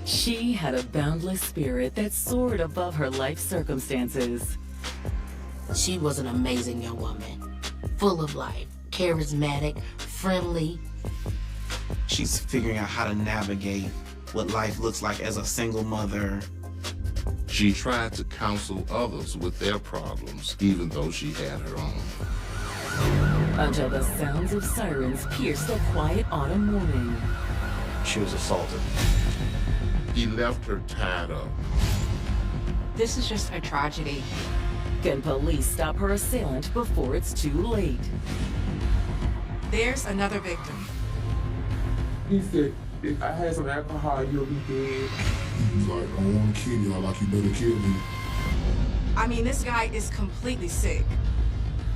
She had a boundless spirit that soared above her life circumstances. She was an amazing young woman, full of life, charismatic, friendly. She's figuring out how to navigate what life looks like as a single mother. She tried to counsel others with their problems, even though she had her own. Until the sounds of sirens pierced the quiet autumn morning. She was assaulted. He left her tied up. This is just a tragedy. Can police stop her assailant before it's too late? There's another victim. He said, if I had some alcohol, you'll be dead. He's like, I don't want to kill you. I like, you better kill me. I mean, this guy is completely sick.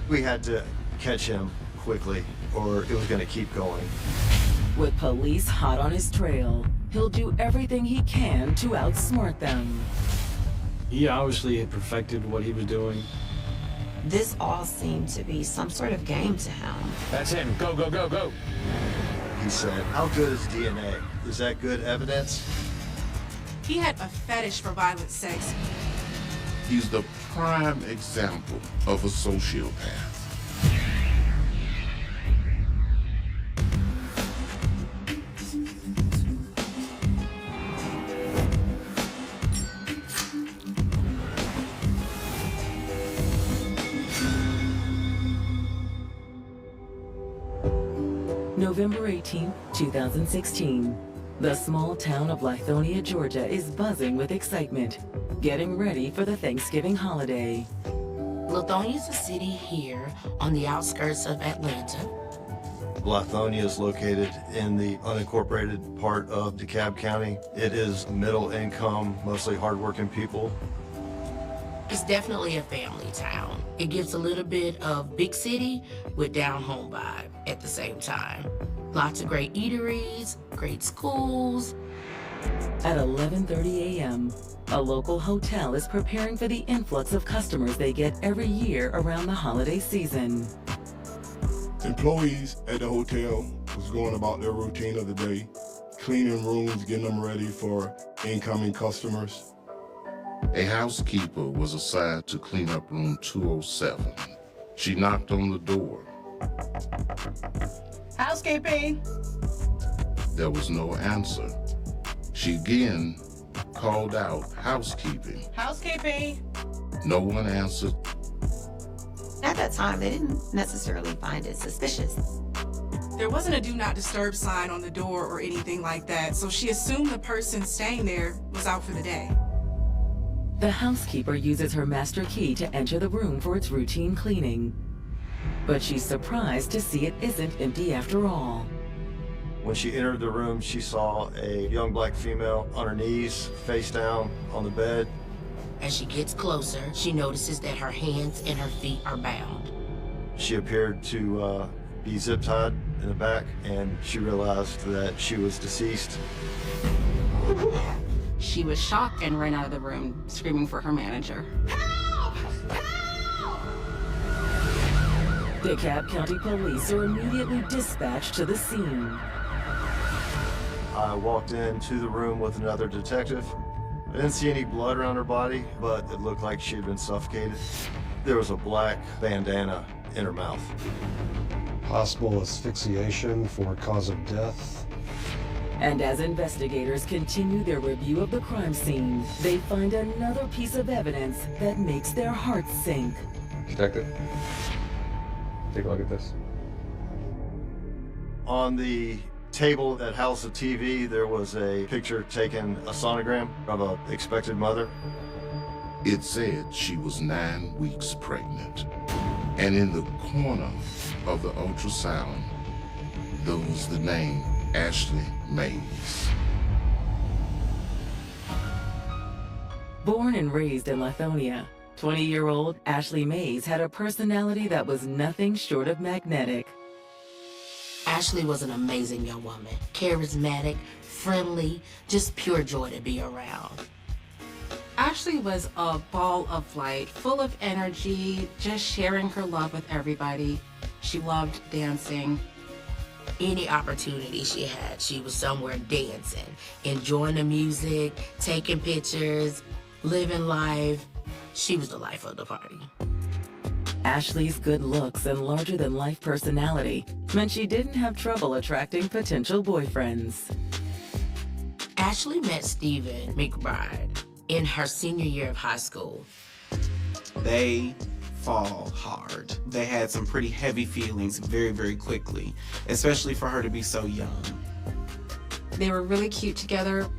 We had to catch him quickly, or it was going to keep going. With police hot on his trail, he'll do everything he can to outsmart them. He obviously had perfected what he was doing. This all seemed to be some sort of game to him. That's him. Go, go, go, go. He said, how good is DNA? Is that good evidence? He had a fetish for violent sex. He's the prime example of a sociopath. November 18, 2016. The small town of Lithonia, Georgia is buzzing with excitement, getting ready for the Thanksgiving holiday. Lithonia is a city here on the outskirts of Atlanta. Lithonia is located in the unincorporated part of DeKalb County. It is middle income, mostly hardworking people. It's definitely a family town. It gives a little bit of big city with down home vibe at the same time. Lots of great eateries, great schools. At 11:30 a.m., a local hotel is preparing for the influx of customers they get every year around the holiday season. Employees at the hotel was going about their routine of the day, cleaning rooms, getting them ready for incoming customers. A housekeeper was assigned to clean up room 207. She knocked on the door. Housekeeping. There was no answer. She again called out, housekeeping. Housekeeping. No one answered. At that time, they didn't necessarily find it suspicious. There wasn't a do not disturb sign on the door or anything like that, so she assumed the person staying there was out for the day. The housekeeper uses her master key to enter the room for its routine cleaning. But she's surprised to see it isn't empty after all. When she entered the room, she saw a young black female on her knees, face down on the bed. As she gets closer, she notices that her hands and her feet are bound. She appeared to be zip-tied in the back, and she realized that she was deceased. She was shocked and ran out of the room, screaming for her manager. Help! Help! DeKalb County Police are immediately dispatched to the scene. I walked into the room with another detective. I didn't see any blood around her body, but it looked like she had been suffocated. There was a black bandana in her mouth. Possible asphyxiation for cause of death. And as investigators continue their review of the crime scene, they find another piece of evidence that makes their hearts sink. Detective, take a look at this. On the table that housed the TV, there was a picture taken, a sonogram of an expected mother. It said she was 9 weeks pregnant. And in the corner of the ultrasound, there was the name Ashley Mays. Born and raised in Lithonia, 20-year-old Ashley Mays had a personality that was nothing short of magnetic. Ashley was an amazing young woman, charismatic, friendly, just pure joy to be around. Ashley was a ball of light, full of energy, just sharing her love with everybody. She loved dancing. Any opportunity she had, she was somewhere dancing, enjoying the music, taking pictures, living life. She was the life of the party. Ashley's good looks and larger-than-life personality meant she didn't have trouble attracting potential boyfriends. Ashley met Stephen McBride in her senior year of high school. They fall hard. They had some pretty heavy feelings very, very quickly, especially for her to be so young. They were really cute together.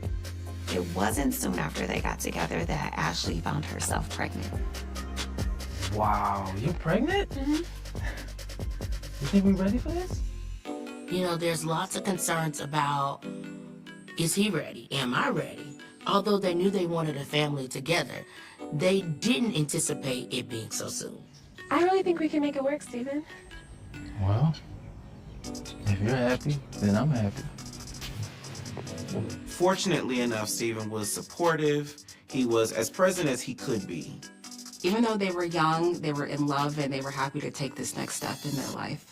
It wasn't soon after they got together that Ashley found herself pregnant. Wow, you're pregnant? Mm-hmm. You think we're ready for this? You know, there's lots of concerns about, is he ready? Am I ready? Although they knew they wanted a family together, they didn't anticipate it being so soon. I really think we can make it work, Stephen. Well, if you're happy, then I'm happy. Fortunately enough, Stephen was supportive. He was as present as he could be. Even though they were young, they were in love and they were happy to take this next step in their life.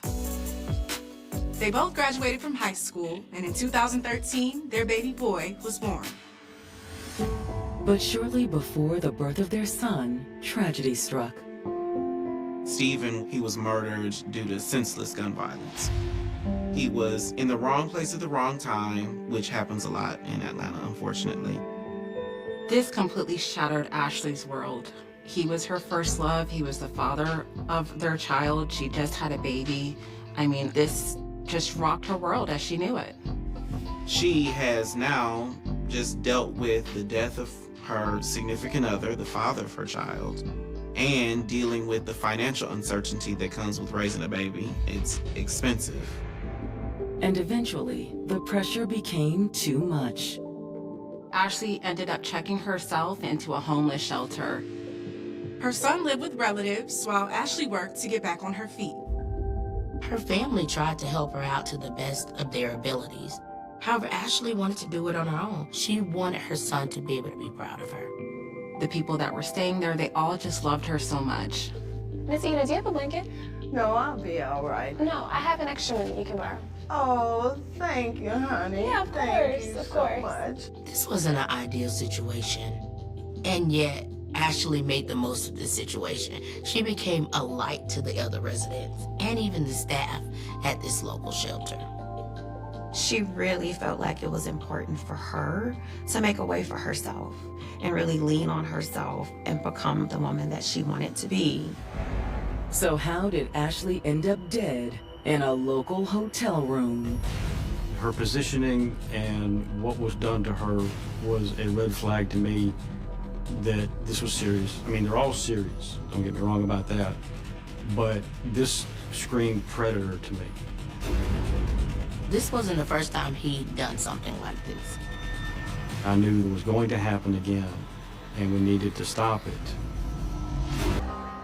They both graduated from high school, and in 2013, their baby boy was born. But shortly before the birth of their son, tragedy struck. Stephen, he was murdered due to senseless gun violence. He was in the wrong place at the wrong time, which happens a lot in Atlanta, unfortunately. This completely shattered Ashley's world. He was her first love. He was the father of their child. She just had a baby. I mean, this just rocked her world as she knew it. She has now just dealt with the death of her significant other, the father of her child, and dealing with the financial uncertainty that comes with raising a baby. It's expensive. And eventually, the pressure became too much. Ashley ended up checking herself into a homeless shelter. Her son lived with relatives while Ashley worked to get back on her feet. Her family tried to help her out to the best of their abilities. However, Ashley wanted to do it on her own. She wanted her son to be able to be proud of her. The people that were staying there, they all just loved her so much. Miss Ina, do you have a blanket? No, I'll be all right. No, I have an extra one you can borrow. Oh, thank you, honey. Yeah, of thank course, you of so course. much. This wasn't an ideal situation. And yet, Ashley made the most of this situation. She became a light to the other residents and even the staff at this local shelter. She really felt like it was important for her to make a way for herself and really lean on herself and become the woman that she wanted to be. So how did Ashley end up dead in a local hotel room? Her positioning and what was done to her was a red flag to me that this was serious. I mean, they're all serious, don't get me wrong about that, but this screamed predator to me. This wasn't the first time he'd done something like this. I knew it was going to happen again, and we needed to stop it.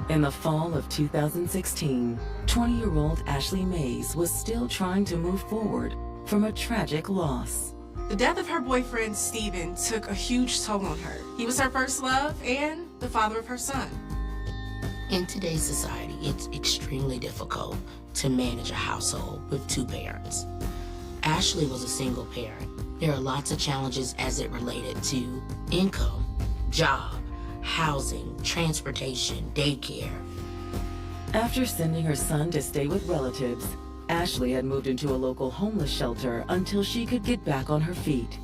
In the fall of 2016, 20-year-old Ashley Mays was still trying to move forward from a tragic loss. The death of her boyfriend, Stephen, took a huge toll on her. He was her first love and the father of her son. In today's society, it's extremely difficult to manage a household with two parents. Ashley was a single parent. There are lots of challenges as it related to income, job, housing, transportation, daycare. After sending her son to stay with relatives, Ashley had moved into a local homeless shelter until she could get back on her feet.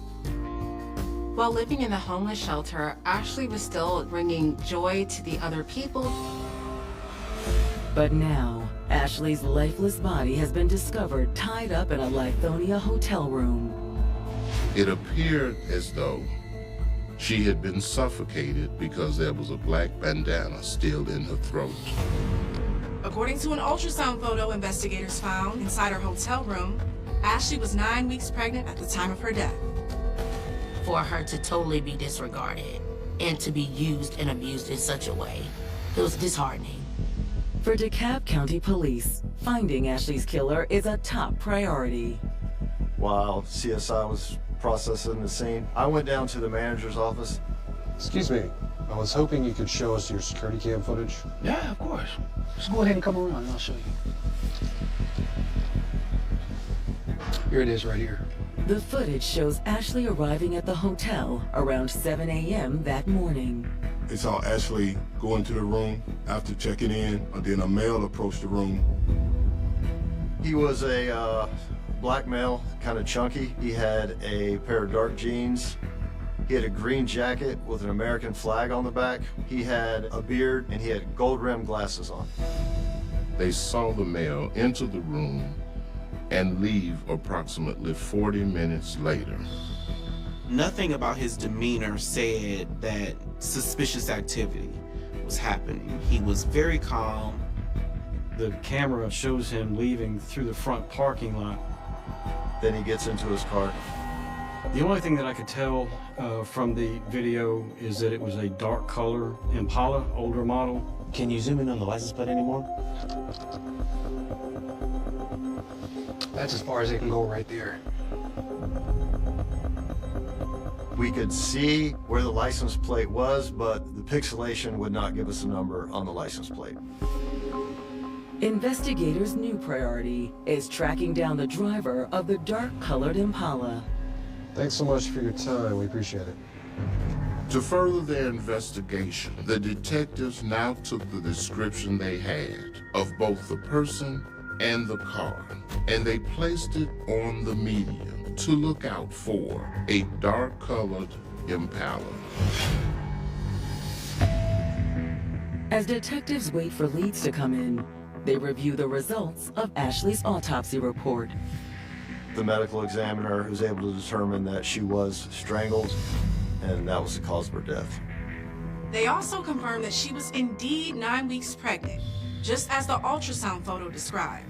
While living in the homeless shelter, Ashley was still bringing joy to the other people. But now, Ashley's lifeless body has been discovered tied up in a Lithonia hotel room. It appeared as though she had been suffocated because there was a black bandana still in her throat. According to an ultrasound photo investigators found inside her hotel room, Ashley was 9 weeks pregnant at the time of her death. For her to totally be disregarded and to be used and abused in such a way, it was disheartening. For DeKalb County Police, finding Ashley's killer is a top priority. While CSI was processing the scene, I went down to the manager's office. Excuse me, I was hoping you could show us your security cam footage. Yeah, of course. Just go ahead and come around and I'll show you. Here it is right here. The footage shows Ashley arriving at the hotel around 7 a.m. that morning. They saw Ashley go into the room after checking in, and then a male approached the room. He was a black male, kind of chunky. He had a pair of dark jeans. He had a green jacket with an American flag on the back. He had a beard, and he had gold-rimmed glasses on. They saw the male enter the room and leave approximately 40 minutes later. Nothing about his demeanor said that suspicious activity was happening. He was very calm. The camera shows him leaving through the front parking lot. Then he gets into his car. The only thing that I could tell from the video is that it was a dark color Impala, older model. Can you zoom in on the license plate anymore? That's as far as it can go right there. We could see where the license plate was, but the pixelation would not give us a number on the license plate. Investigators' new priority is tracking down the driver of the dark-colored Impala. Thanks so much for your time. We appreciate it. To further their investigation, the detectives now took the description they had of both the person and the car, and they placed it on the media to look out for a dark-colored Impala. As detectives wait for leads to come in, they review the results of Ashley's autopsy report. The medical examiner was able to determine that she was strangled, and that was the cause of her death. They also confirmed that she was indeed 9 weeks pregnant, just as the ultrasound photo described.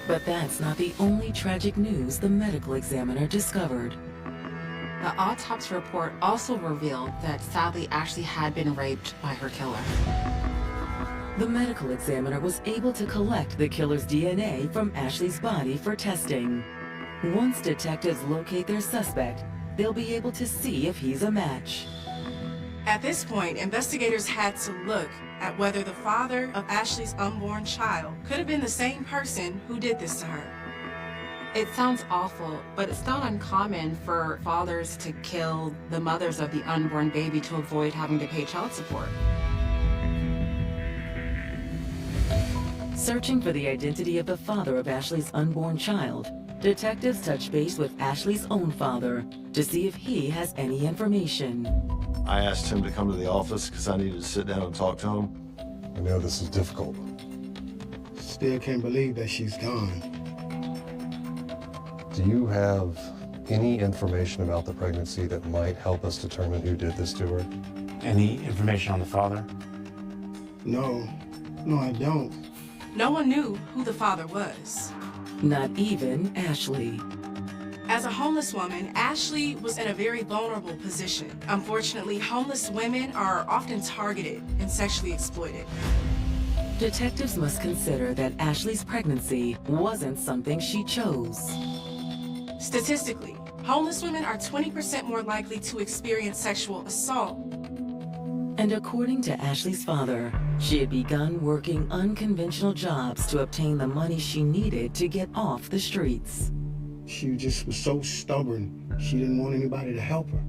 But that's not the only tragic news the medical examiner discovered. The autopsy report also revealed that sadly Ashley had been raped by her killer. The medical examiner was able to collect the killer's DNA from Ashley's body for testing. Once detectives locate their suspect, they'll be able to see if he's a match. At this point, investigators had to look at whether the father of Ashley's unborn child could have been the same person who did this to her. It sounds awful, but it's not uncommon for fathers to kill the mothers of the unborn baby to avoid having to pay child support. Searching for the identity of the father of Ashley's unborn child, detectives touch base with Ashley's own father to see if he has any information. I asked him to come to the office because I needed to sit down and talk to him. I know this is difficult. Still can't believe that she's gone. Do you have any information about the pregnancy that might help us determine who did this to her? Any information on the father? No, I don't. No one knew who the father was. Not even Ashley. As a homeless woman, Ashley was in a very vulnerable position. Unfortunately, homeless women are often targeted and sexually exploited. Detectives must consider that Ashley's pregnancy wasn't something she chose. Statistically, homeless women are 20% more likely to experience sexual assault. And according to Ashley's father, she had begun working unconventional jobs to obtain the money she needed to get off the streets. She just was so stubborn. She didn't want anybody to help her.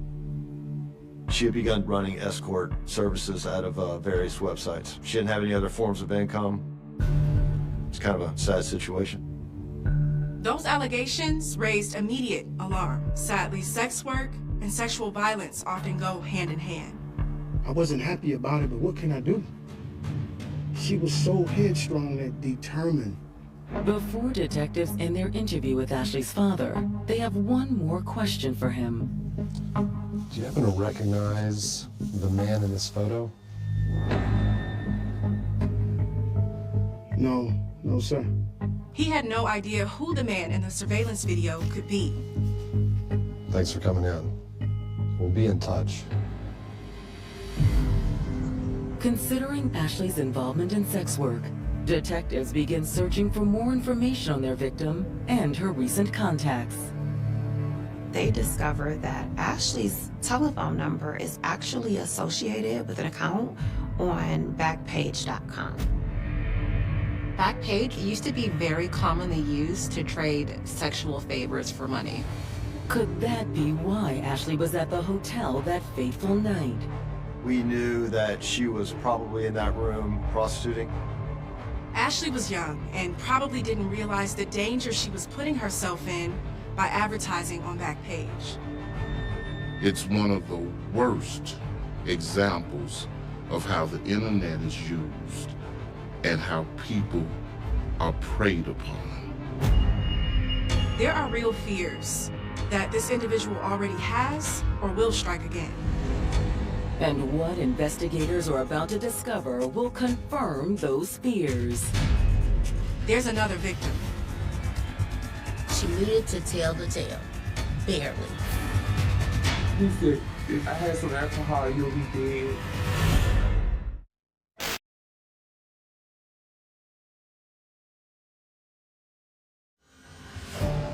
She had begun running escort services out of various websites. She didn't have any other forms of income. It's kind of a sad situation. Those allegations raised immediate alarm. Sadly, sex work and sexual violence often go hand in hand. I wasn't happy about it, but what can I do? She was so headstrong and determined. Before detectives end their interview with Ashley's father, they have one more question for him. Do you happen to recognize the man in this photo? No, sir. He had no idea who the man in the surveillance video could be. Thanks for coming in. We'll be in touch. Considering Ashley's involvement in sex work, detectives begin searching for more information on their victim and her recent contacts. They discovered that Ashley's telephone number is actually associated with an account on Backpage.com. Backpage used to be very commonly used to trade sexual favors for money. Could that be why Ashley was at the hotel that fateful night? We knew that she was probably in that room prostituting. Ashley was young and probably didn't realize the danger she was putting herself in by advertising on Backpage. It's one of the worst examples of how the internet is used and how people are preyed upon. There are real fears that this individual already has or will strike again. And what investigators are about to discover will confirm those fears. There's another victim. She lived to tell the tale. Barely. He said, if I had some alcohol, you'll be dead.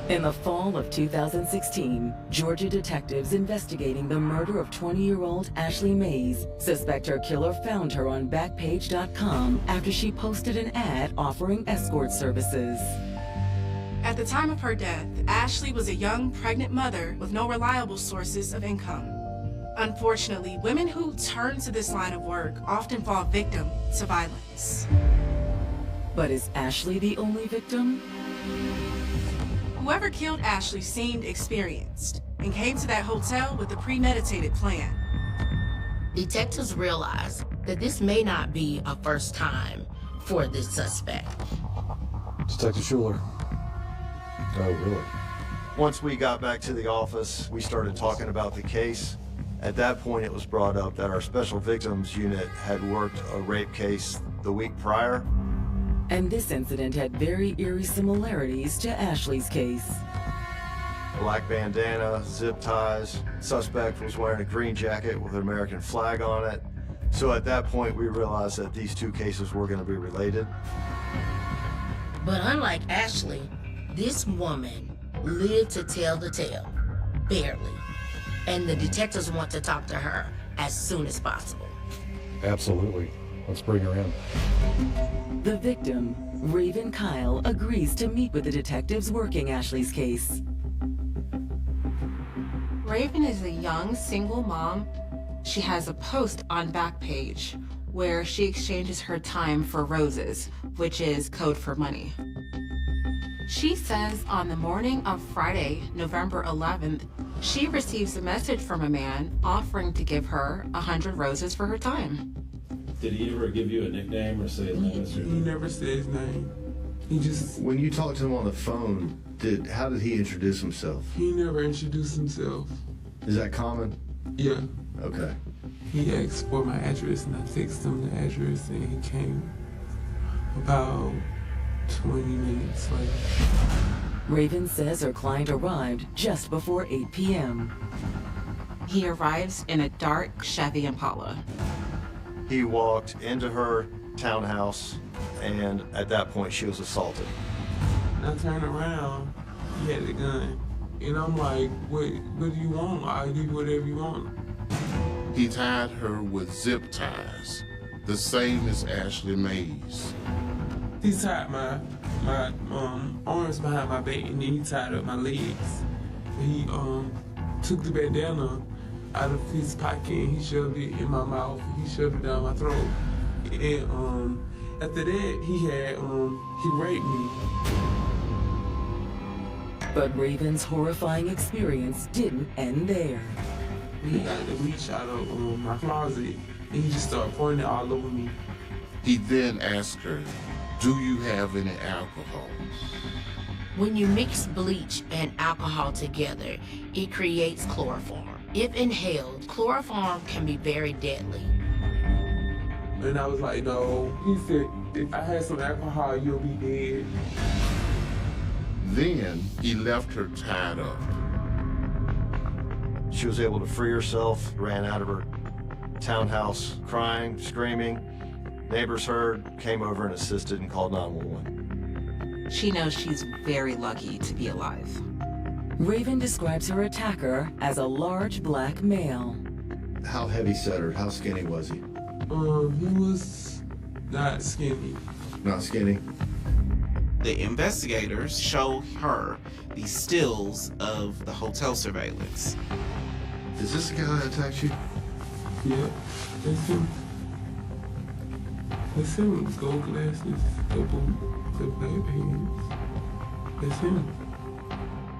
In the fall of 2016, Georgia detectives investigating the murder of 20-year-old Ashley Mays suspect her killer found her on Backpage.com after she posted an ad offering escort services. At the time of her death, Ashley was a young, pregnant mother with no reliable sources of income. Unfortunately, women who turn to this line of work often fall victim to violence. But is Ashley the only victim? Whoever killed Ashley seemed experienced and came to that hotel with a premeditated plan. Detectives realized that this may not be a first time for this suspect. Detective Schuler. Oh, really? Once we got back to the office, we started talking about the case. At that point, it was brought up that our special victims unit had worked a rape case the week prior. And this incident had very eerie similarities to Ashley's case. Black bandana, zip ties. Suspect was wearing a green jacket with an American flag on it. So at that point, we realized that these two cases were going to be related. But unlike Ashley, this woman lived to tell the tale. Barely. And the detectives want to talk to her as soon as possible. Absolutely. Let's bring her in. The victim, Raven Kyle, agrees to meet with the detectives working Ashley's case. Raven is a young, single mom. She has a post on Backpage where she exchanges her time for roses, which is code for money. She says on the morning of Friday, November 11th, she receives a message from a man offering to give her 100 roses for her time. Did he ever give you a nickname or say his name? He never said his name. He just... When you talked to him on the phone, how did he introduce himself? He never introduced himself. Is that common? Yeah. Okay. He asked for my address and I texted him the address and he came about 20 minutes later. Raven says her client arrived just before 8 p.m. He arrives in a dark Chevy Impala. He walked into her townhouse, and at that point, she was assaulted. I turned around, he had a gun. And I'm like, what do you want? I'll give you whatever you want. He tied her with zip ties, the same as Ashley Mays. He tied my arms behind my back, and then he tied up my legs. He took the bandana out of his pocket and he shoved it in my mouth. He shoved it down my throat. And after that, he raped me. But Raven's horrifying experience didn't end there. He got the bleach out of my closet and he just started pouring it all over me. He then asked her, "Do you have any alcohol?" When you mix bleach and alcohol together, it creates chloroform. If inhaled, chloroform can be very deadly. And I was like, no. He said, if I had some alcohol, you'll be dead. Then he left her tied up. She was able to free herself, ran out of her townhouse crying, screaming. Neighbors heard, came over and assisted and called 911. She knows she's very lucky to be alive. Raven describes her attacker as a large black male. How heavy set or how skinny was he? He was not skinny. Not skinny. The investigators show her the stills of the hotel surveillance. Is this the guy that attacked you? Yeah, that's him. That's him with gold glasses, couple the black pants. That's him.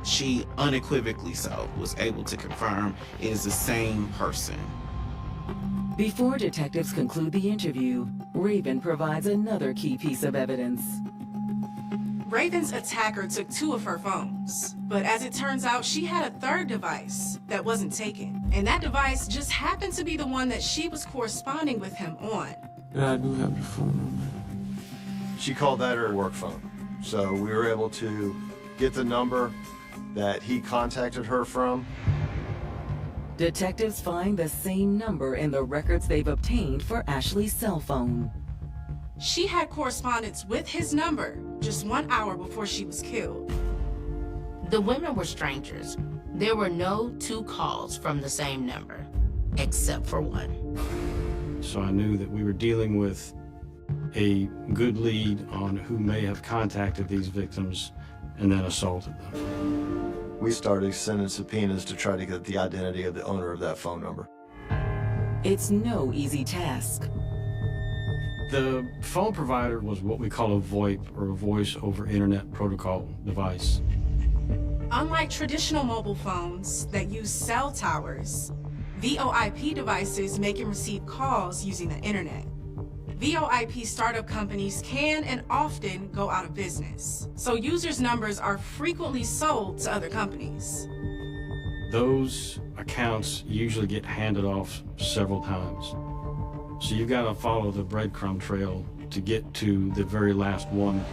She unequivocally so was able to confirm it is the same person. Before detectives conclude the interview, Raven provides another key piece of evidence. Raven's attacker took 2 of her phones, but as it turns out, she had a 3rd device that wasn't taken. And that device just happened to be the one that she was corresponding with him on. And I do have the phone number. She called that her work phone. So we were able to get the number that he contacted her from. Detectives find the same number in the records they've obtained for Ashley's cell phone. She had correspondence with his number just 1 hour before she was killed. The women were strangers. There were no 2 calls from the same number, except for one. So I knew that we were dealing with a good lead on who may have contacted these victims and then assaulted them. We started sending subpoenas to try to get the identity of the owner of that phone number. It's no easy task. The phone provider was what we call a VoIP, or a voice over internet protocol device. Unlike traditional mobile phones that use cell towers, VoIP devices make and receive calls using the internet. VoIP startup companies can and often go out of business, so users' numbers are frequently sold to other companies. Those accounts usually get handed off several times. So you've got to follow the breadcrumb trail to get to the very last one.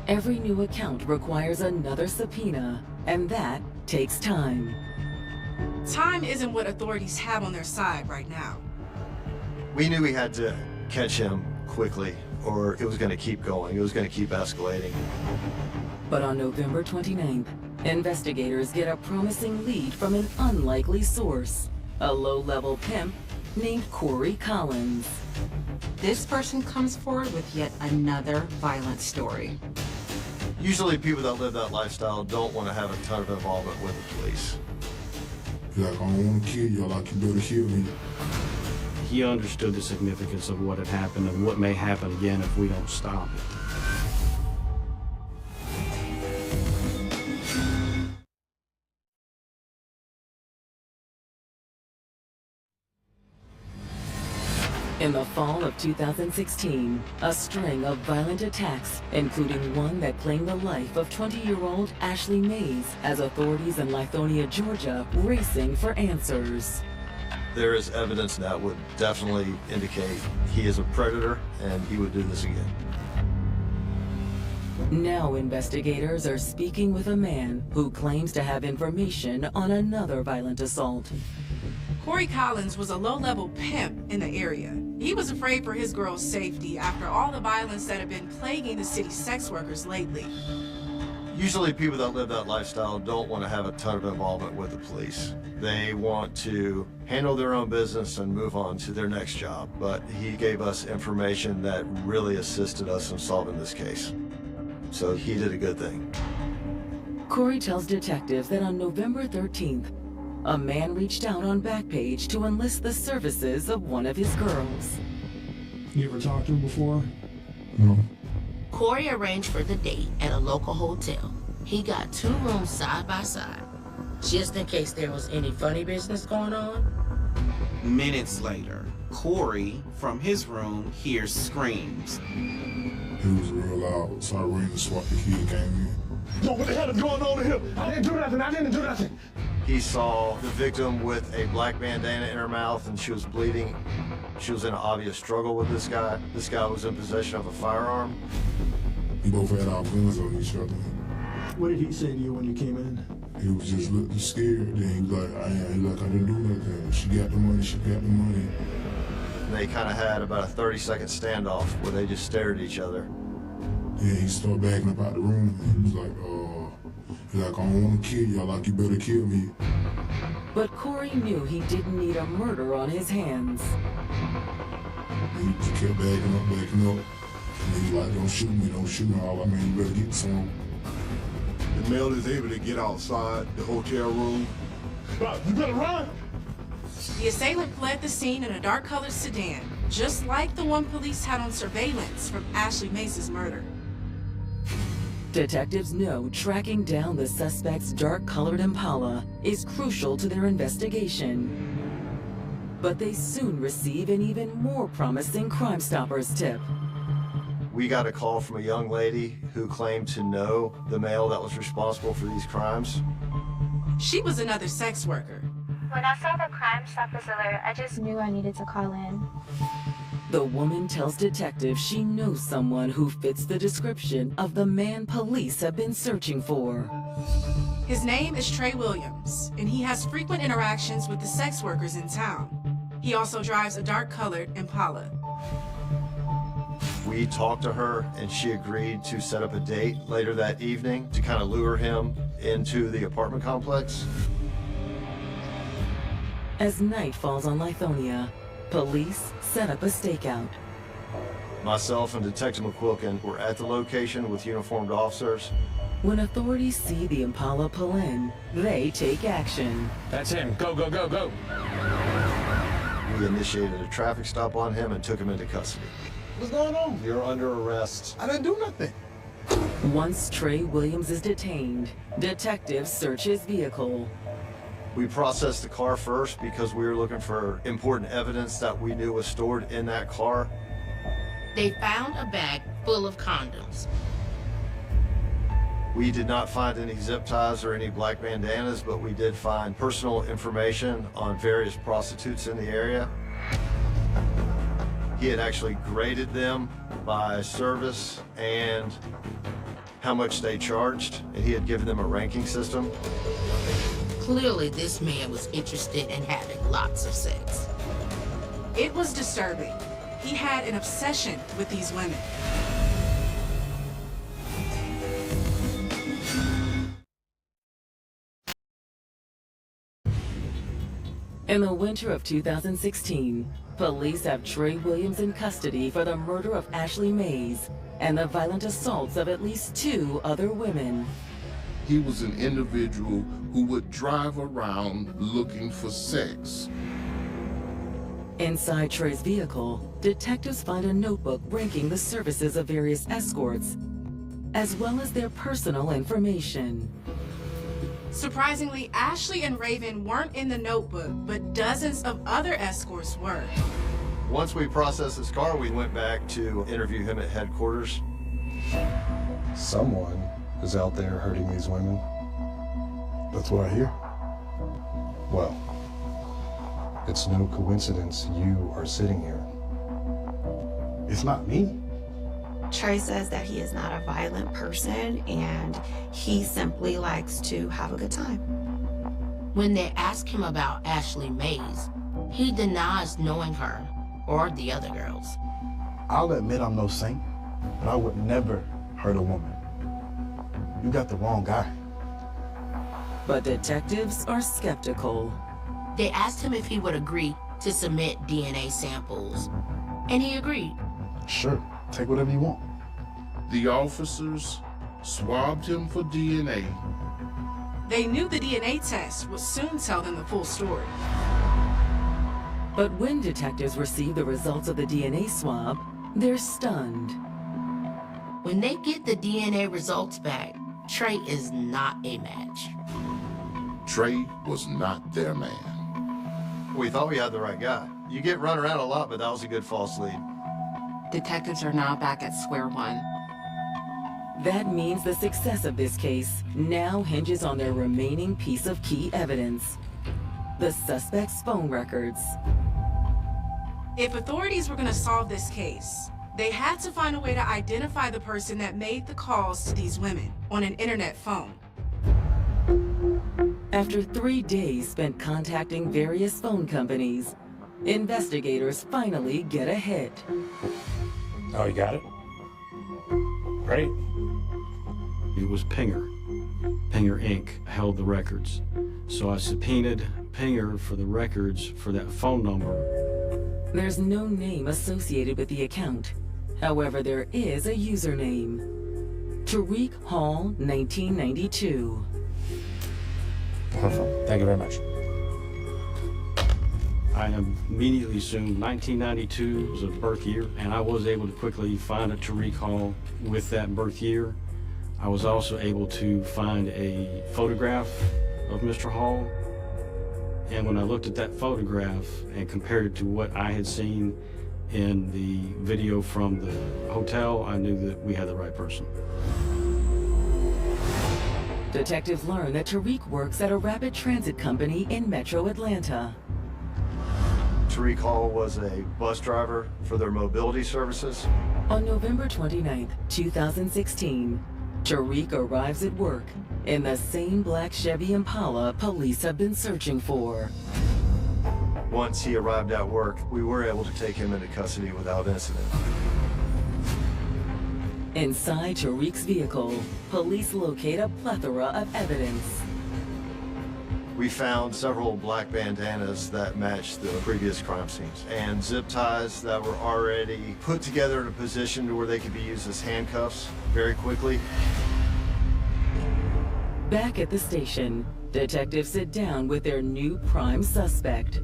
Every new account requires another subpoena, and that takes time. Time isn't what authorities have on their side right now. We knew we had to catch him quickly, or it was going to keep going. It was going to keep escalating. But on November 29th, investigators get a promising lead from an unlikely source, a low-level pimp named Corey Collins. This person comes forward with yet another violent story. Usually people that live that lifestyle don't want to have a ton of involvement with the police. Like, I don't want to kill you, like you better kill me. He understood the significance of what had happened and what may happen again if we don't stop it. In the fall of 2016, a string of violent attacks, including one that claimed the life of 20-year-old Ashley Mays, has authorities in Lithonia, Georgia, racing for answers. There is evidence that would definitely indicate he is a predator and he would do this again. Now investigators are speaking with a man who claims to have information on another violent assault. Corey Collins was a low-level pimp in the area. He was afraid for his girl's safety after all the violence that had been plaguing the city's sex workers lately. Usually people that live that lifestyle don't want to have a ton of involvement with the police. They want to handle their own business and move on to their next job. But he gave us information that really assisted us in solving this case. So he did a good thing. Corey tells detectives that on November 13th, a man reached out on Backpage to enlist the services of one of his girls. You ever talked to him before? No. Corey arranged for the date at a local hotel. He got 2 rooms side by side, just in case there was any funny business going on. Minutes later, Corey, from his room, hears screams. It was real loud, so I ran to swat the kid came in. Yo, what the hell is going on here? I didn't do nothing. He saw the victim with a black bandana in her mouth and she was bleeding. She was in an obvious struggle with this guy. This guy was in possession of a firearm. We both had our guns on each other. What did he say to you when you came in? He was just looking scared. Then he was like, I didn't do nothing. She got the money, she got the money. And they kind of had about a 30-second standoff where they just stared at each other. Yeah, he started backing up out the room. He was like, I don't want to kill you, like you better kill me. But Corey knew he didn't need a murder on his hands. He just kept backing up. And they like, don't shoot me, don't shoot me. All I mean, you better get some. The male is able to get outside the hotel room. You better run! The assailant fled the scene in a dark-colored sedan, just like the one police had on surveillance from Ashley Mace's murder. Detectives know tracking down the suspect's dark-colored Impala is crucial to their investigation. But they soon receive an even more promising Crime Stoppers tip. We got a call from a young lady who claimed to know the male that was responsible for these crimes. She was another sex worker. When I saw the Crime Stoppers alert, I just knew I needed to call in. The woman tells detectives she knows someone who fits the description of the man police have been searching for. His name is Trey Williams, and he has frequent interactions with the sex workers in town. He also drives a dark-colored Impala. We talked to her, and she agreed to set up a date later that evening to kind of lure him into the apartment complex. As night falls on Lithonia, police set up a stakeout. Myself and Detective McQuilkin were at the location with uniformed officers. When authorities see the Impala pull in, they take action. That's him. Go, go, go, go. We initiated a traffic stop on him and took him into custody. What's going on? You're under arrest. I didn't do nothing. Once Trey Williams is detained, detectives search his vehicle. We processed the car first because we were looking for important evidence that we knew was stored in that car. They found a bag full of condoms. We did not find any zip ties or any black bandanas, but we did find personal information on various prostitutes in the area. He had actually graded them by service and how much they charged, and he had given them a ranking system. Clearly, this man was interested in having lots of sex. It was disturbing. He had an obsession with these women. In the winter of 2016, police have Trey Williams in custody for the murder of Ashley Mays and the violent assaults of at least 2 other women. He was an individual who would drive around looking for sex. Inside Trey's vehicle, detectives find a notebook ranking the services of various escorts, as well as their personal information. Surprisingly, Ashley and Raven weren't in the notebook, but dozens of other escorts were. Once we processed his car, we went back to interview him at headquarters. Someone is out there hurting these women. That's what I hear. Well, it's no coincidence you are sitting here. It's not me. Trey says that he is not a violent person and he simply likes to have a good time. When they ask him about Ashley Mays, he denies knowing her or the other girls. I'll admit I'm no saint, but I would never hurt a woman. You got the wrong guy. But detectives are skeptical. They asked him if he would agree to submit DNA samples, and he agreed. Sure, take whatever you want. The officers swabbed him for DNA. They knew the DNA test would soon tell them the full story. But when detectives receive the results of the DNA swab, they're stunned. When they get the DNA results back, Trey is not a match. Trey was not their man. We thought we had the right guy. You get run around a lot, but that was a good false lead. Detectives are now back at square one. That means the success of this case now hinges on their remaining piece of key evidence: the suspect's phone records. If authorities were going to solve this case, they had to find a way to identify the person that made the calls to these women on an internet phone. After 3 days spent contacting various phone companies, investigators finally get a hit. Oh, you got it? Great. It was Pinger. Pinger Inc. held the records. So I subpoenaed Pinger for the records for that phone number. There's no name associated with the account, However, there is a username. Tariq Hall 1992. Wonderful. Thank you very much. I immediately assumed 1992 was a birth year, and I was able to quickly find a Tariq Hall with that birth year. I was also able to find a photograph of Mr. Hall, and when I looked at that photograph and compared it to what I had seen in the video from the hotel, I knew that we had the right person. Detectives learn that Tariq works at a rapid transit company in Metro Atlanta. Tariq Hall was a bus driver for their mobility services. On November 29, 2016, Tariq arrives at work in the same black Chevy Impala police have been searching for. Once he arrived at work, we were able to take him into custody without incident. Inside Tariq's vehicle, police locate a plethora of evidence. We found several black bandanas that matched the previous crime scenes and zip ties that were already put together in a position to where they could be used as handcuffs very quickly. Back at the station, detectives sit down with their new prime suspect.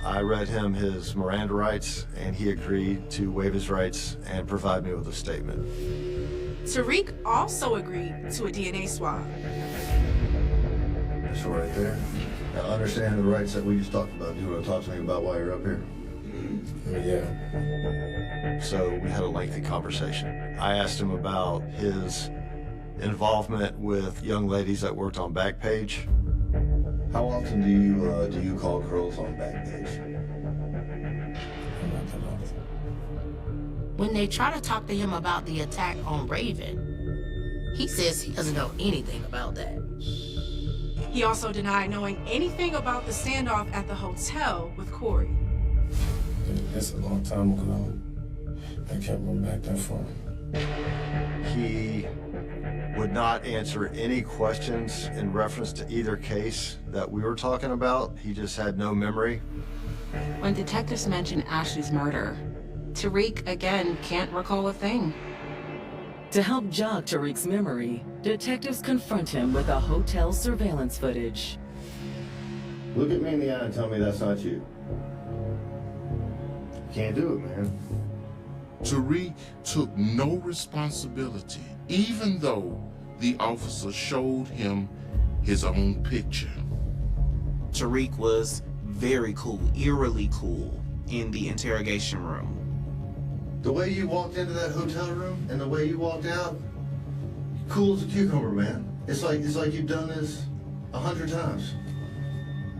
I read him his Miranda rights, and he agreed to waive his rights and provide me with a statement. Tariq also agreed to a DNA swab. That's right there. Now, understanding the rights that we just talked about, do you want to talk to me about why you're up here? Yeah. So we had a lengthy conversation. I asked him about his involvement with young ladies that worked on Backpage. How often do you call girls on Backpage? When they try to talk to him about the attack on Raven, he says he doesn't know anything about that. He also denied knowing anything about the standoff at the hotel with Corey. That's a long time ago. I can't remember back that far. He would not answer any questions in reference to either case that we were talking about. He just had no memory. When detectives mention Ashley's murder, Tariq, again, can't recall a thing. To help jog Tariq's memory, detectives confront him with the hotel surveillance footage. Look at me in the eye and tell me that's not you. Can't do it, man. Tariq took no responsibility, even though the officer showed him his own picture. Tariq was very cool, eerily cool, in the interrogation room. The way you walked into that hotel room and the way you walked out, cool as a cucumber, man. It's like you've done this 100 times.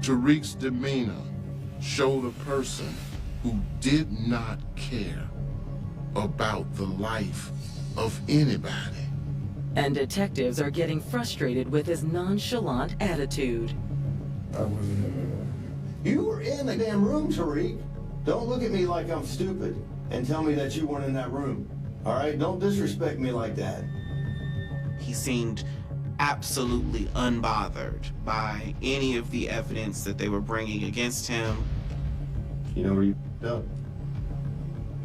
Tariq's demeanor showed a person who did not care about the life of anybody. And detectives are getting frustrated with his nonchalant attitude. You were in the damn room, Tariq. Don't look at me like I'm stupid and tell me that you weren't in that room. All right? Don't disrespect me like that. He seemed absolutely unbothered by any of the evidence that they were bringing against him. You know where you up?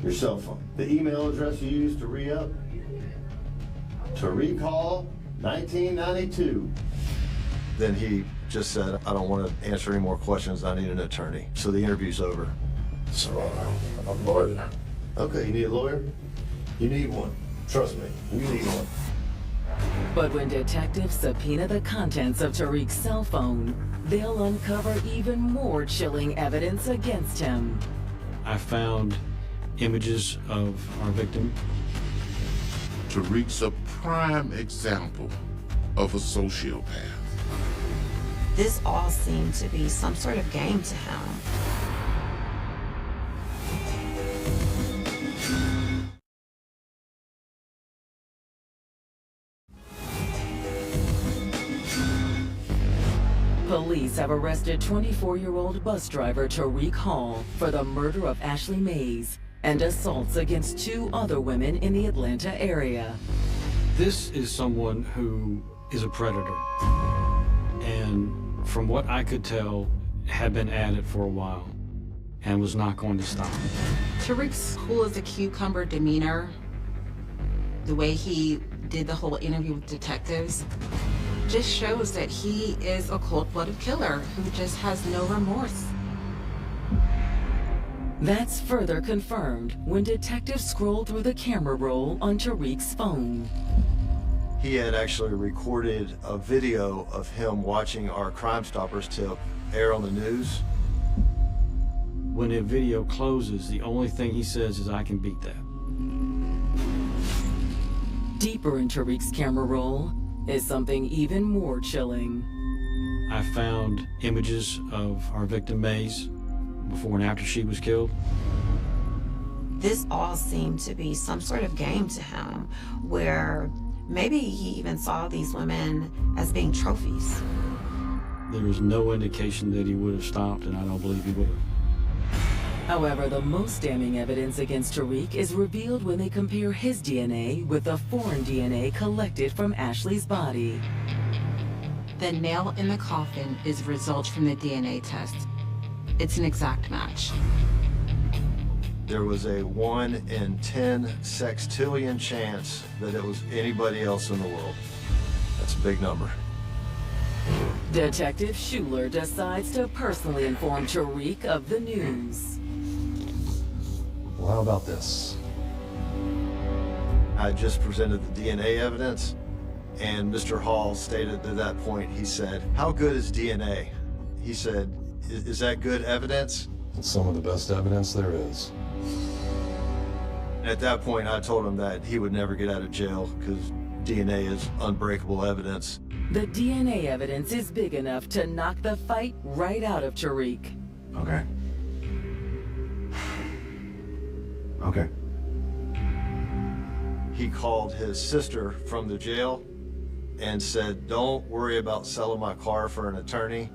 Your cell phone. The email address you used to re-up? Tariq Hall, 1992. Then he just said, I don't want to answer any more questions. I need an attorney. So the interview's over. So I'm a lawyer. Okay, you need a lawyer? You need one. Trust me, you need one. But when detectives subpoena the contents of Tariq's cell phone, they'll uncover even more chilling evidence against him. I found images of our victim. Tariq's a prime example of a sociopath. This all seemed to be some sort of game to him. Police have arrested 24-year-old bus driver Tariq Hall for the murder of Ashley Mays and assaults against 2 other women in the Atlanta area. This is someone who is a predator, and from what I could tell, had been at it for a while. and was not going to stop. Tariq's cool as a cucumber demeanor, the way he did the whole interview with detectives, just shows that he is a cold-blooded killer who just has no remorse. That's further confirmed when detectives scroll through the camera roll on Tariq's phone. He had actually recorded a video of him watching our Crime Stoppers tip air on the news. When the video closes, the only thing he says is, "I can beat that." Deeper in Tariq's camera roll is something even more chilling. I found images of our victim Maze before and after she was killed. This all seemed to be some sort of game to him, where maybe he even saw these women as being trophies. There is no indication that he would have stopped, and I don't believe he would have. However, the most damning evidence against Tariq is revealed when they compare his DNA with the foreign DNA collected from Ashley's body. The nail in the coffin is results from the DNA test. It's an exact match. There was a 1 in 10 sextillion chance that it was anybody else in the world. That's a big number. Detective Schuler decides to personally inform Tariq of the news. Well, how about this? I just presented the DNA evidence, and Mr. Hall stated at that point, he said, "How good is DNA?" He said, is that good evidence? It's some of the best evidence there is. At that point, I told him that he would never get out of jail because DNA is unbreakable evidence. The DNA evidence is big enough to knock the fight right out of Tariq. Okay. Okay. He called his sister from the jail and said, "Don't worry about selling my car for an attorney.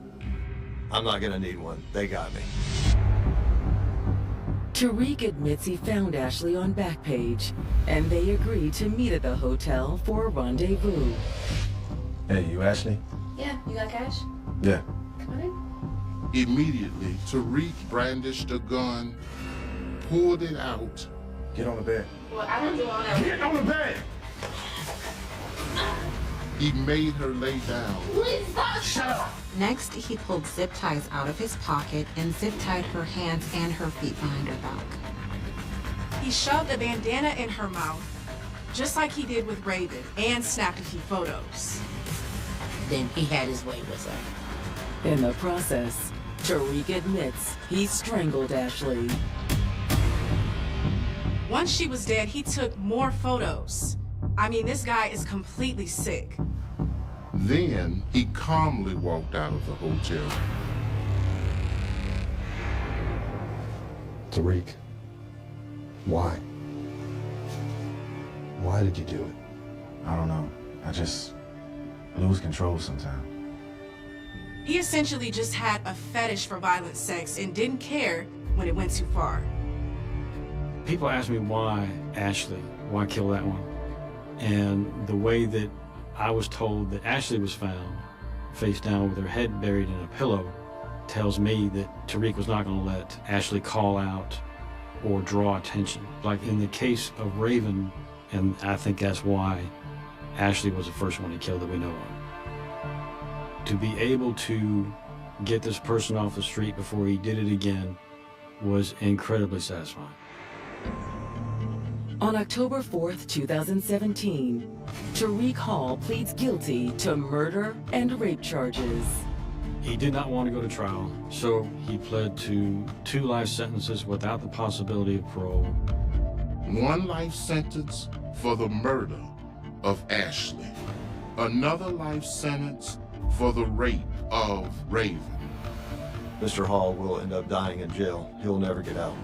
I'm not gonna need one. They got me." Tariq admits he found Ashley on Backpage, and they agree to meet at the hotel for a rendezvous. Hey, you Ashley? Yeah, you got cash? Yeah. Come on in. Immediately, Tariq brandished a gun, pulled it out. Get on the bed. Well, I don't do all that. Get on the bed! He made her lay down. Please stop! Shut up! Next, he pulled zip ties out of his pocket and zip tied her hands and her feet behind her back. He shoved a bandana in her mouth, just like he did with Raven, and snapped a few photos. Then he had his way with her. In the process, Tariq admits he strangled Ashley. Once she was dead, he took more photos. I mean, this guy is completely sick. Then he calmly walked out of the hotel. Tariq, why? Why did you do it? I don't know. I just lose control sometimes. He essentially just had a fetish for violent sex and didn't care when it went too far. People ask me why Ashley, why kill that one? And the way that I was told that Ashley was found, face down with her head buried in a pillow, tells me that Tariq was not going to let Ashley call out or draw attention. Like in the case of Raven, and I think that's why Ashley was the first one he killed that we know of. To be able to get this person off the street before he did it again was incredibly satisfying. On October 4th, 2017, Tariq Hall pleads guilty to murder and rape charges. He did not want to go to trial, so he pled to 2 life sentences without the possibility of parole. 1 life sentence for the murder of Ashley. Another life sentence for the rape of Raven. Mr. Hall will end up dying in jail. He'll never get out.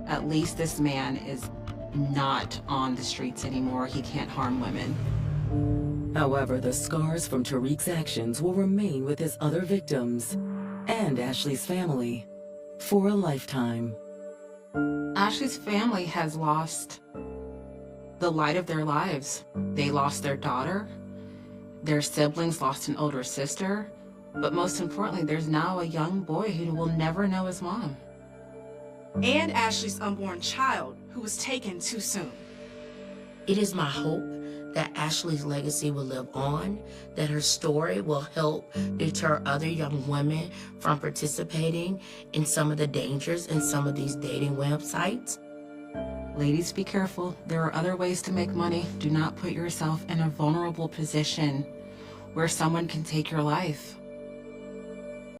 At least this man is not on the streets anymore. He can't harm women. However, the scars from Tariq's actions will remain with his other victims and Ashley's family for a lifetime. Ashley's family has lost the light of their lives. They lost their daughter, their siblings lost an older sister, but most importantly, there's now a young boy who will never know his mom. and Ashley's unborn child, who was taken too soon. It is my hope that Ashley's legacy will live on, that her story will help deter other young women from participating in some of the dangers in some of these dating websites. Ladies, be careful. There are other ways to make money. Do not put yourself in a vulnerable position where someone can take your life.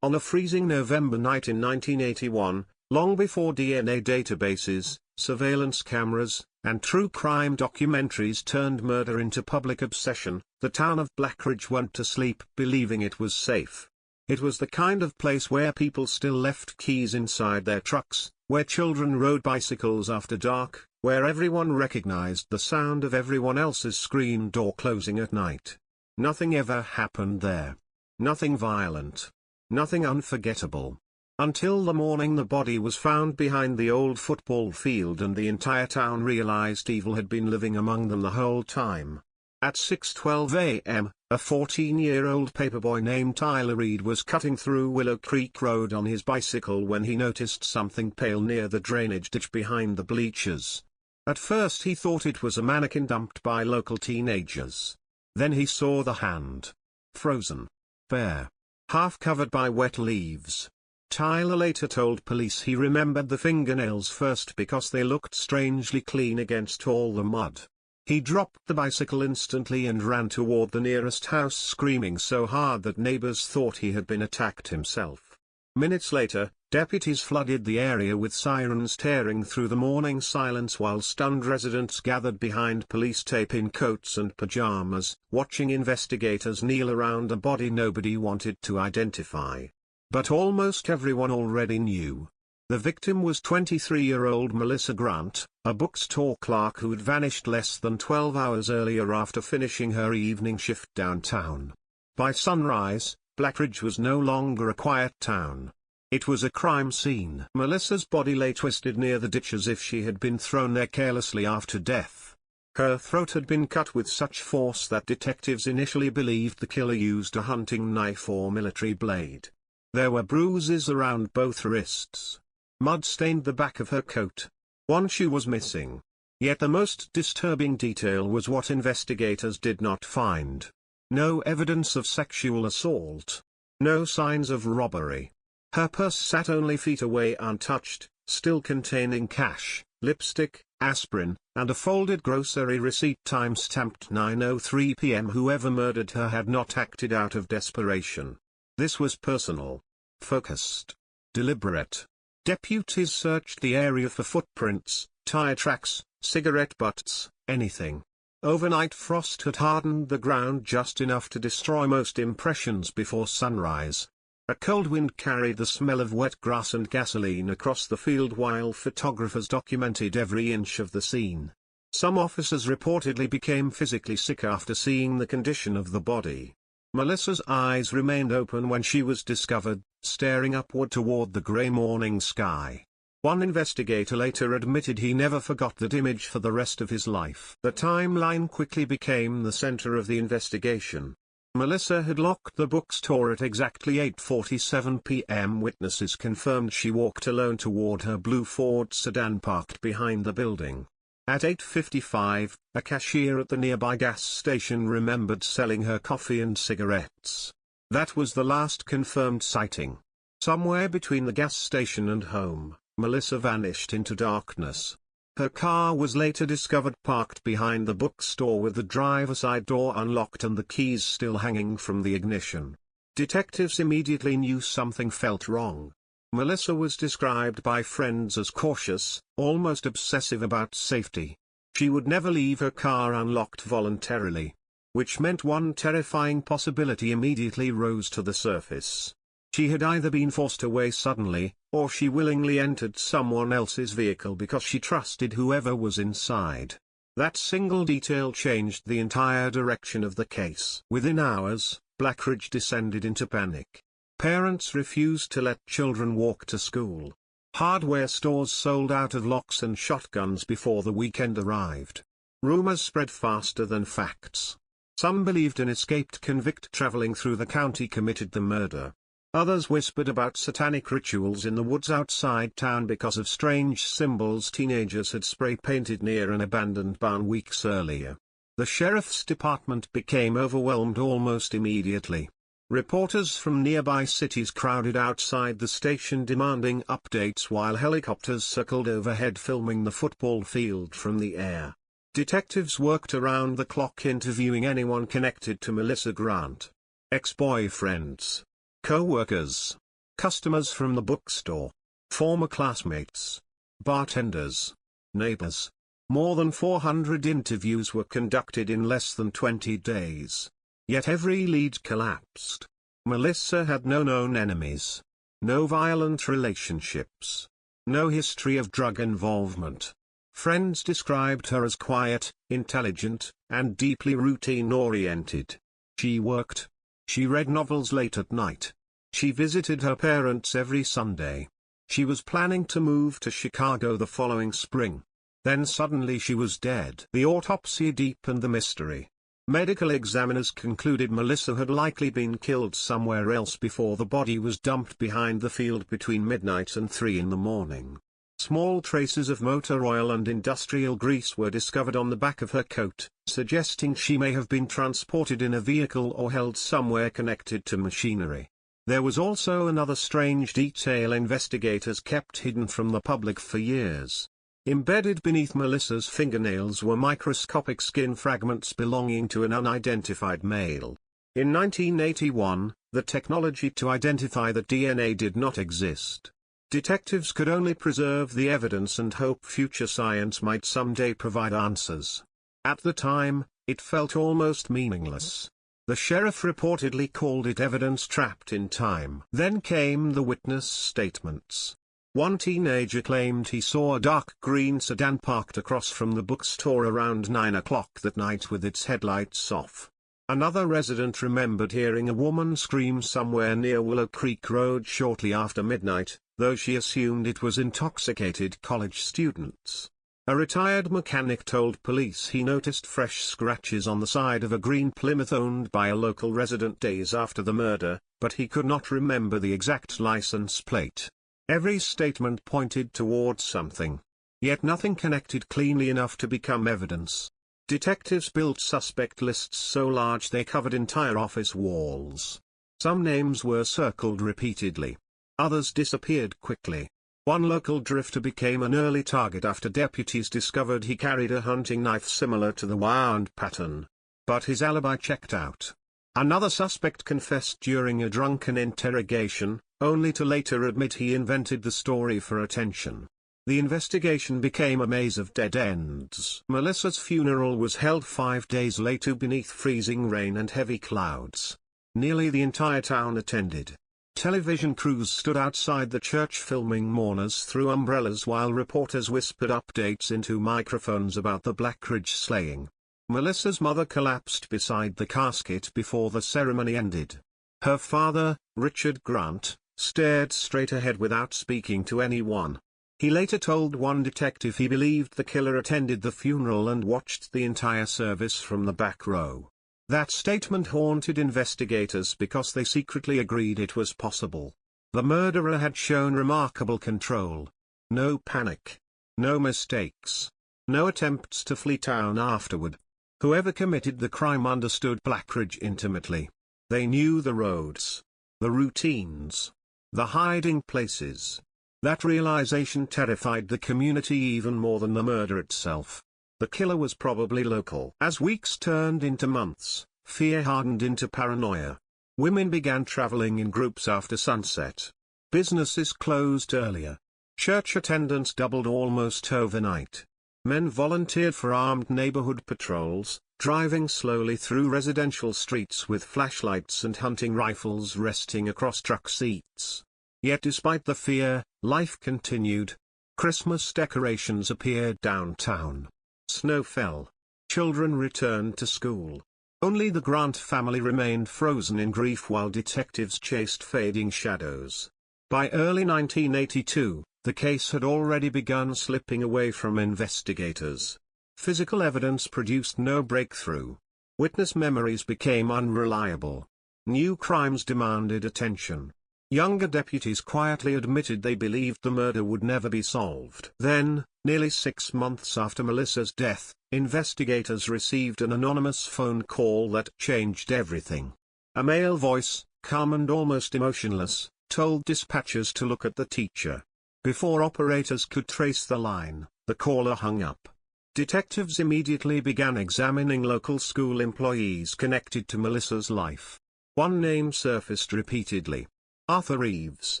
On a freezing November night in 1981, long before DNA databases, surveillance cameras, and true crime documentaries turned murder into public obsession, the town of Blackridge went to sleep believing it was safe. It was the kind of place where people still left keys inside their trucks, where children rode bicycles after dark, where everyone recognized the sound of everyone else's screen door closing at night. Nothing ever happened there. Nothing violent. Nothing unforgettable. Until the morning the body was found behind the old football field and the entire town realized evil had been living among them the whole time. At 6:12 a.m., a 14-year-old paperboy named Tyler Reed was cutting through Willow Creek Road on his bicycle when he noticed something pale near the drainage ditch behind the bleachers. At first he thought it was a mannequin dumped by local teenagers. Then he saw the hand. Frozen. Bare. Half covered by wet leaves. Tyler later told police he remembered the fingernails first because they looked strangely clean against all the mud. He dropped the bicycle instantly and ran toward the nearest house screaming so hard that neighbors thought he had been attacked himself. Minutes later, deputies flooded the area with sirens tearing through the morning silence while stunned residents gathered behind police tape in coats and pajamas, watching investigators kneel around a body nobody wanted to identify. But almost everyone already knew. The victim was 23-year-old Melissa Grant, a bookstore clerk who had vanished less than 12 hours earlier after finishing her evening shift downtown. By sunrise, Blackridge was no longer a quiet town. It was a crime scene. Melissa's body lay twisted near the ditch as if she had been thrown there carelessly after death. Her throat had been cut with such force that detectives initially believed the killer used a hunting knife or military blade. There were bruises around both wrists. Mud stained the back of her coat. One shoe was missing. Yet the most disturbing detail was what investigators did not find. No evidence of sexual assault. No signs of robbery. Her purse sat only feet away untouched, still containing cash, lipstick, aspirin, and a folded grocery receipt time-stamped 9:03 p.m. Whoever murdered her had not acted out of desperation. This was personal. Focused. Deliberate. Deputies searched the area for footprints, tire tracks, cigarette butts, anything. Overnight frost had hardened the ground just enough to destroy most impressions before sunrise. A cold wind carried the smell of wet grass and gasoline across the field while photographers documented every inch of the scene. Some officers reportedly became physically sick after seeing the condition of the body. Melissa's eyes remained open when she was discovered, staring upward toward the gray morning sky. One investigator later admitted he never forgot that image for the rest of his life. The timeline quickly became the center of the investigation. Melissa had locked the bookstore at exactly 8:47 p.m. Witnesses confirmed she walked alone toward her blue Ford sedan parked behind the building. At 8:55, a cashier at the nearby gas station remembered selling her coffee and cigarettes. That was the last confirmed sighting. Somewhere between the gas station and home, Melissa vanished into darkness. Her car was later discovered parked behind the bookstore with the driver's side door unlocked and the keys still hanging from the ignition. Detectives immediately knew something felt wrong. Melissa was described by friends as cautious, almost obsessive about safety. She would never leave her car unlocked voluntarily. Which meant one terrifying possibility immediately rose to the surface. She had either been forced away suddenly, or she willingly entered someone else's vehicle because she trusted whoever was inside. That single detail changed the entire direction of the case. Within hours, Blackridge descended into panic. Parents refused to let children walk to school. Hardware stores sold out of locks and shotguns before the weekend arrived. Rumors spread faster than facts. Some believed an escaped convict traveling through the county committed the murder. Others whispered about satanic rituals in the woods outside town because of strange symbols teenagers had spray-painted near an abandoned barn weeks earlier. The sheriff's department became overwhelmed almost immediately. Reporters from nearby cities crowded outside the station demanding updates while helicopters circled overhead filming the football field from the air. Detectives worked around the clock interviewing anyone connected to Melissa Grant. Ex-boyfriends, co-workers, customers from the bookstore, former classmates, bartenders, neighbors. More than 400 interviews were conducted in less than 20 days. Yet every lead collapsed. Melissa had no known enemies, no violent relationships, no history of drug involvement. Friends described her as quiet, intelligent, and deeply routine-oriented. She worked. She read novels late at night. She visited her parents every Sunday. She was planning to move to Chicago the following spring. Then suddenly she was dead. The autopsy deepened the mystery. Medical examiners concluded Melissa had likely been killed somewhere else before the body was dumped behind the field between midnight and 3 in the morning. Small traces of motor oil and industrial grease were discovered on the back of her coat, suggesting she may have been transported in a vehicle or held somewhere connected to machinery. There was also another strange detail investigators kept hidden from the public for years. Embedded beneath Melissa's fingernails were microscopic skin fragments belonging to an unidentified male. In 1981, the technology to identify the DNA did not exist. Detectives could only preserve the evidence and hope future science might someday provide answers. At the time, it felt almost meaningless. The sheriff reportedly called it evidence trapped in time. Then came the witness statements. One teenager claimed he saw a dark green sedan parked across from the bookstore around 9 o'clock that night with its headlights off. Another resident remembered hearing a woman scream somewhere near Willow Creek Road shortly after midnight, though she assumed it was intoxicated college students. A retired mechanic told police he noticed fresh scratches on the side of a green Plymouth owned by a local resident days after the murder, but he could not remember the exact license plate. Every statement pointed towards something. Yet nothing connected cleanly enough to become evidence. Detectives built suspect lists so large they covered entire office walls. Some names were circled repeatedly. Others disappeared quickly. One local drifter became an early target after deputies discovered he carried a hunting knife similar to the wound pattern. But his alibi checked out. Another suspect confessed during a drunken interrogation, only to later admit he invented the story for attention. The investigation became a maze of dead ends. Melissa's funeral was held 5 days later beneath freezing rain and heavy clouds. Nearly the entire town attended. Television crews stood outside the church filming mourners through umbrellas while reporters whispered updates into microphones about the Blackridge slaying. Melissa's mother collapsed beside the casket before the ceremony ended. Her father, Richard Grant, stared straight ahead without speaking to anyone. He later told one detective he believed the killer attended the funeral and watched the entire service from the back row. That statement haunted investigators because they secretly agreed it was possible. The murderer had shown remarkable control. No panic. No mistakes. No attempts to flee town afterward. Whoever committed the crime understood Blackridge intimately. They knew the roads, the routines, the hiding places. That realization terrified the community even more than the murder itself. The killer was probably local. As weeks turned into months, fear hardened into paranoia. Women began traveling in groups after sunset. Businesses closed earlier. Church attendance doubled almost overnight. Men volunteered for armed neighborhood patrols, driving slowly through residential streets with flashlights and hunting rifles resting across truck seats. Yet despite the fear, life continued. Christmas decorations appeared downtown. Snow fell. Children returned to school. Only the Grant family remained frozen in grief while detectives chased fading shadows. By early 1982, the case had already begun slipping away from investigators. Physical evidence produced no breakthrough. Witness memories became unreliable. New crimes demanded attention. Younger deputies quietly admitted they believed the murder would never be solved. Then, nearly 6 months after Melissa's death, investigators received an anonymous phone call that changed everything. A male voice, calm and almost emotionless, told dispatchers to look at the teacher. Before operators could trace the line, the caller hung up. Detectives immediately began examining local school employees connected to Melissa's life. One name surfaced repeatedly. Arthur Reeves.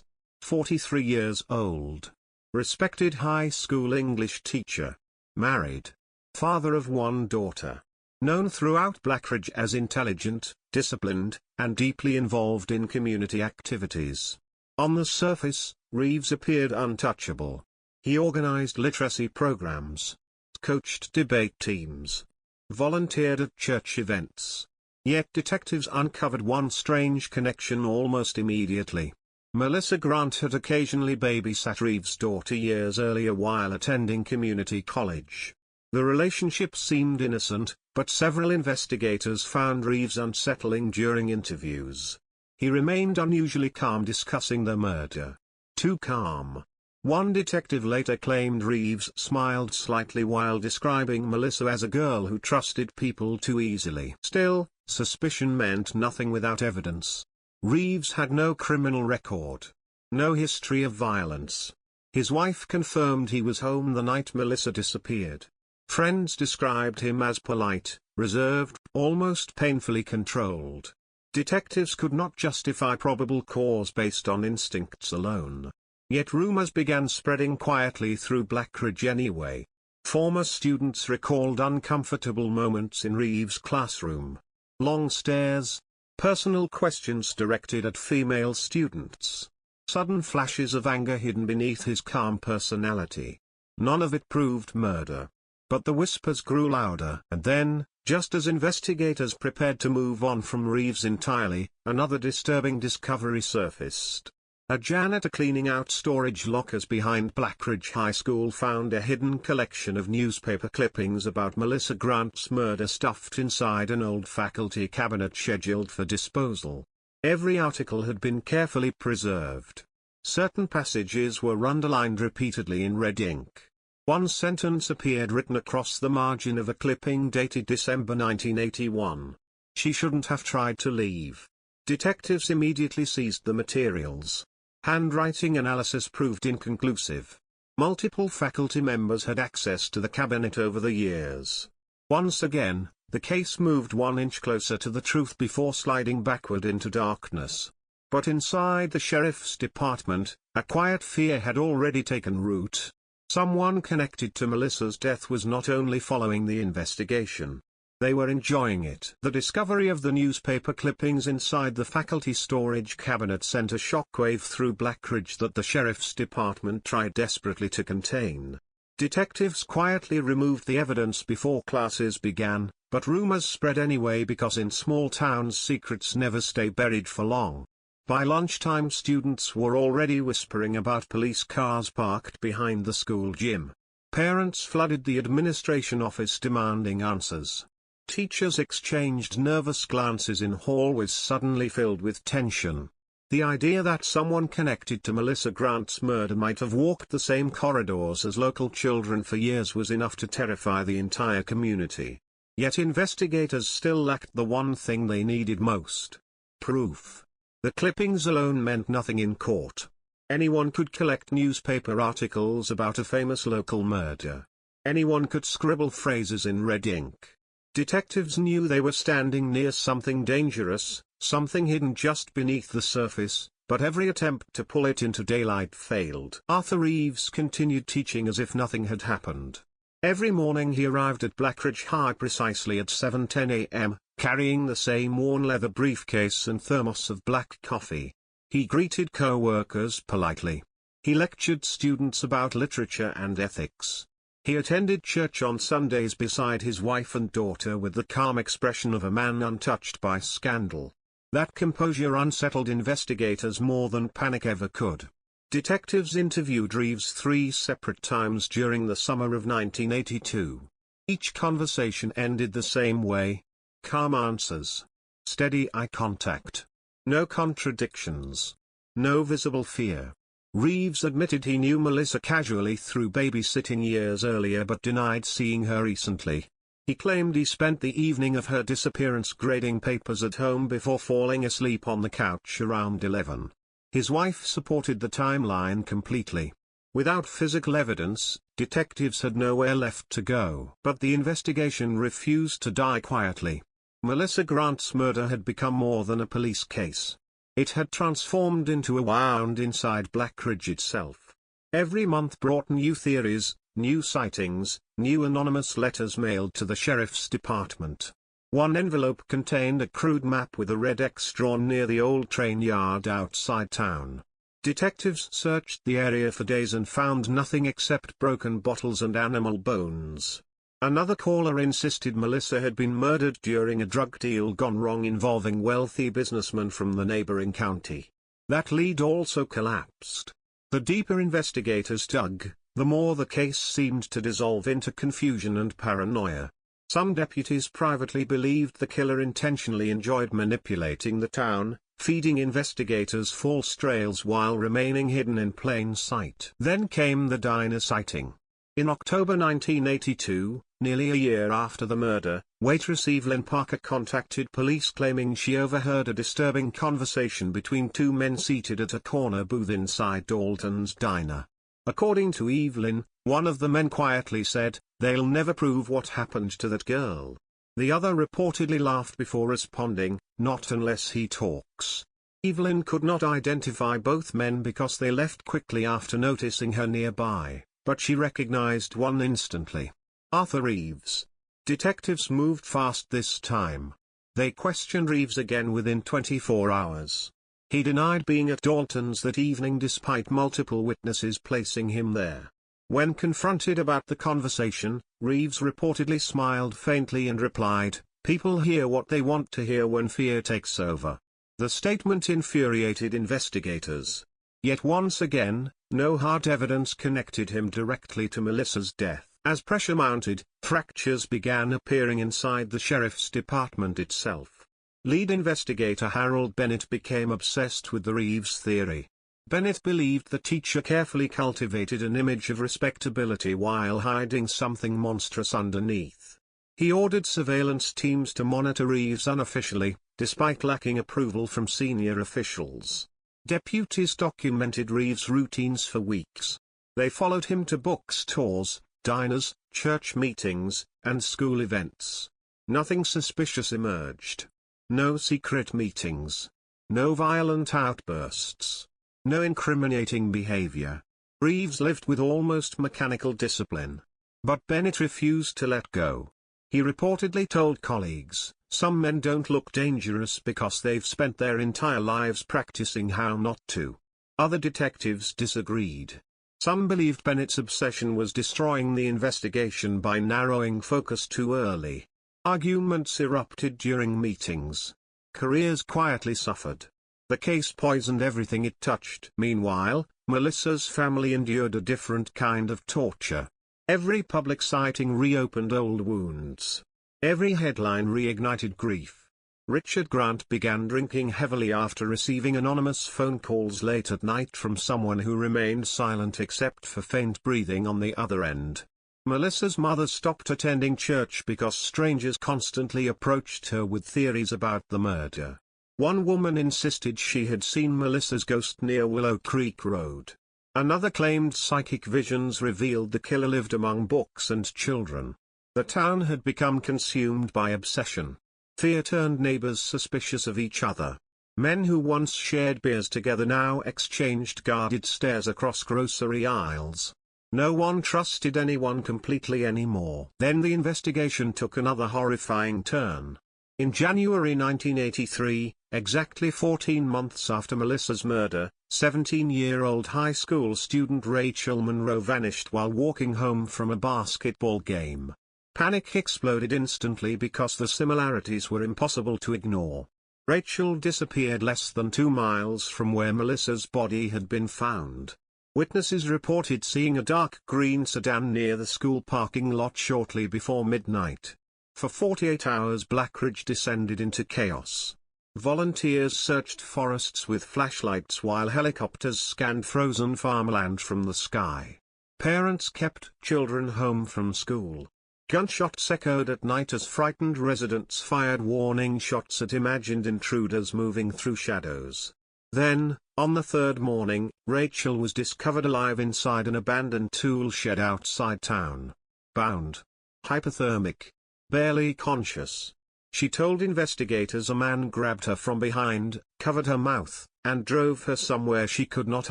43 years old. Respected high school English teacher. Married. Father of one daughter. Known throughout Blackridge as intelligent, disciplined, and deeply involved in community activities. On the surface, Reeves appeared untouchable. He organized literacy programs, coached debate teams, volunteered at church events. Yet detectives uncovered one strange connection almost immediately. Melissa Grant had occasionally babysat Reeves' daughter years earlier while attending community college. The relationship seemed innocent, but several investigators found Reeves unsettling during interviews. He remained unusually calm discussing the murder. Too calm. One detective later claimed Reeves smiled slightly while describing Melissa as a girl who trusted people too easily. Still, suspicion meant nothing without evidence. Reeves had no criminal record. No history of violence. His wife confirmed he was home the night Melissa disappeared. Friends described him as polite, reserved, almost painfully controlled. Detectives could not justify probable cause based on instincts alone. Yet rumors began spreading quietly through Blackridge anyway. Former students recalled uncomfortable moments in Reeves' classroom. Long stares, personal questions directed at female students, sudden flashes of anger hidden beneath his calm personality. None of it proved murder. But the whispers grew louder. And then, just as investigators prepared to move on from Reeves entirely, another disturbing discovery surfaced. A janitor cleaning out storage lockers behind Blackridge High School found a hidden collection of newspaper clippings about Melissa Grant's murder stuffed inside an old faculty cabinet scheduled for disposal. Every article had been carefully preserved. Certain passages were underlined repeatedly in red ink. One sentence appeared written across the margin of a clipping dated December 1981. "She shouldn't have tried to leave." Detectives immediately seized the materials. Handwriting analysis proved inconclusive. Multiple faculty members had access to the cabinet over the years. Once again, the case moved 1 inch closer to the truth before sliding backward into darkness. But inside the sheriff's department, a quiet fear had already taken root. Someone connected to Melissa's death was not only following the investigation. They were enjoying it. The discovery of the newspaper clippings inside the faculty storage cabinet sent a shockwave through Blackridge that the sheriff's department tried desperately to contain. Detectives quietly removed the evidence before classes began, but rumors spread anyway because in small towns secrets never stay buried for long. By lunchtime students were already whispering about police cars parked behind the school gym. Parents flooded the administration office demanding answers. Teachers exchanged nervous glances in hallways suddenly filled with tension. The idea that someone connected to Melissa Grant's murder might have walked the same corridors as local children for years was enough to terrify the entire community. Yet investigators still lacked the one thing they needed most: proof. The clippings alone meant nothing in court. Anyone could collect newspaper articles about a famous local murder. Anyone could scribble phrases in red ink. Detectives knew they were standing near something dangerous, something hidden just beneath the surface, but every attempt to pull it into daylight failed. Arthur Reeves continued teaching as if nothing had happened. Every morning he arrived at Blackridge High precisely at 7:10 a.m., carrying the same worn leather briefcase and thermos of black coffee. He greeted co-workers politely. He lectured students about literature and ethics. He attended church on Sundays beside his wife and daughter with the calm expression of a man untouched by scandal. That composure unsettled investigators more than panic ever could. Detectives interviewed Reeves 3 separate times during the summer of 1982. Each conversation ended the same way: calm answers, steady eye contact, no contradictions. No visible fear. Reeves admitted he knew Melissa casually through babysitting years earlier but denied seeing her recently. He claimed he spent the evening of her disappearance grading papers at home before falling asleep on the couch around 11. His wife supported the timeline completely. Without physical evidence, detectives had nowhere left to go. But the investigation refused to die quietly. Melissa Grant's murder had become more than a police case. It had transformed into a wound inside Blackridge itself. Every month brought new theories, new sightings, new anonymous letters mailed to the sheriff's department. One envelope contained a crude map with a red X drawn near the old train yard outside town. Detectives searched the area for days and found nothing except broken bottles and animal bones. Another caller insisted Melissa had been murdered during a drug deal gone wrong involving wealthy businessmen from the neighboring county. That lead also collapsed. The deeper investigators dug, the more the case seemed to dissolve into confusion and paranoia. Some deputies privately believed the killer intentionally enjoyed manipulating the town, feeding investigators false trails while remaining hidden in plain sight. Then came the diner sighting. In October 1982, nearly a year after the murder, waitress Evelyn Parker contacted police claiming she overheard a disturbing conversation between two men seated at a corner booth inside Dalton's diner. According to Evelyn, one of the men quietly said, "They'll never prove what happened to that girl." The other reportedly laughed before responding, "Not unless he talks." Evelyn could not identify both men because they left quickly after noticing her nearby, but she recognized one instantly. Arthur Reeves. Detectives moved fast this time. They questioned Reeves again within 24 hours. He denied being at Dalton's that evening despite multiple witnesses placing him there. When confronted about the conversation, Reeves reportedly smiled faintly and replied, "People hear what they want to hear when fear takes over." The statement infuriated investigators. Yet once again, no hard evidence connected him directly to Melissa's death. As pressure mounted, fractures began appearing inside the sheriff's department itself. Lead investigator Harold Bennett became obsessed with the Reeves theory. Bennett believed the teacher carefully cultivated an image of respectability while hiding something monstrous underneath. He ordered surveillance teams to monitor Reeves unofficially, despite lacking approval from senior officials. Deputies documented Reeves' routines for weeks. They followed him to bookstores, diners, church meetings, and school events. Nothing suspicious emerged. No secret meetings. No violent outbursts. No incriminating behavior. Reeves lived with almost mechanical discipline. But Bennett refused to let go. He reportedly told colleagues, "Some men don't look dangerous because they've spent their entire lives practicing how not to." Other detectives disagreed. Some believed Bennett's obsession was destroying the investigation by narrowing focus too early. Arguments erupted during meetings. Careers quietly suffered. The case poisoned everything it touched. Meanwhile, Melissa's family endured a different kind of torture. Every public sighting reopened old wounds. Every headline reignited grief. Richard Grant began drinking heavily after receiving anonymous phone calls late at night from someone who remained silent except for faint breathing on the other end. Melissa's mother stopped attending church because strangers constantly approached her with theories about the murder. One woman insisted she had seen Melissa's ghost near Willow Creek Road. Another claimed psychic visions revealed the killer lived among books and children. The town had become consumed by obsession. Fear turned neighbors suspicious of each other. Men who once shared beers together now exchanged guarded stares across grocery aisles. No one trusted anyone completely anymore. Then the investigation took another horrifying turn. In January 1983, exactly 14 months after Melissa's murder, 17-year-old high school student Rachel Monroe vanished while walking home from a basketball game. Panic exploded instantly because the similarities were impossible to ignore. Rachel disappeared less than 2 miles from where Melissa's body had been found. Witnesses reported seeing a dark green sedan near the school parking lot shortly before midnight. For 48 hours Blackridge descended into chaos. Volunteers searched forests with flashlights while helicopters scanned frozen farmland from the sky. Parents kept children home from school. Gunshots echoed at night as frightened residents fired warning shots at imagined intruders moving through shadows. Then, on the third morning, Rachel was discovered alive inside an abandoned tool shed outside town. Bound. Hypothermic. Barely conscious. She told investigators a man grabbed her from behind, covered her mouth, and drove her somewhere she could not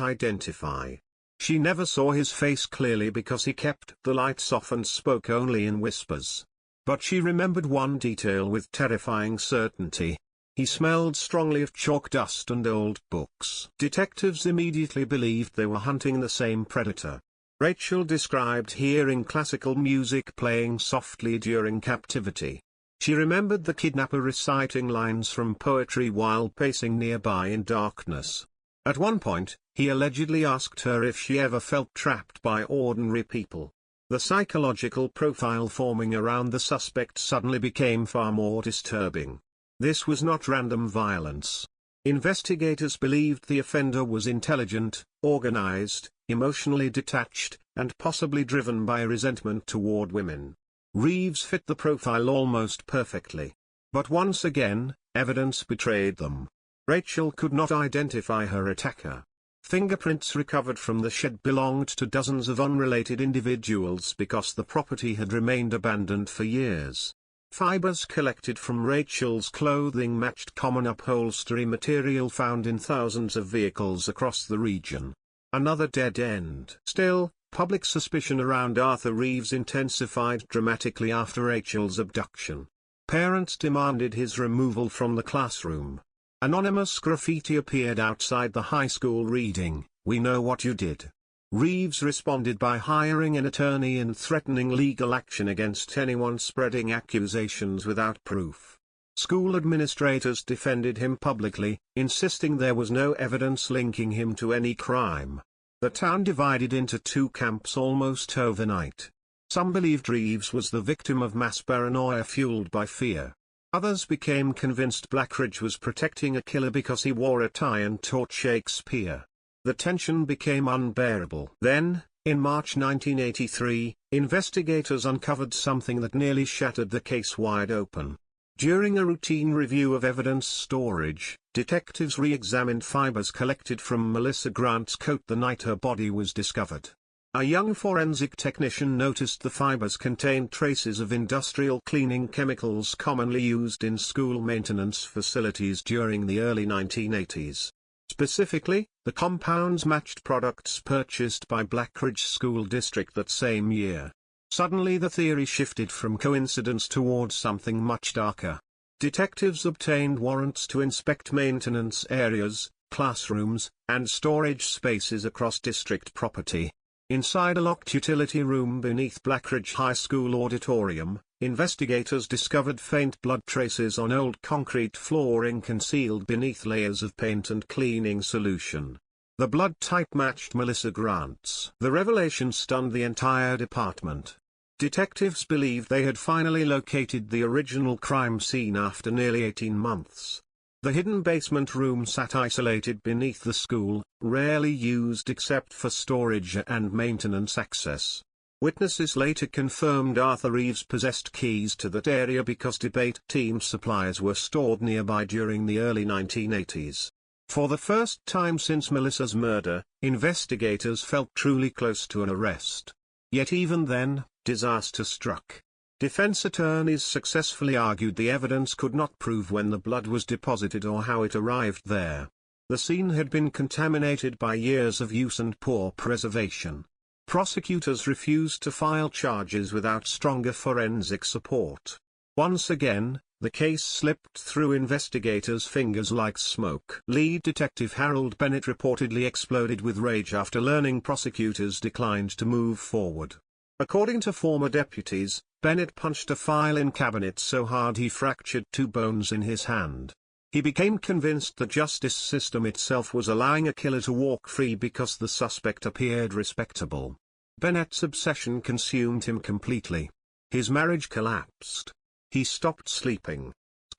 identify. She never saw his face clearly because he kept the lights off and spoke only in whispers. But she remembered one detail with terrifying certainty. He smelled strongly of chalk dust and old books. Detectives immediately believed they were hunting the same predator. Rachel described hearing classical music playing softly during captivity. She remembered the kidnapper reciting lines from poetry while pacing nearby in darkness. At one point, he allegedly asked her if she ever felt trapped by ordinary people. The psychological profile forming around the suspect suddenly became far more disturbing. This was not random violence. Investigators believed the offender was intelligent, organized, emotionally detached, and possibly driven by resentment toward women. Reeves fit the profile almost perfectly. But once again, evidence betrayed them. Rachel could not identify her attacker. Fingerprints recovered from the shed belonged to dozens of unrelated individuals because the property had remained abandoned for years. Fibers collected from Rachel's clothing matched common upholstery material found in thousands of vehicles across the region. Another dead end. Still, public suspicion around Arthur Reeves intensified dramatically after Rachel's abduction. Parents demanded his removal from the classroom. Anonymous graffiti appeared outside the high school reading, "We know what you did." Reeves responded by hiring an attorney and threatening legal action against anyone spreading accusations without proof. School administrators defended him publicly, insisting there was no evidence linking him to any crime. The town divided into two camps almost overnight. Some believed Reeves was the victim of mass paranoia fueled by fear. Others became convinced Blackridge was protecting a killer because he wore a tie and taught Shakespeare. The tension became unbearable. Then, in March 1983, investigators uncovered something that nearly shattered the case wide open. During a routine review of evidence storage, detectives re-examined fibers collected from Melissa Grant's coat the night her body was discovered. A young forensic technician noticed the fibers contained traces of industrial cleaning chemicals commonly used in school maintenance facilities during the early 1980s. Specifically, the compounds matched products purchased by Blackridge School District that same year. Suddenly the theory shifted from coincidence towards something much darker. Detectives obtained warrants to inspect maintenance areas, classrooms, and storage spaces across district property. Inside a locked utility room beneath Blackridge High School auditorium, investigators discovered faint blood traces on old concrete flooring concealed beneath layers of paint and cleaning solution. The blood type matched Melissa Grant's. The revelation stunned the entire department. Detectives believed they had finally located the original crime scene after nearly 18 months. The hidden basement room sat isolated beneath the school, rarely used except for storage and maintenance access. Witnesses later confirmed Arthur Reeves possessed keys to that area because debate team supplies were stored nearby during the early 1980s. For the first time since Melissa's murder, investigators felt truly close to an arrest. Yet even then, disaster struck. Defense attorneys successfully argued the evidence could not prove when the blood was deposited or how it arrived there. The scene had been contaminated by years of use and poor preservation. Prosecutors refused to file charges without stronger forensic support. Once again, the case slipped through investigators' fingers like smoke. Lead detective Harold Bennett reportedly exploded with rage after learning prosecutors declined to move forward. According to former deputies, Bennett punched a filing cabinet so hard he fractured 2 bones in his hand. He became convinced the justice system itself was allowing a killer to walk free because the suspect appeared respectable. Bennett's obsession consumed him completely. His marriage collapsed. He stopped sleeping.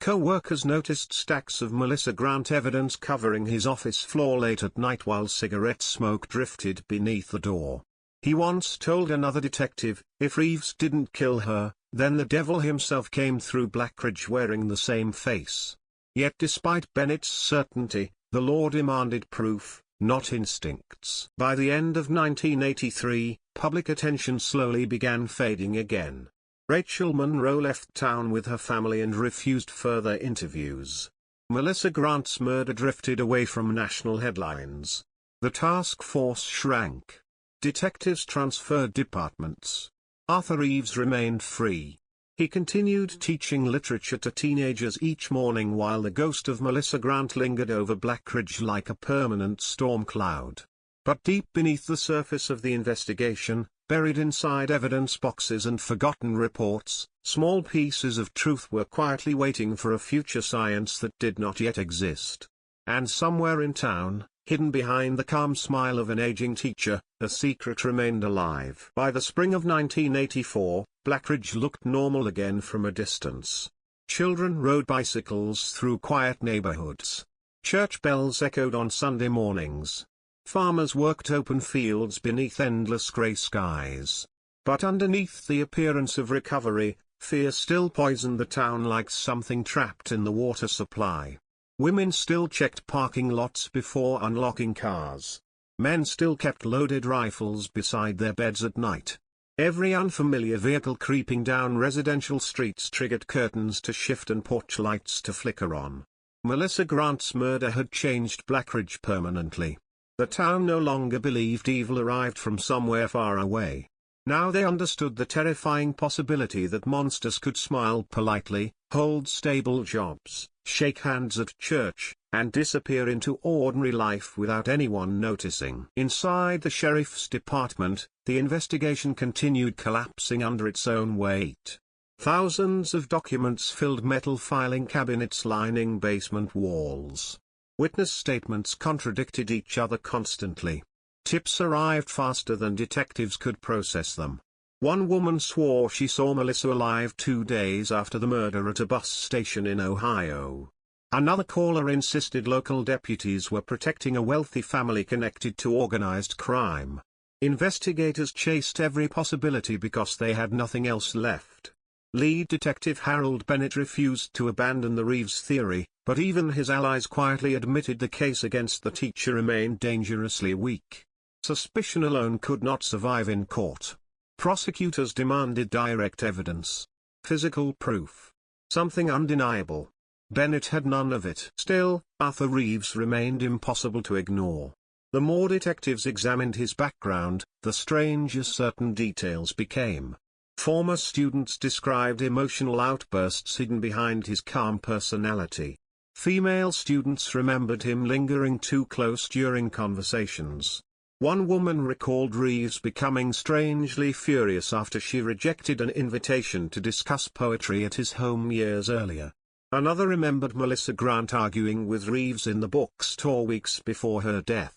Co-workers noticed stacks of Melissa Grant evidence covering his office floor late at night while cigarette smoke drifted beneath the door. He once told another detective, if Reeves didn't kill her, then the devil himself came through Blackridge wearing the same face. Yet despite Bennett's certainty, the law demanded proof, not instincts. By the end of 1983, public attention slowly began fading again. Rachel Monroe left town with her family and refused further interviews. Melissa Grant's murder drifted away from national headlines. The task force shrank. Detectives transferred departments. Arthur Reeves remained free. He continued teaching literature to teenagers each morning while the ghost of Melissa Grant lingered over Blackridge like a permanent storm cloud. But deep beneath the surface of the investigation, buried inside evidence boxes and forgotten reports, small pieces of truth were quietly waiting for a future science that did not yet exist. And somewhere in town, hidden behind the calm smile of an aging teacher, a secret remained alive. By the spring of 1984, Blackridge looked normal again from a distance. Children rode bicycles through quiet neighborhoods. Church bells echoed on Sunday mornings. Farmers worked open fields beneath endless gray skies. But underneath the appearance of recovery, fear still poisoned the town like something trapped in the water supply. Women still checked parking lots before unlocking cars. Men still kept loaded rifles beside their beds at night. Every unfamiliar vehicle creeping down residential streets triggered curtains to shift and porch lights to flicker on. Melissa Grant's murder had changed Blackridge permanently. The town no longer believed evil arrived from somewhere far away. Now they understood the terrifying possibility that monsters could smile politely, hold stable jobs, shake hands at church, and disappear into ordinary life without anyone noticing. Inside the sheriff's department, the investigation continued collapsing under its own weight. Thousands of documents filled metal filing cabinets lining basement walls. Witness statements contradicted each other constantly. Tips arrived faster than detectives could process them. One woman swore she saw Melissa alive 2 days after the murder at a bus station in Ohio. Another caller insisted local deputies were protecting a wealthy family connected to organized crime. Investigators chased every possibility because they had nothing else left. Lead detective Harold Bennett refused to abandon the Reeves theory, but even his allies quietly admitted the case against the teacher remained dangerously weak. Suspicion alone could not survive in court. Prosecutors demanded direct evidence. Physical proof. Something undeniable. Bennett had none of it. Still, Arthur Reeves remained impossible to ignore. The more detectives examined his background, the stranger certain details became. Former students described emotional outbursts hidden behind his calm personality. Female students remembered him lingering too close during conversations. One woman recalled Reeves becoming strangely furious after she rejected an invitation to discuss poetry at his home years earlier. Another remembered Melissa Grant arguing with Reeves in the bookstore weeks before her death.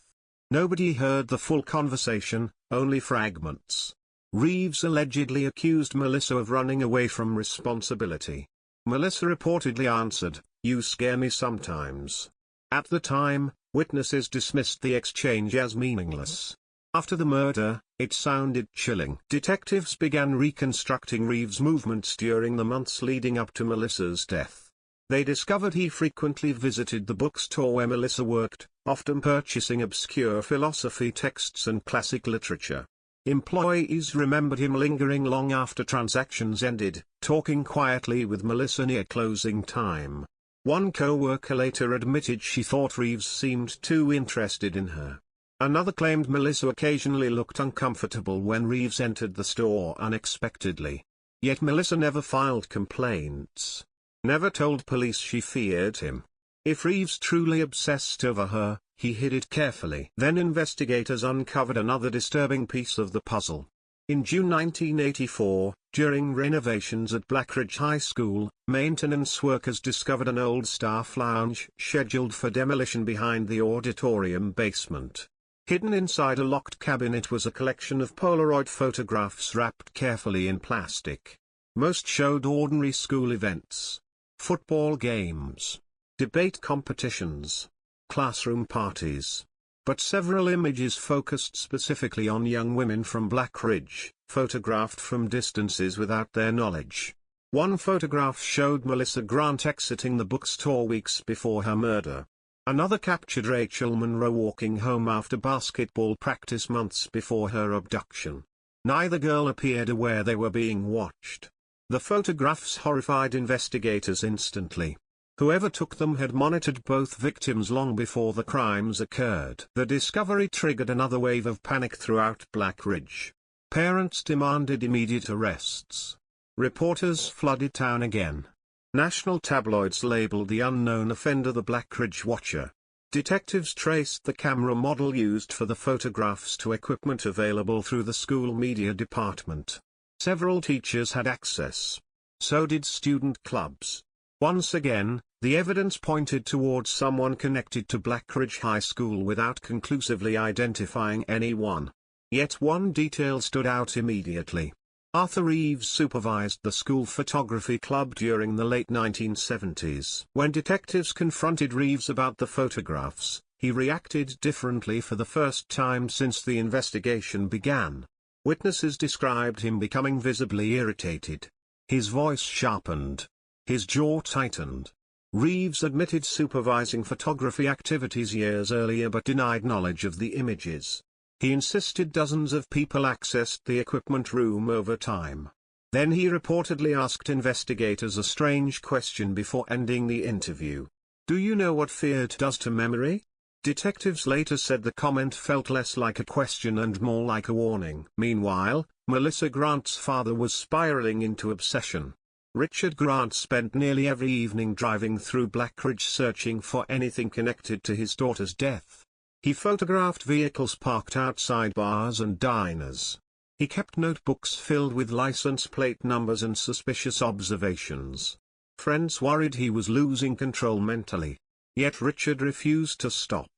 Nobody heard the full conversation, only fragments. Reeves allegedly accused Melissa of running away from responsibility. Melissa reportedly answered, "You scare me sometimes." At the time, witnesses dismissed the exchange as meaningless. After the murder, it sounded chilling. Detectives began reconstructing Reeves' movements during the months leading up to Melissa's death. They discovered he frequently visited the bookstore where Melissa worked, often purchasing obscure philosophy texts and classic literature. Employees remembered him lingering long after transactions ended, talking quietly with Melissa near closing time. One co-worker later admitted she thought Reeves seemed too interested in her. Another claimed Melissa occasionally looked uncomfortable when Reeves entered the store unexpectedly. Yet Melissa never filed complaints. Never told police she feared him. If Reeves truly obsessed over her, he hid it carefully. Then investigators uncovered another disturbing piece of the puzzle. In June 1984, during renovations at Blackridge High School, maintenance workers discovered an old staff lounge scheduled for demolition behind the auditorium basement. Hidden inside a locked cabinet was a collection of Polaroid photographs wrapped carefully in plastic. Most showed ordinary school events. football games, debate competitions, classroom parties. But several images focused specifically on young women from Black Ridge, photographed from distances without their knowledge. One photograph showed Melissa Grant exiting the bookstore weeks before her murder. Another captured Rachel Monroe walking home after basketball practice months before her abduction. Neither girl appeared aware they were being watched. The photographs horrified investigators instantly. Whoever took them had monitored both victims long before the crimes occurred. The discovery triggered another wave of panic throughout Black Ridge. Parents demanded immediate arrests. Reporters flooded town again. National tabloids labeled the unknown offender the Black Ridge Watcher. Detectives traced the camera model used for the photographs to equipment available through the school media department. Several teachers had access. So did student clubs. Once again, the evidence pointed towards someone connected to Black Ridge High School without conclusively identifying anyone. Yet one detail stood out immediately. Arthur Reeves supervised the school photography club during the late 1970s. When detectives confronted Reeves about the photographs, he reacted differently for the first time since the investigation began. Witnesses described him becoming visibly irritated. His voice sharpened. His jaw tightened. Reeves admitted supervising photography activities years earlier but denied knowledge of the images. He insisted dozens of people accessed the equipment room over time. Then he reportedly asked investigators a strange question before ending the interview. "Do you know what fear does to memory?" Detectives later said the comment felt less like a question and more like a warning. Meanwhile, Melissa Grant's father was spiraling into obsession. Richard Grant spent nearly every evening driving through Black Ridge searching for anything connected to his daughter's death. He photographed vehicles parked outside bars and diners. He kept notebooks filled with license plate numbers and suspicious observations. Friends worried he was losing control mentally. Yet Richard refused to stop.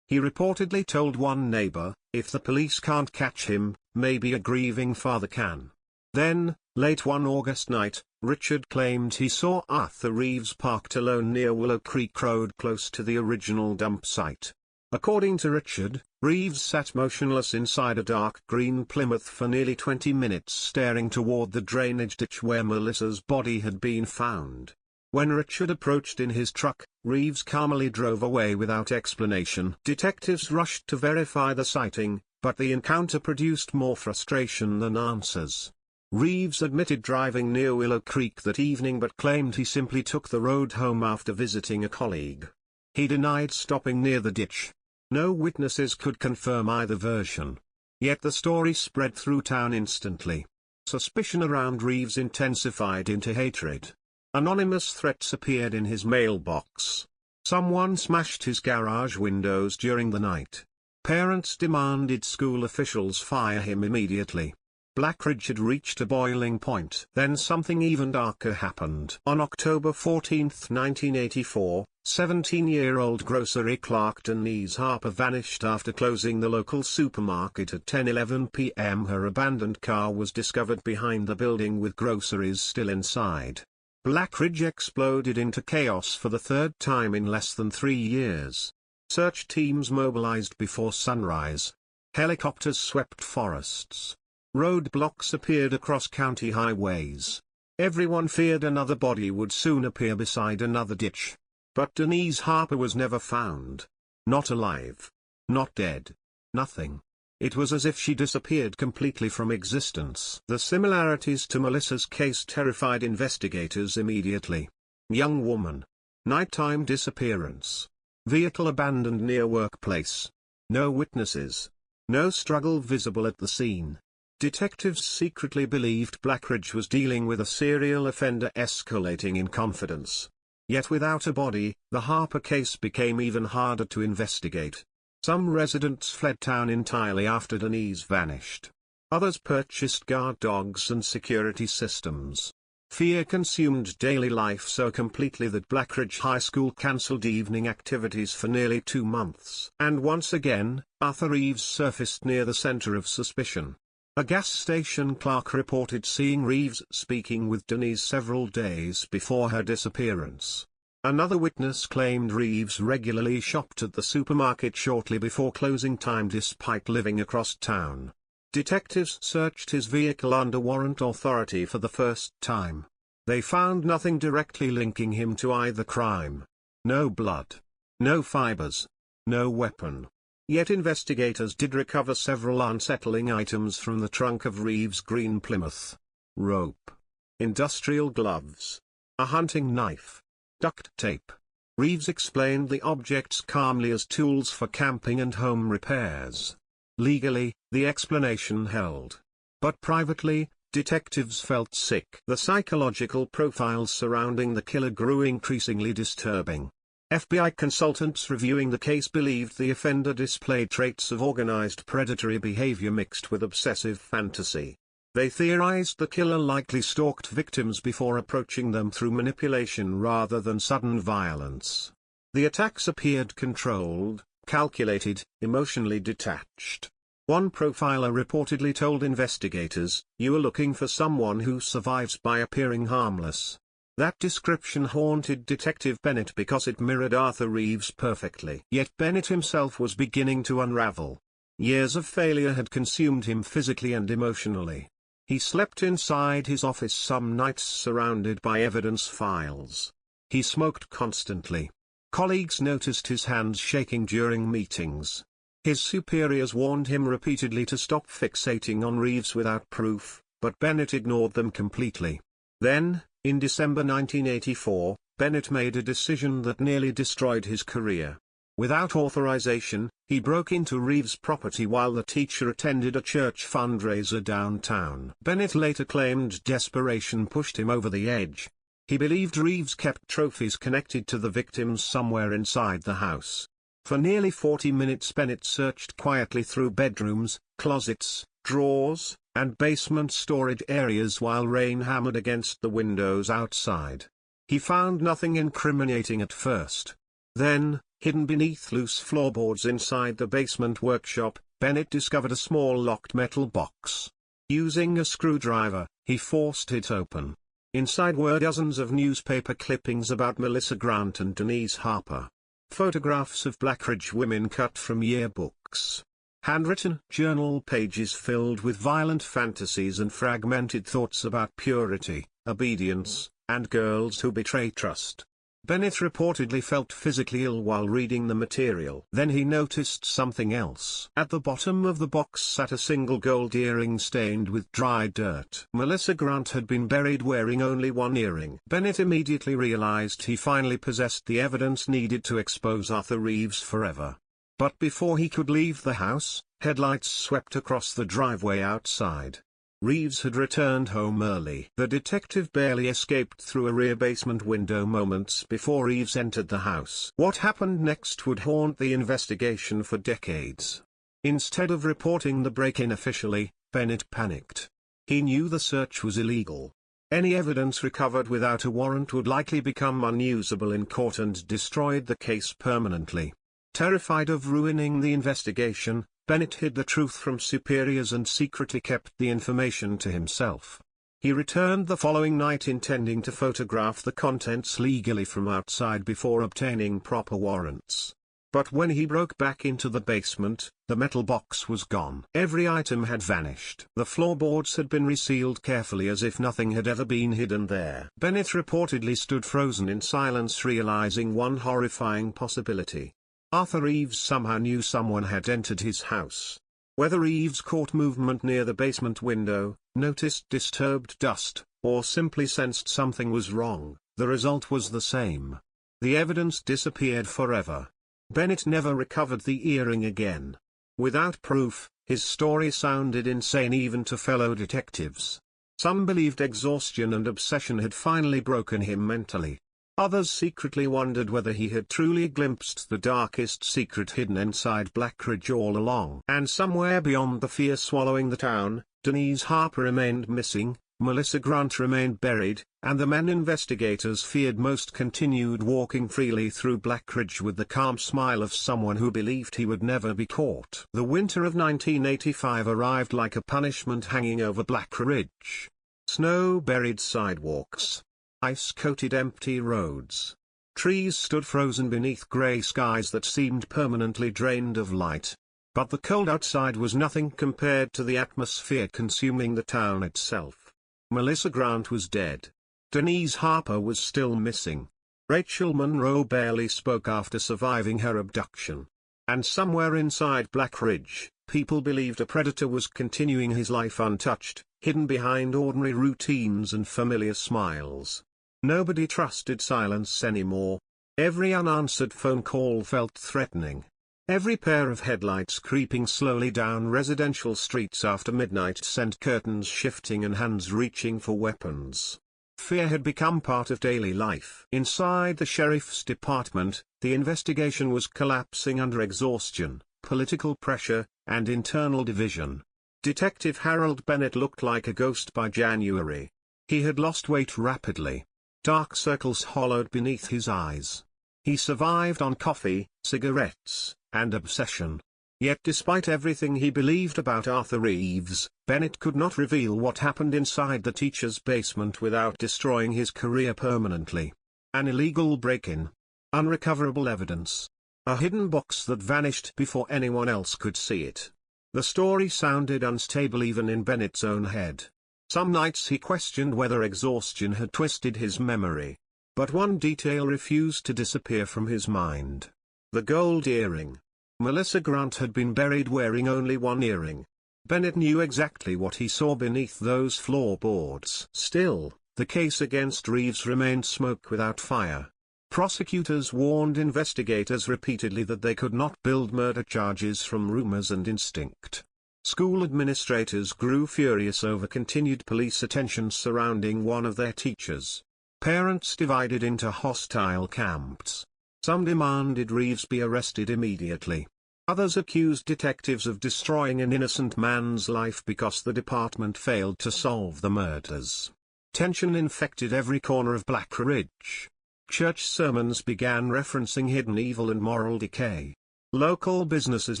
He reportedly told one neighbor, "If the police can't catch him, maybe a grieving father can." Then, late one August night, Richard claimed he saw Arthur Reeves parked alone near Willow Creek Road close to the original dump site. According to Richard, Reeves sat motionless inside a dark green Plymouth for nearly 20 minutes staring toward the drainage ditch where Melissa's body had been found. When Richard approached in his truck, Reeves calmly drove away without explanation. Detectives rushed to verify the sighting, but the encounter produced more frustration than answers. Reeves admitted driving near Willow Creek that evening but claimed he simply took the road home after visiting a colleague. He denied stopping near the ditch. No witnesses could confirm either version. Yet the story spread through town instantly. Suspicion around Reeves intensified into hatred. Anonymous threats appeared in his mailbox. Someone smashed his garage windows during the night. Parents demanded school officials fire him immediately. Black Ridge had reached a boiling point. Then something even darker happened. On October 14, 1984, 17-year-old grocery clerk Denise Harper vanished after closing the local supermarket at 10:11 p.m. Her abandoned car was discovered behind the building with groceries still inside. Black Ridge exploded into chaos for the third time in less than 3 years. Search teams mobilized before sunrise. Helicopters swept forests. Roadblocks appeared across county highways. Everyone feared another body would soon appear beside another ditch. But Denise Harper was never found. Not alive. Not dead. Nothing. It was as if she disappeared completely from existence. The similarities to Melissa's case terrified investigators immediately. Young woman. Nighttime disappearance. Vehicle abandoned near workplace. No witnesses. No struggle visible at the scene. Detectives secretly believed Black Ridge was dealing with a serial offender escalating in confidence. Yet without a body, the Harper case became even harder to investigate. Some residents fled town entirely after Denise vanished. Others purchased guard dogs and security systems. Fear consumed daily life so completely that Black Ridge High School cancelled evening activities for nearly 2 months. And once again, Arthur Reeves surfaced near the center of suspicion. A gas station clerk reported seeing Reeves speaking with Denise several days before her disappearance. Another witness claimed Reeves regularly shopped at the supermarket shortly before closing time despite living across town. Detectives searched his vehicle under warrant authority for the first time. They found nothing directly linking him to either crime. No blood. No fibers. No weapon. Yet investigators did recover several unsettling items from the trunk of Reeves' green Plymouth. Rope. Industrial gloves. A hunting knife. Duct tape. Reeves explained the objects calmly as tools for camping and home repairs. Legally, the explanation held. But privately, detectives felt sick. The psychological profiles surrounding the killer grew increasingly disturbing. FBI consultants reviewing the case believed the offender displayed traits of organized predatory behavior mixed with obsessive fantasy. They theorized the killer likely stalked victims before approaching them through manipulation rather than sudden violence. The attacks appeared controlled, calculated, emotionally detached. One profiler reportedly told investigators, "You are looking for someone who survives by appearing harmless." That description haunted Detective Bennett because it mirrored Arthur Reeves perfectly. Yet Bennett himself was beginning to unravel. Years of failure had consumed him physically and emotionally. He slept inside his office some nights surrounded by evidence files. He smoked constantly. Colleagues noticed his hands shaking during meetings. His superiors warned him repeatedly to stop fixating on Reeves without proof, but Bennett ignored them completely. Then, in December 1984, Bennett made a decision that nearly destroyed his career. Without authorization, he broke into Reeves' property while the teacher attended a church fundraiser downtown. Bennett later claimed desperation pushed him over the edge. He believed Reeves kept trophies connected to the victims somewhere inside the house. For nearly 40 minutes Bennett searched quietly through bedrooms, closets, drawers, and basement storage areas while rain hammered against the windows outside. He found nothing incriminating at first. Then, hidden beneath loose floorboards inside the basement workshop, Bennett discovered a small locked metal box. Using a screwdriver, he forced it open. Inside were dozens of newspaper clippings about Melissa Grant and Denise Harper. Photographs of Blackridge women cut from yearbooks. Handwritten journal pages filled with violent fantasies and fragmented thoughts about purity, obedience, and girls who betray trust. Bennett reportedly felt physically ill while reading the material. Then he noticed something else. At the bottom of the box sat a single gold earring stained with dry dirt. Melissa Grant had been buried wearing only one earring. Bennett immediately realized he finally possessed the evidence needed to expose Arthur Reeves forever. But before he could leave the house, headlights swept across the driveway outside. Reeves had returned home early. The detective barely escaped through a rear basement window moments before Reeves entered the house. What happened next would haunt the investigation for decades. Instead of reporting the break-in officially, Bennett panicked. He knew the search was illegal. Any evidence recovered without a warrant would likely become unusable in court and destroyed the case permanently. Terrified of ruining the investigation, Bennett hid the truth from superiors and secretly kept the information to himself. He returned the following night intending to photograph the contents legally from outside before obtaining proper warrants. But when he broke back into the basement, the metal box was gone. Every item had vanished. The floorboards had been resealed carefully as if nothing had ever been hidden there. Bennett reportedly stood frozen in silence, realizing one horrifying possibility. Arthur Reeves somehow knew someone had entered his house. Whether Reeves caught movement near the basement window, noticed disturbed dust, or simply sensed something was wrong, the result was the same. The evidence disappeared forever. Bennett never recovered the earring again. Without proof, his story sounded insane even to fellow detectives. Some believed exhaustion and obsession had finally broken him mentally. Others secretly wondered whether he had truly glimpsed the darkest secret hidden inside Blackridge all along. And somewhere beyond the fear swallowing the town, Denise Harper remained missing, Melissa Grant remained buried, and the men investigators feared most continued walking freely through Black Ridge with the calm smile of someone who believed he would never be caught. The winter of 1985 arrived like a punishment hanging over Black Ridge. Snow-buried sidewalks, ice-coated empty roads. Trees stood frozen beneath grey skies that seemed permanently drained of light. But the cold outside was nothing compared to the atmosphere consuming the town itself. Melissa Grant was dead. Denise Harper was still missing. Rachel Monroe barely spoke after surviving her abduction. And somewhere inside Black Ridge, people believed a predator was continuing his life untouched, hidden behind ordinary routines and familiar smiles. Nobody trusted silence anymore. Every unanswered phone call felt threatening. Every pair of headlights creeping slowly down residential streets after midnight sent curtains shifting and hands reaching for weapons. Fear had become part of daily life. Inside the sheriff's department, the investigation was collapsing under exhaustion, political pressure, and internal division. Detective Harold Bennett looked like a ghost by January. He had lost weight rapidly. Dark circles hollowed beneath his eyes. He survived on coffee, cigarettes, and obsession. Yet despite everything he believed about Arthur Reeves, Bennett could not reveal what happened inside the teacher's basement without destroying his career permanently. An illegal break-in. Unrecoverable evidence. A hidden box that vanished before anyone else could see it. The story sounded unstable even in Bennett's own head. Some nights he questioned whether exhaustion had twisted his memory. But one detail refused to disappear from his mind. The gold earring. Melissa Grant had been buried wearing only one earring. Bennett knew exactly what he saw beneath those floorboards. Still, the case against Reeves remained smoke without fire. Prosecutors warned investigators repeatedly that they could not build murder charges from rumors and instinct. School administrators grew furious over continued police attention surrounding one of their teachers. Parents divided into hostile camps. Some demanded Reeves be arrested immediately. Others accused detectives of destroying an innocent man's life because the department failed to solve the murders. Tension infected every corner of Black Ridge. Church sermons began referencing hidden evil and moral decay. Local businesses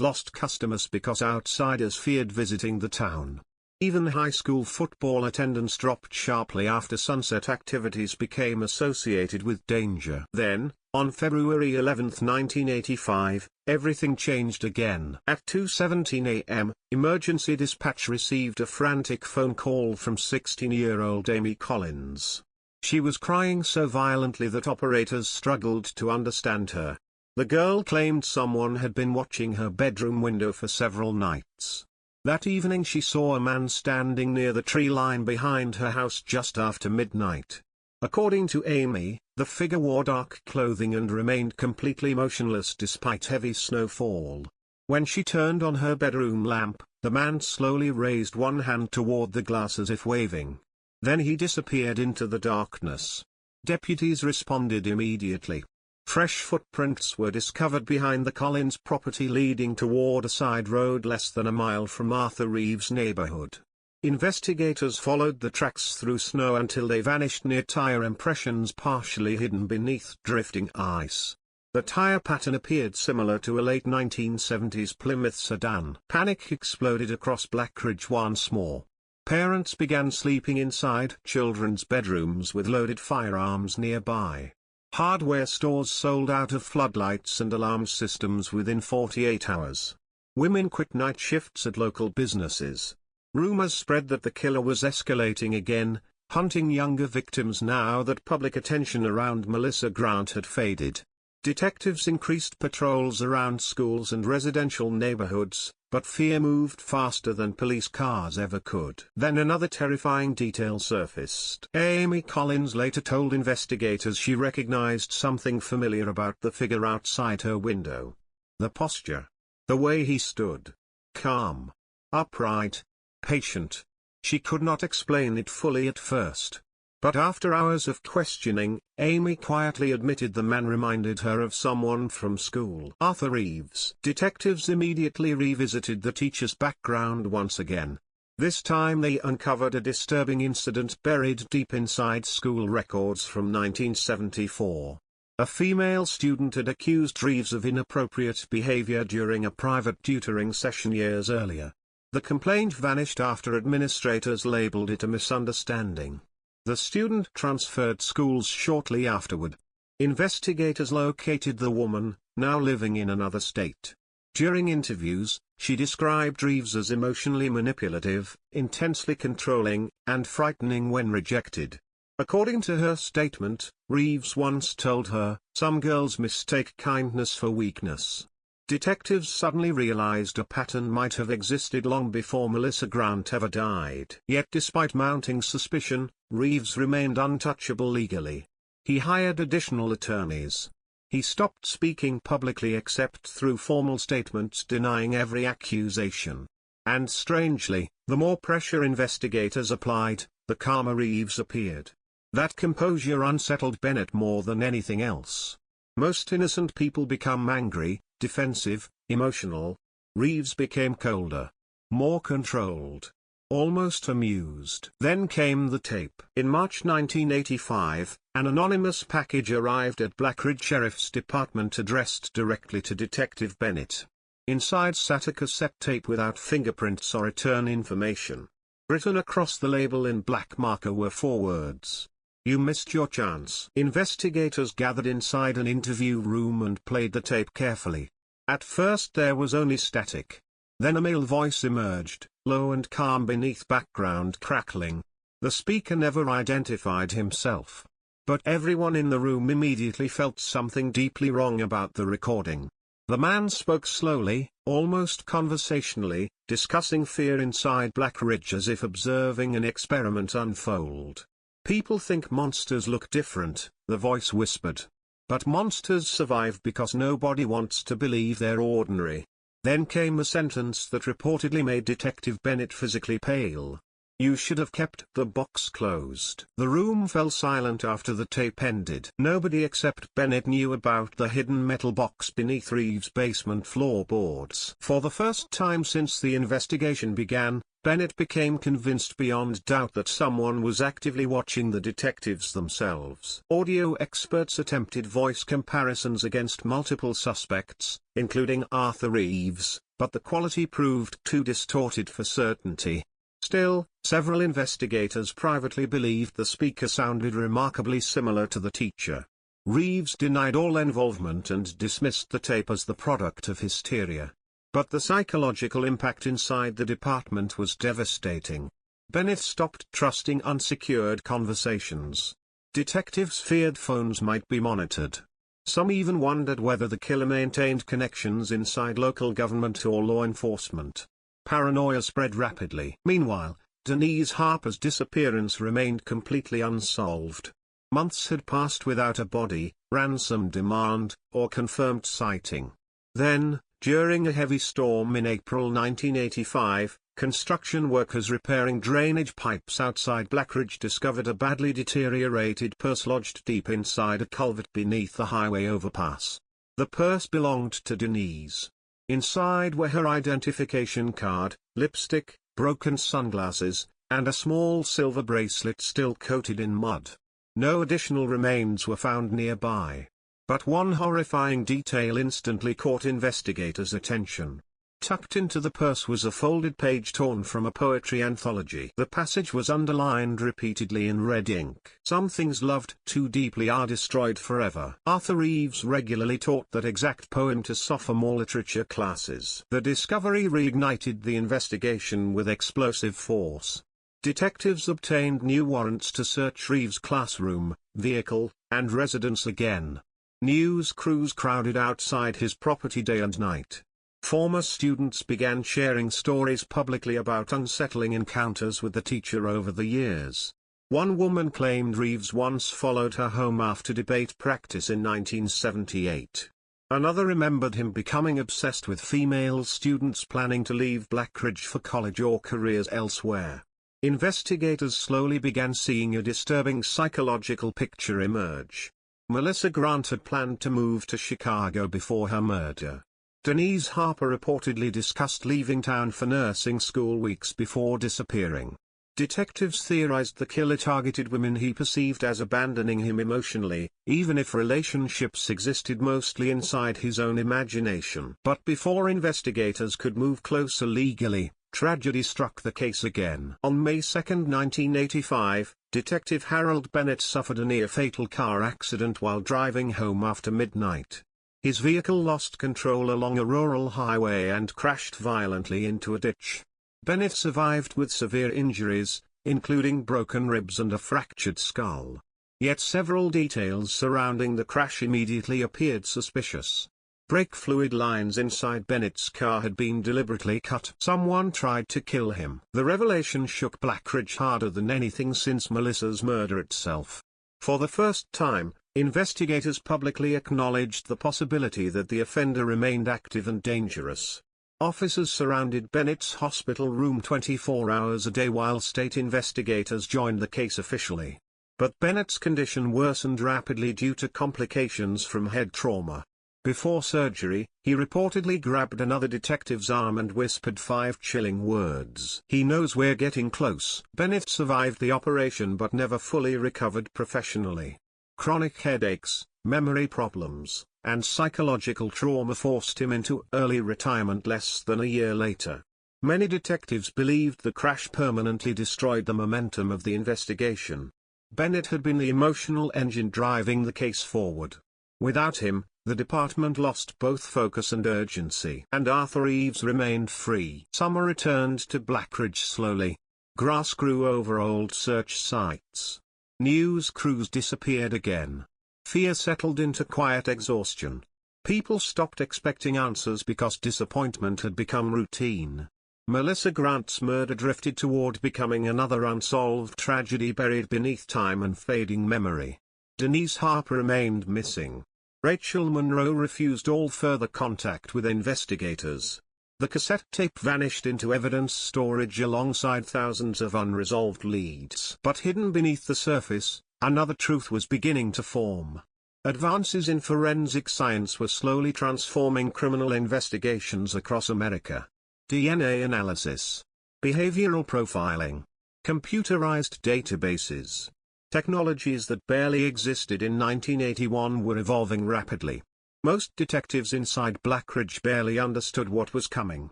lost customers because outsiders feared visiting the town. Even high school football attendance dropped sharply after sunset activities became associated with danger. Then, on February 11, 1985, everything changed again. At 2:17 a.m., emergency dispatch received a frantic phone call from 16-year-old Amy Collins. She was crying so violently that operators struggled to understand her. The girl claimed someone had been watching her bedroom window for several nights. That evening she saw a man standing near the tree line behind her house just after midnight. According to Amy, the figure wore dark clothing and remained completely motionless despite heavy snowfall. When she turned on her bedroom lamp, the man slowly raised one hand toward the glass as if waving. Then he disappeared into the darkness. Deputies responded immediately. Fresh footprints were discovered behind the Collins property leading toward a side road less than a mile from Arthur Reeves' neighborhood. Investigators followed the tracks through snow until they vanished near tire impressions partially hidden beneath drifting ice. The tire pattern appeared similar to a late 1970s Plymouth sedan. Panic exploded across Black Ridge once more. Parents began sleeping inside children's bedrooms with loaded firearms nearby. Hardware stores sold out of floodlights and alarm systems within 48 hours. Women quit night shifts at local businesses. Rumors spread that the killer was escalating again, hunting younger victims now that public attention around Melissa Grant had faded. Detectives increased patrols around schools and residential neighborhoods, but fear moved faster than police cars ever could. Then another terrifying detail surfaced. Amy Collins later told investigators she recognized something familiar about the figure outside her window. The posture. The way he stood. Calm. Upright. Patient. She could not explain it fully at first. But after hours of questioning, Amy quietly admitted the man reminded her of someone from school. Arthur Reeves. Detectives immediately revisited the teacher's background once again. This time they uncovered a disturbing incident buried deep inside school records from 1974. A female student had accused Reeves of inappropriate behavior during a private tutoring session years earlier. The complaint vanished after administrators labeled it a misunderstanding. The student transferred schools shortly afterward. Investigators located the woman, now living in another state. During interviews, she described Reeves as emotionally manipulative, intensely controlling, and frightening when rejected. According to her statement, Reeves once told her, "Some girls mistake kindness for weakness." Detectives suddenly realized a pattern might have existed long before Melissa Grant ever died. Yet despite mounting suspicion, Reeves remained untouchable legally. He hired additional attorneys. He stopped speaking publicly except through formal statements denying every accusation. And strangely, the more pressure investigators applied, the calmer Reeves appeared. That composure unsettled Bennett more than anything else. Most innocent people become angry, defensive, emotional. Reeves became colder, more controlled, almost amused. Then came the tape. In March 1985, an anonymous package arrived at Black Ridge Sheriff's Department addressed directly to Detective Bennett. Inside sat a cassette tape without fingerprints or return information. Written across the label in black marker were 4 words: "You missed your chance." Investigators gathered inside an interview room and played the tape carefully. At first there was only static. Then a male voice emerged, low and calm beneath background crackling. The speaker never identified himself. But everyone in the room immediately felt something deeply wrong about the recording. The man spoke slowly, almost conversationally, discussing fear inside Black Ridge as if observing an experiment unfold. "People think monsters look different," the voice whispered. "But monsters survive because nobody wants to believe they're ordinary." Then came a sentence that reportedly made Detective Bennett physically pale. "You should have kept the box closed." The room fell silent after the tape ended. Nobody except Bennett knew about the hidden metal box beneath Reeves' basement floorboards. For the first time since the investigation began, Bennett became convinced beyond doubt that someone was actively watching the detectives themselves. Audio experts attempted voice comparisons against multiple suspects, including Arthur Reeves, but the quality proved too distorted for certainty. Still, several investigators privately believed the speaker sounded remarkably similar to the teacher. Reeves denied all involvement and dismissed the tape as the product of hysteria. But the psychological impact inside the department was devastating. Bennett stopped trusting unsecured conversations. Detectives feared phones might be monitored. Some even wondered whether the killer maintained connections inside local government or law enforcement. Paranoia spread rapidly. Meanwhile, Denise Harper's disappearance remained completely unsolved. Months had passed without a body, ransom demand, or confirmed sighting. Then, during a heavy storm in April 1985, construction workers repairing drainage pipes outside Black Ridge discovered a badly deteriorated purse lodged deep inside a culvert beneath the highway overpass. The purse belonged to Denise. Inside were her identification card, lipstick, broken sunglasses, and a small silver bracelet still coated in mud. No additional remains were found nearby. But one horrifying detail instantly caught investigators' attention. Tucked into the purse was a folded page torn from a poetry anthology. The passage was underlined repeatedly in red ink. "Some things loved too deeply are destroyed forever." Arthur Reeves regularly taught that exact poem to sophomore literature classes. The discovery reignited the investigation with explosive force. Detectives obtained new warrants to search Reeves' classroom, vehicle, and residence again. News crews crowded outside his property day and night. Former students began sharing stories publicly about unsettling encounters with the teacher over the years. One woman claimed Reeves once followed her home after debate practice in 1978. Another remembered him becoming obsessed with female students planning to leave Black Ridge for college or careers elsewhere. Investigators slowly began seeing a disturbing psychological picture emerge. Melissa Grant had planned to move to Chicago before her murder. Denise Harper reportedly discussed leaving town for nursing school weeks before disappearing. Detectives theorized the killer targeted women he perceived as abandoning him emotionally, even if relationships existed mostly inside his own imagination. But before investigators could move closer legally, tragedy struck the case again. On May 2, 1985, Detective Harold Bennett suffered a near-fatal car accident while driving home after midnight. His vehicle lost control along a rural highway and crashed violently into a ditch. Bennett survived with severe injuries, including broken ribs and a fractured skull. Yet several details surrounding the crash immediately appeared suspicious. Brake fluid lines inside Bennett's car had been deliberately cut. Someone tried to kill him. The revelation shook Blackridge harder than anything since Melissa's murder itself. For the first time, investigators publicly acknowledged the possibility that the offender remained active and dangerous. Officers surrounded Bennett's hospital room 24 hours a day while state investigators joined the case officially. But Bennett's condition worsened rapidly due to complications from head trauma. Before surgery, he reportedly grabbed another detective's arm and whispered 5 chilling words. "He knows we're getting close." Bennett survived the operation but never fully recovered professionally. Chronic headaches, memory problems, and psychological trauma forced him into early retirement less than a year later. Many detectives believed the crash permanently destroyed the momentum of the investigation. Bennett had been the emotional engine driving the case forward. Without him, the department lost both focus and urgency. And Arthur Eves remained free. Summer returned to Blackridge slowly. Grass grew over old search sites. News crews disappeared again. Fear settled into quiet exhaustion. People stopped expecting answers because disappointment had become routine. Melissa Grant's murder drifted toward becoming another unsolved tragedy buried beneath time and fading memory. Denise Harper remained missing. Rachel Monroe refused all further contact with investigators. The cassette tape vanished into evidence storage alongside thousands of unresolved leads. But hidden beneath the surface, another truth was beginning to form. Advances in forensic science were slowly transforming criminal investigations across America. DNA analysis, behavioral profiling, computerized databases. Technologies that barely existed in 1981 were evolving rapidly. Most detectives inside Blackridge barely understood what was coming.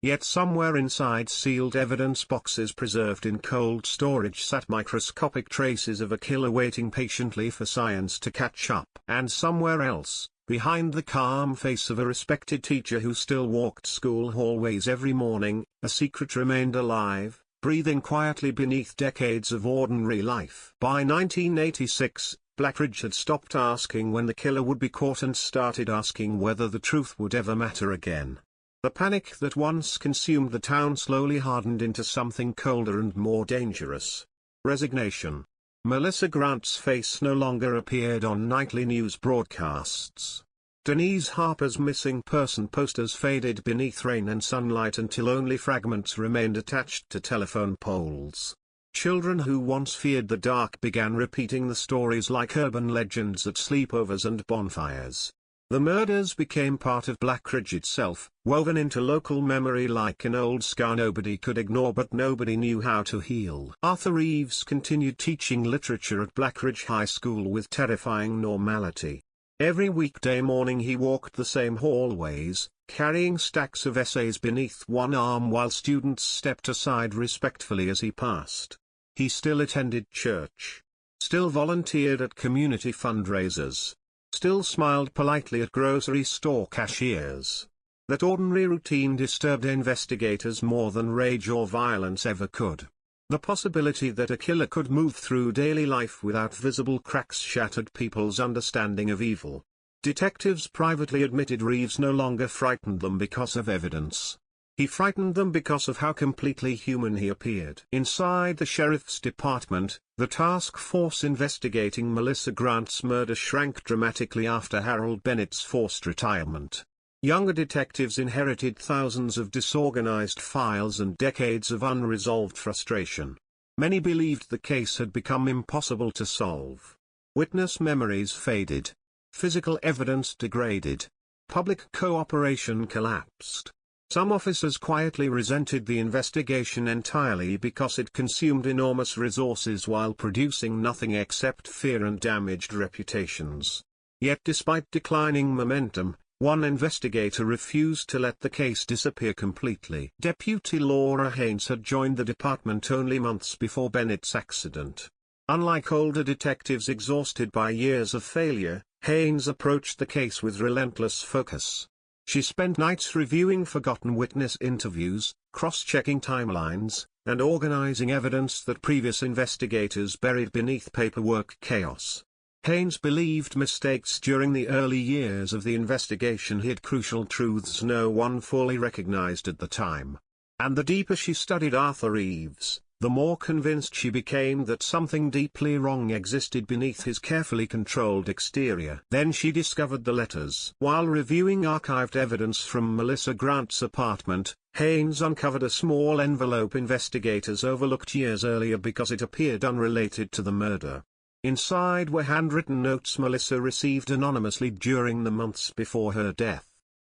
Yet somewhere inside sealed evidence boxes preserved in cold storage sat microscopic traces of a killer waiting patiently for science to catch up. And somewhere else, behind the calm face of a respected teacher who still walked school hallways every morning, a secret remained alive, breathing quietly beneath decades of ordinary life. By 1986, Blackridge had stopped asking when the killer would be caught and started asking whether the truth would ever matter again. The panic that once consumed the town slowly hardened into something colder and more dangerous. Resignation. Melissa Grant's face no longer appeared on nightly news broadcasts. Denise Harper's missing person posters faded beneath rain and sunlight until only fragments remained attached to telephone poles. Children who once feared the dark began repeating the stories like urban legends at sleepovers and bonfires. The murders became part of Blackridge itself, woven into local memory like an old scar nobody could ignore but nobody knew how to heal. Arthur Eves continued teaching literature at Blackridge High School with terrifying normality. Every weekday morning he walked the same hallways, carrying stacks of essays beneath one arm while students stepped aside respectfully as he passed. He still attended church. Still volunteered at community fundraisers. Still smiled politely at grocery store cashiers. That ordinary routine disturbed investigators more than rage or violence ever could. The possibility that a killer could move through daily life without visible cracks shattered people's understanding of evil. Detectives privately admitted Reeves no longer frightened them because of evidence. He frightened them because of how completely human he appeared. Inside the sheriff's department, the task force investigating Melissa Grant's murder shrank dramatically after Harold Bennett's forced retirement. Younger detectives inherited thousands of disorganized files and decades of unresolved frustration. Many believed the case had become impossible to solve. Witness memories faded. Physical evidence degraded. public cooperation collapsed. Some officers quietly resented the investigation entirely because it consumed enormous resources while producing nothing except fear and damaged reputations. Yet despite declining momentum, one investigator refused to let the case disappear completely. Deputy Laura Haynes had joined the department only months before Bennett's accident. Unlike older detectives exhausted by years of failure, Haynes approached the case with relentless focus. She spent nights reviewing forgotten witness interviews, cross-checking timelines, and organizing evidence that previous investigators buried beneath paperwork chaos. Haynes believed mistakes during the early years of the investigation hid crucial truths no one fully recognized at the time. And the deeper she studied Arthur Reeves, the more convinced she became that something deeply wrong existed beneath his carefully controlled exterior. Then she discovered the letters. While reviewing archived evidence from Melissa Grant's apartment, Haynes uncovered a small envelope investigators overlooked years earlier because it appeared unrelated to the murder. Inside were handwritten notes Melissa received anonymously during the months before her death.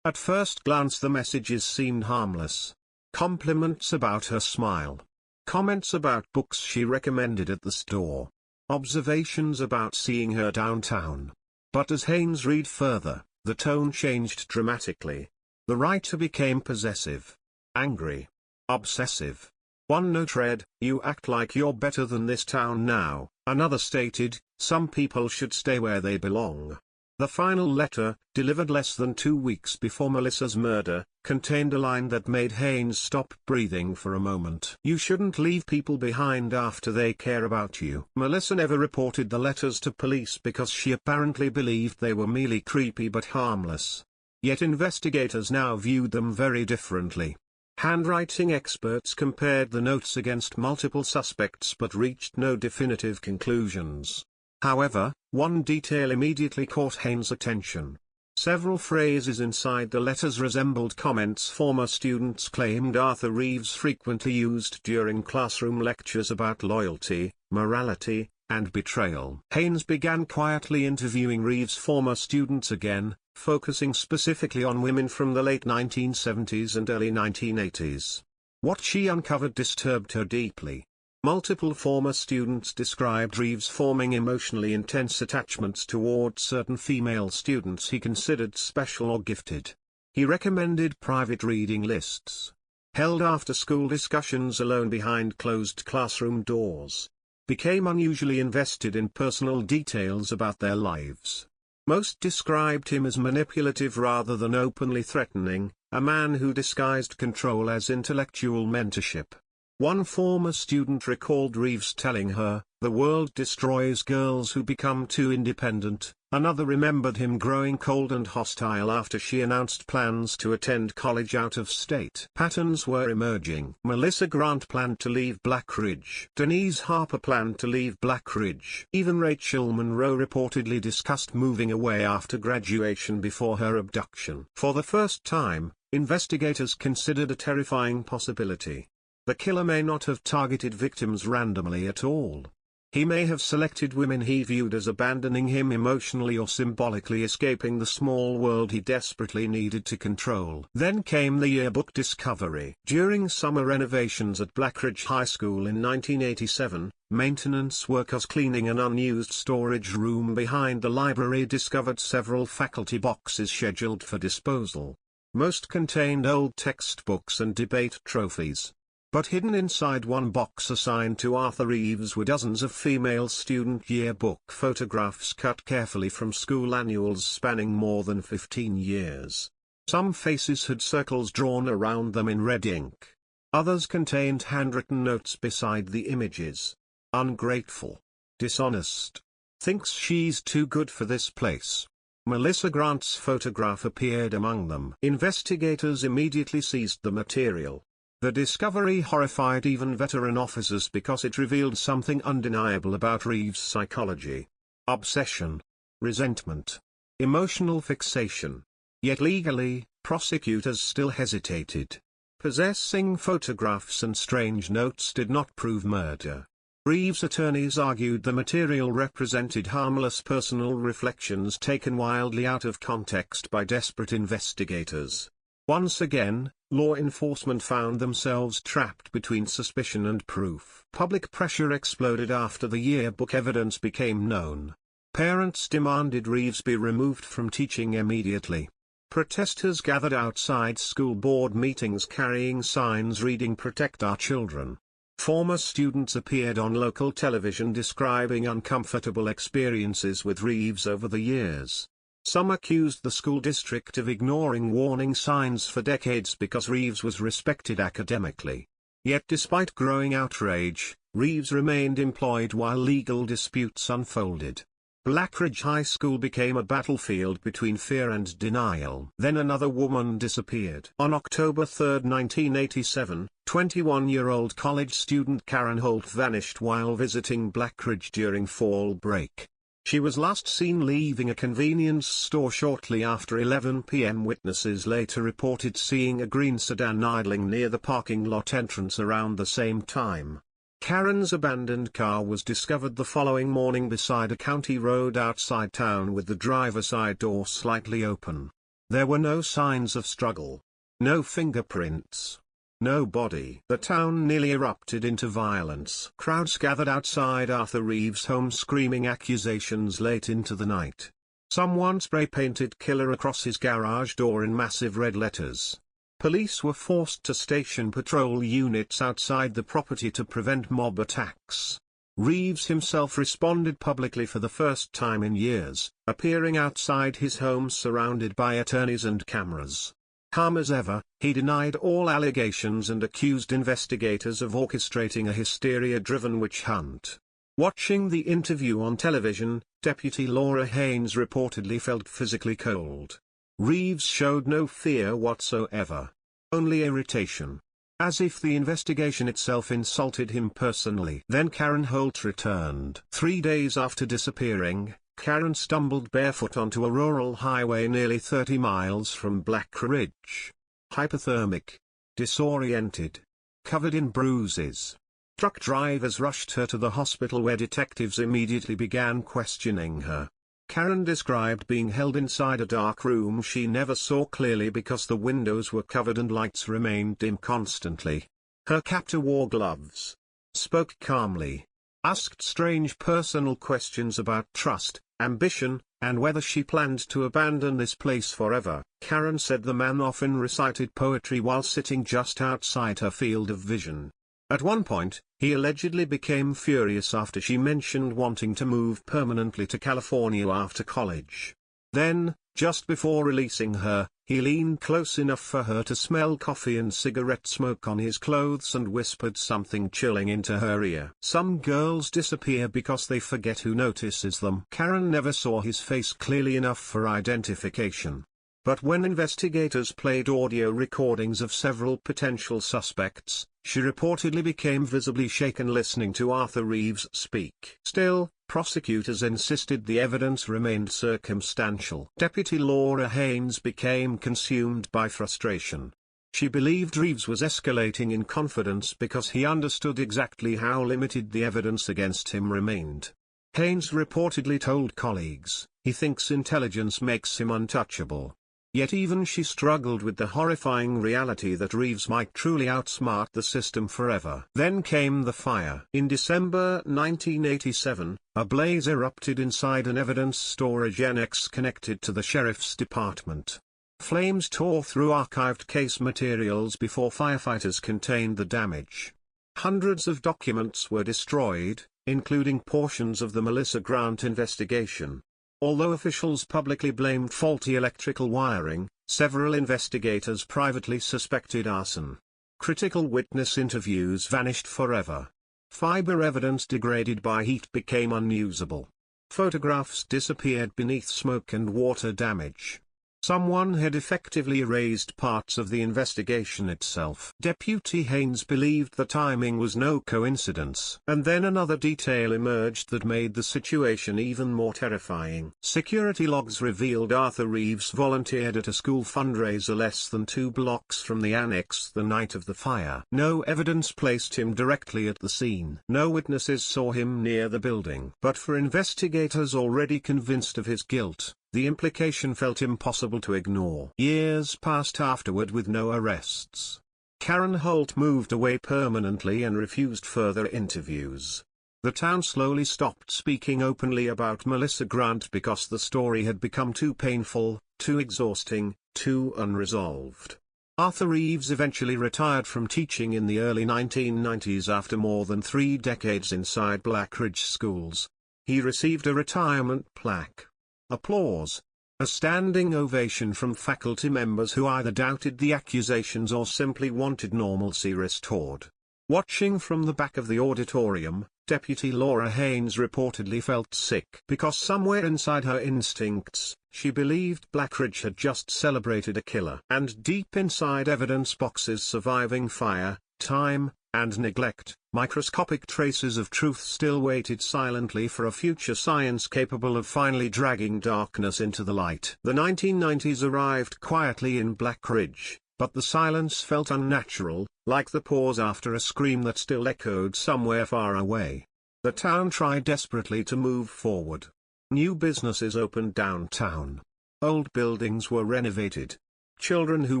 At first glance the messages seemed harmless. Compliments about her smile. Comments about books she recommended at the store. Observations about seeing her downtown. But as Haynes read further, the tone changed dramatically. The writer became possessive. Angry. Obsessive. One note read, "You act like you're better than this town now." Another stated, "Some people should stay where they belong." The final letter, delivered less than 2 weeks before Melissa's murder, contained a line that made Haynes stop breathing for a moment. "You shouldn't leave people behind after they care about you." Melissa never reported the letters to police because she apparently believed they were merely creepy but harmless. Yet investigators now viewed them very differently. Handwriting experts compared the notes against multiple suspects but reached no definitive conclusions. However, one detail immediately caught Haynes' attention. Several phrases inside the letters resembled comments former students claimed Arthur Reeves frequently used during classroom lectures about loyalty, morality, and betrayal. Haynes began quietly interviewing Reeves' former students again, focusing specifically on women from the late 1970s and early 1980s. What she uncovered disturbed her deeply. Multiple former students described Reeves forming emotionally intense attachments toward certain female students he considered special or gifted. He recommended private reading lists. Held after-school discussions alone behind closed classroom doors. Became unusually invested in personal details about their lives. Most described him as manipulative rather than openly threatening, a man who disguised control as intellectual mentorship. One former student recalled Reeves telling her, "The world destroys girls who become too independent." Another remembered him growing cold and hostile after she announced plans to attend college out of state. Patterns were emerging. Melissa Grant planned to leave Black Ridge. Denise Harper planned to leave Black Ridge. Even Rachel Monroe reportedly discussed moving away after graduation before her abduction. For the first time, investigators considered a terrifying possibility. The killer may not have targeted victims randomly at all. He may have selected women he viewed as abandoning him emotionally or symbolically escaping the small world he desperately needed to control. Then came the yearbook discovery. During summer renovations at Blackridge High School in 1987, maintenance workers cleaning an unused storage room behind the library discovered several faculty boxes scheduled for disposal. Most contained old textbooks and debate trophies. But hidden inside one box assigned to Arthur Reeves were dozens of female student yearbook photographs cut carefully from school annuals spanning more than 15 years. Some faces had circles drawn around them in red ink. Others contained handwritten notes beside the images. Ungrateful. Dishonest. Thinks she's too good for this place. Melissa Grant's photograph appeared among them. Investigators immediately seized the material. The discovery horrified even veteran officers because it revealed something undeniable about Reeves' psychology. Obsession. Resentment. Emotional fixation. Yet legally, prosecutors still hesitated. Possessing photographs and strange notes did not prove murder. Reeves' attorneys argued the material represented harmless personal reflections taken wildly out of context by desperate investigators. Once again, law enforcement found themselves trapped between suspicion and proof. Public pressure exploded after the yearbook evidence became known. Parents demanded Reeves be removed from teaching immediately. Protesters gathered outside school board meetings carrying signs reading "Protect Our Children." Former students appeared on local television describing uncomfortable experiences with Reeves over the years. Some accused the school district of ignoring warning signs for decades because Reeves was respected academically. Yet despite growing outrage, Reeves remained employed while legal disputes unfolded. Blackridge High School became a battlefield between fear and denial. Then another woman disappeared. On October 3, 1987, 21-year-old college student Karen Holt vanished while visiting Blackridge during fall break. She was last seen leaving a convenience store shortly after 11 p.m. Witnesses later reported seeing a green sedan idling near the parking lot entrance around the same time. Karen's abandoned car was discovered the following morning beside a county road outside town with the driver's side door slightly open. There were no signs of struggle. No fingerprints. No body. The town nearly erupted into violence. Crowds gathered outside Arthur Reeves' home screaming accusations late into the night. Someone spray-painted "Killer" across his garage door in massive red letters. Police were forced to station patrol units outside the property to prevent mob attacks. Reeves himself responded publicly for the first time in years, appearing outside his home surrounded by attorneys and cameras. Calm as ever, he denied all allegations and accused investigators of orchestrating a hysteria-driven witch hunt. Watching the interview on television, Deputy Laura Haynes reportedly felt physically cold. Reeves showed no fear whatsoever. Only irritation. As if the investigation itself insulted him personally. Then Karen Holt returned. 3 days after disappearing, Karen stumbled barefoot onto a rural highway nearly 30 miles from Blackridge. Hypothermic. Disoriented. Covered in bruises. Truck drivers rushed her to the hospital where detectives immediately began questioning her. Karen described being held inside a dark room she never saw clearly because the windows were covered and lights remained dim constantly. Her captor wore gloves. Spoke calmly. Asked strange personal questions about trust, ambition, and whether she planned to abandon this place forever. Karen said the man often recited poetry while sitting just outside her field of vision. At one point, he allegedly became furious after she mentioned wanting to move permanently to California after college. Then, just before releasing her, he leaned close enough for her to smell coffee and cigarette smoke on his clothes and whispered something chilling into her ear. Some girls disappear because they forget who notices them. Karen never saw his face clearly enough for identification. But when investigators played audio recordings of several potential suspects, she reportedly became visibly shaken listening to Arthur Reeves speak. Still, prosecutors insisted the evidence remained circumstantial. Deputy Laura Haynes became consumed by frustration. She believed Reeves was escalating in confidence because he understood exactly how limited the evidence against him remained. Haynes reportedly told colleagues, "He thinks intelligence makes him untouchable." Yet even she struggled with the horrifying reality that Reeves might truly outsmart the system forever. Then came the fire. In December 1987, a blaze erupted inside an evidence storage annex connected to the sheriff's department. Flames tore through archived case materials before firefighters contained the damage. Hundreds of documents were destroyed, including portions of the Melissa Grant investigation. Although officials publicly blamed faulty electrical wiring, several investigators privately suspected arson. Critical witness interviews vanished forever. Fiber evidence degraded by heat became unusable. Photographs disappeared beneath smoke and water damage. Someone had effectively erased parts of the investigation itself. Deputy Haynes believed the timing was no coincidence. And then another detail emerged that made the situation even more terrifying. Security logs revealed Arthur Reeves volunteered at a school fundraiser less than 2 blocks from the annex the night of the fire. No evidence placed him directly at the scene. No witnesses saw him near the building. But for investigators already convinced of his guilt, the implication felt impossible to ignore. Years passed afterward with no arrests. Karen Holt moved away permanently and refused further interviews. The town slowly stopped speaking openly about Melissa Grant because the story had become too painful, too exhausting, too unresolved. Arthur Reeves eventually retired from teaching in the early 1990s after more than 3 decades inside Blackridge schools. He received a retirement plaque. Applause. A standing ovation from faculty members who either doubted the accusations or simply wanted normalcy restored. Watching from the back of the auditorium, Deputy Laura Haynes reportedly felt sick because somewhere inside her instincts, she believed Blackridge had just celebrated a killer. And deep inside evidence boxes surviving fire, time, and neglect, microscopic traces of truth still waited silently for a future science capable of finally dragging darkness into the light. The 1990s arrived quietly in Blackridge, but the silence felt unnatural, like the pause after a scream that still echoed somewhere far away. The town tried desperately to move forward. New businesses opened downtown. Old buildings were renovated. Children who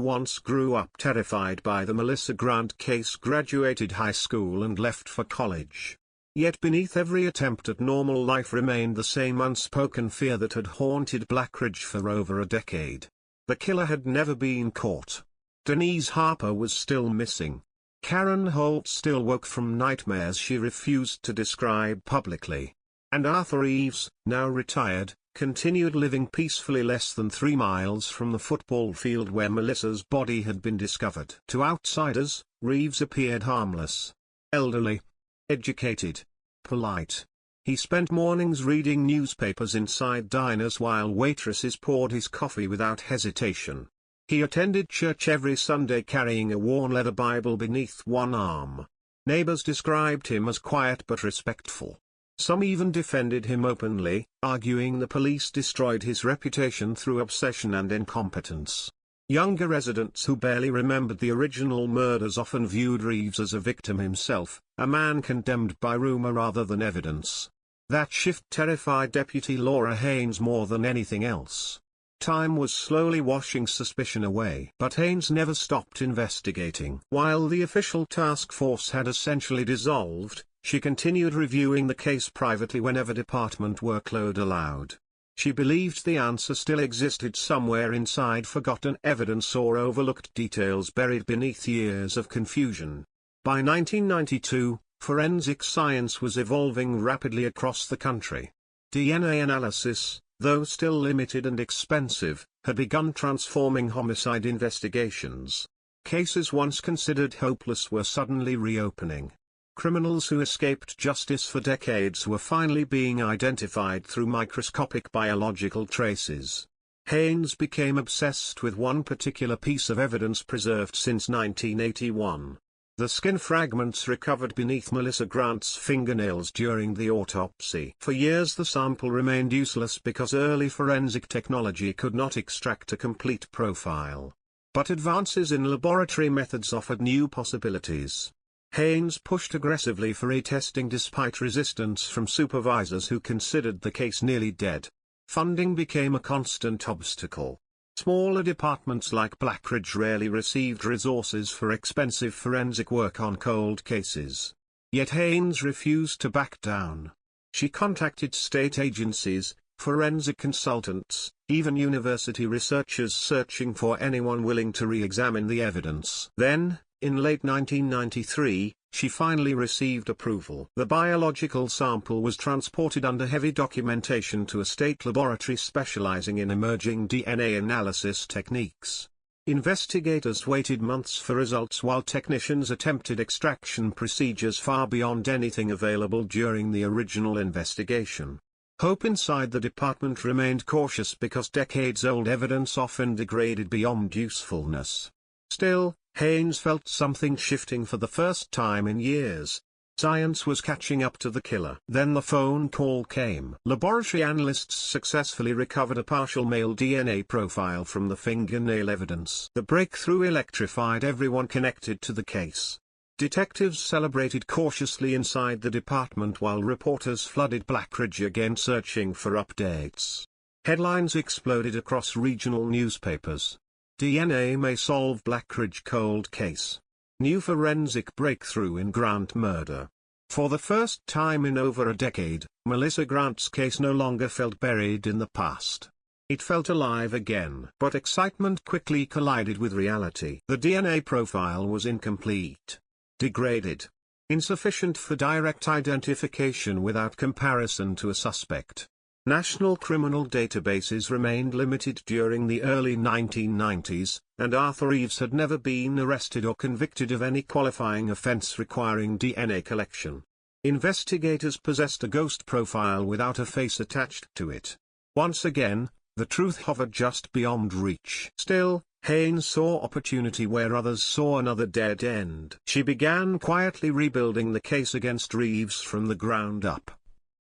once grew up terrified by the Melissa Grant case graduated high school and left for college. Yet beneath every attempt at normal life remained the same unspoken fear that had haunted Blackridge for over a decade. The killer had never been caught. Denise Harper was still missing. Karen Holt still woke from nightmares she refused to describe publicly. And Arthur Reeves, now retired, continued living peacefully less than 3 miles from the football field where Melissa's body had been discovered. To outsiders, Reeves appeared harmless, elderly, educated, polite. He spent mornings reading newspapers inside diners while waitresses poured his coffee without hesitation. He attended church every Sunday carrying a worn leather Bible beneath one arm. Neighbors described him as quiet but respectful. Some even defended him openly, arguing the police destroyed his reputation through obsession and incompetence. Younger residents who barely remembered the original murders often viewed Reeves as a victim himself, a man condemned by rumor rather than evidence. That shift terrified Deputy Laura Haynes more than anything else. Time was slowly washing suspicion away. But Haynes never stopped investigating. While the official task force had essentially dissolved, she continued reviewing the case privately whenever department workload allowed. She believed the answer still existed somewhere inside forgotten evidence or overlooked details buried beneath years of confusion. By 1992, forensic science was evolving rapidly across the country. DNA analysis, though still limited and expensive, had begun transforming homicide investigations. Cases once considered hopeless were suddenly reopening. Criminals who escaped justice for decades were finally being identified through microscopic biological traces. Haynes became obsessed with one particular piece of evidence preserved since 1981. The skin fragments recovered beneath Melissa Grant's fingernails during the autopsy. For years the sample remained useless because early forensic technology could not extract a complete profile. But advances in laboratory methods offered new possibilities. Haynes pushed aggressively for retesting despite resistance from supervisors who considered the case nearly dead. Funding became a constant obstacle. Smaller departments like Blackridge rarely received resources for expensive forensic work on cold cases. Yet Haynes refused to back down. She contacted state agencies, forensic consultants, even university researchers searching for anyone willing to re-examine the evidence. Then, in late 1993, she finally received approval. The biological sample was transported under heavy documentation to a state laboratory specializing in emerging DNA analysis techniques. Investigators waited months for results while technicians attempted extraction procedures far beyond anything available during the original investigation. Hope inside the department remained cautious because decades-old evidence often degraded beyond usefulness. Still, Haynes felt something shifting for the first time in years. Science was catching up to the killer. Then the phone call came. Laboratory analysts successfully recovered a partial male DNA profile from the fingernail evidence. The breakthrough electrified everyone connected to the case. Detectives celebrated cautiously inside the department while reporters flooded Blackridge again searching for updates. Headlines exploded across regional newspapers. DNA may solve Blackridge cold case. New forensic breakthrough in Grant murder. For the first time in over a decade, Melissa Grant's case no longer felt buried in the past. It felt alive again. But excitement quickly collided with reality. The DNA profile was incomplete. Degraded. Insufficient for direct identification without comparison to a suspect. National criminal databases remained limited during the early 1990s, and Arthur Reeves had never been arrested or convicted of any qualifying offense requiring DNA collection. Investigators possessed a ghost profile without a face attached to it. Once again, the truth hovered just beyond reach. Still, Haynes saw opportunity where others saw another dead end. She began quietly rebuilding the case against Reeves from the ground up.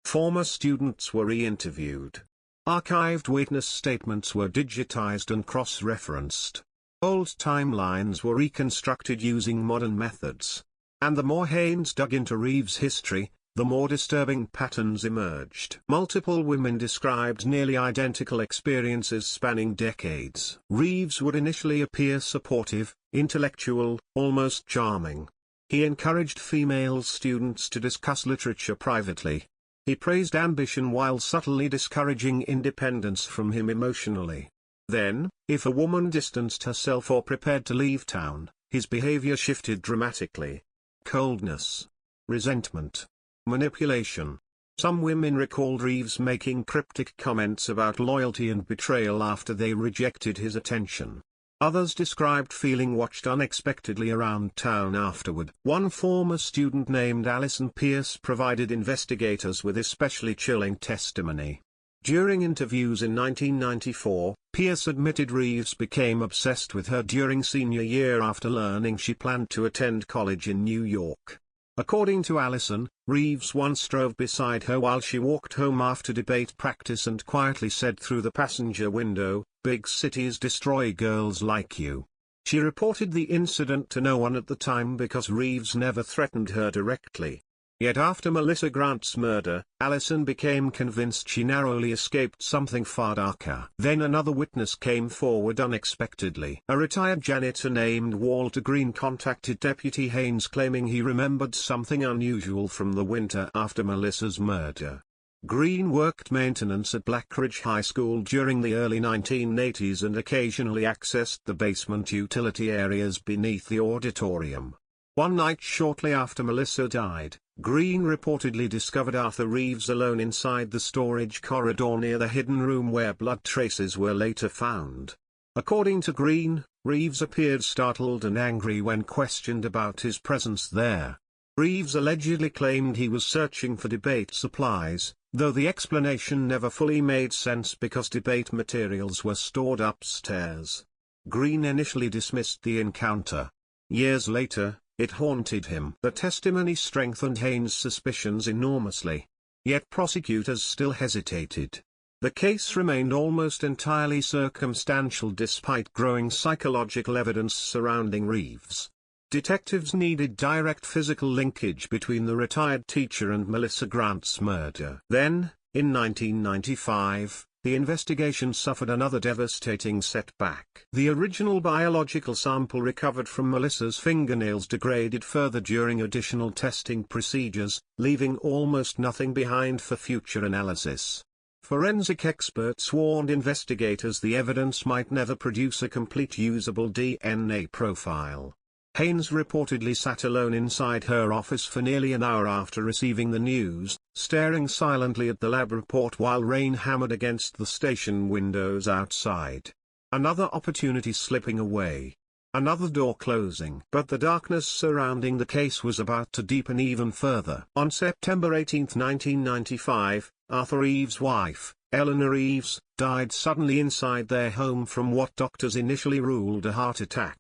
Former students were re-interviewed. Archived witness statements were digitized and cross-referenced. Old timelines were reconstructed using modern methods. And the more Haynes dug into Reeves' history, the more disturbing patterns emerged. Multiple women described nearly identical experiences spanning decades. Reeves would initially appear supportive, intellectual, almost charming. He encouraged female students to discuss literature privately. He praised ambition while subtly discouraging independence from him emotionally. Then, if a woman distanced herself or prepared to leave town, his behavior shifted dramatically. Coldness. Resentment. Manipulation. Some women recalled Reeves making cryptic comments about loyalty and betrayal after they rejected his attention. Others described feeling watched unexpectedly around town afterward. One former student named Allison Pierce provided investigators with especially chilling testimony. During interviews in 1994, Pierce admitted Reeves became obsessed with her during senior year after learning she planned to attend college in New York. According to Allison, Reeves once drove beside her while she walked home after debate practice and quietly said through the passenger window, "Big cities destroy girls like you." She reported the incident to no one at the time because Reeves never threatened her directly. Yet after Melissa Grant's murder, Allison became convinced she narrowly escaped something far darker. Then another witness came forward unexpectedly. A retired janitor named Walter Green contacted Deputy Haynes claiming he remembered something unusual from the winter after Melissa's murder. Green worked maintenance at Blackridge High School during the early 1980s and occasionally accessed the basement utility areas beneath the auditorium. One night shortly after Melissa died, Green reportedly discovered Arthur Reeves alone inside the storage corridor near the hidden room where blood traces were later found. According to Green, Reeves appeared startled and angry when questioned about his presence there. Reeves allegedly claimed he was searching for debate supplies, though the explanation never fully made sense because debate materials were stored upstairs. Green initially dismissed the encounter. Years later, it haunted him. The testimony strengthened Haynes' suspicions enormously. Yet prosecutors still hesitated. The case remained almost entirely circumstantial despite growing psychological evidence surrounding Reeves. Detectives needed direct physical linkage between the retired teacher and Melissa Grant's murder. Then, in 1995, the investigation suffered another devastating setback. The original biological sample recovered from Melissa's fingernails degraded further during additional testing procedures, leaving almost nothing behind for future analysis. Forensic experts warned investigators the evidence might never produce a complete usable DNA profile. Haynes reportedly sat alone inside her office for nearly an hour after receiving the news, staring silently at the lab report while rain hammered against the station windows outside. Another opportunity slipping away. another door closing. But the darkness surrounding the case was about to deepen even further. On September 18, 1995, Arthur Eves' wife, Eleanor Eves, died suddenly inside their home from what doctors initially ruled a heart attack.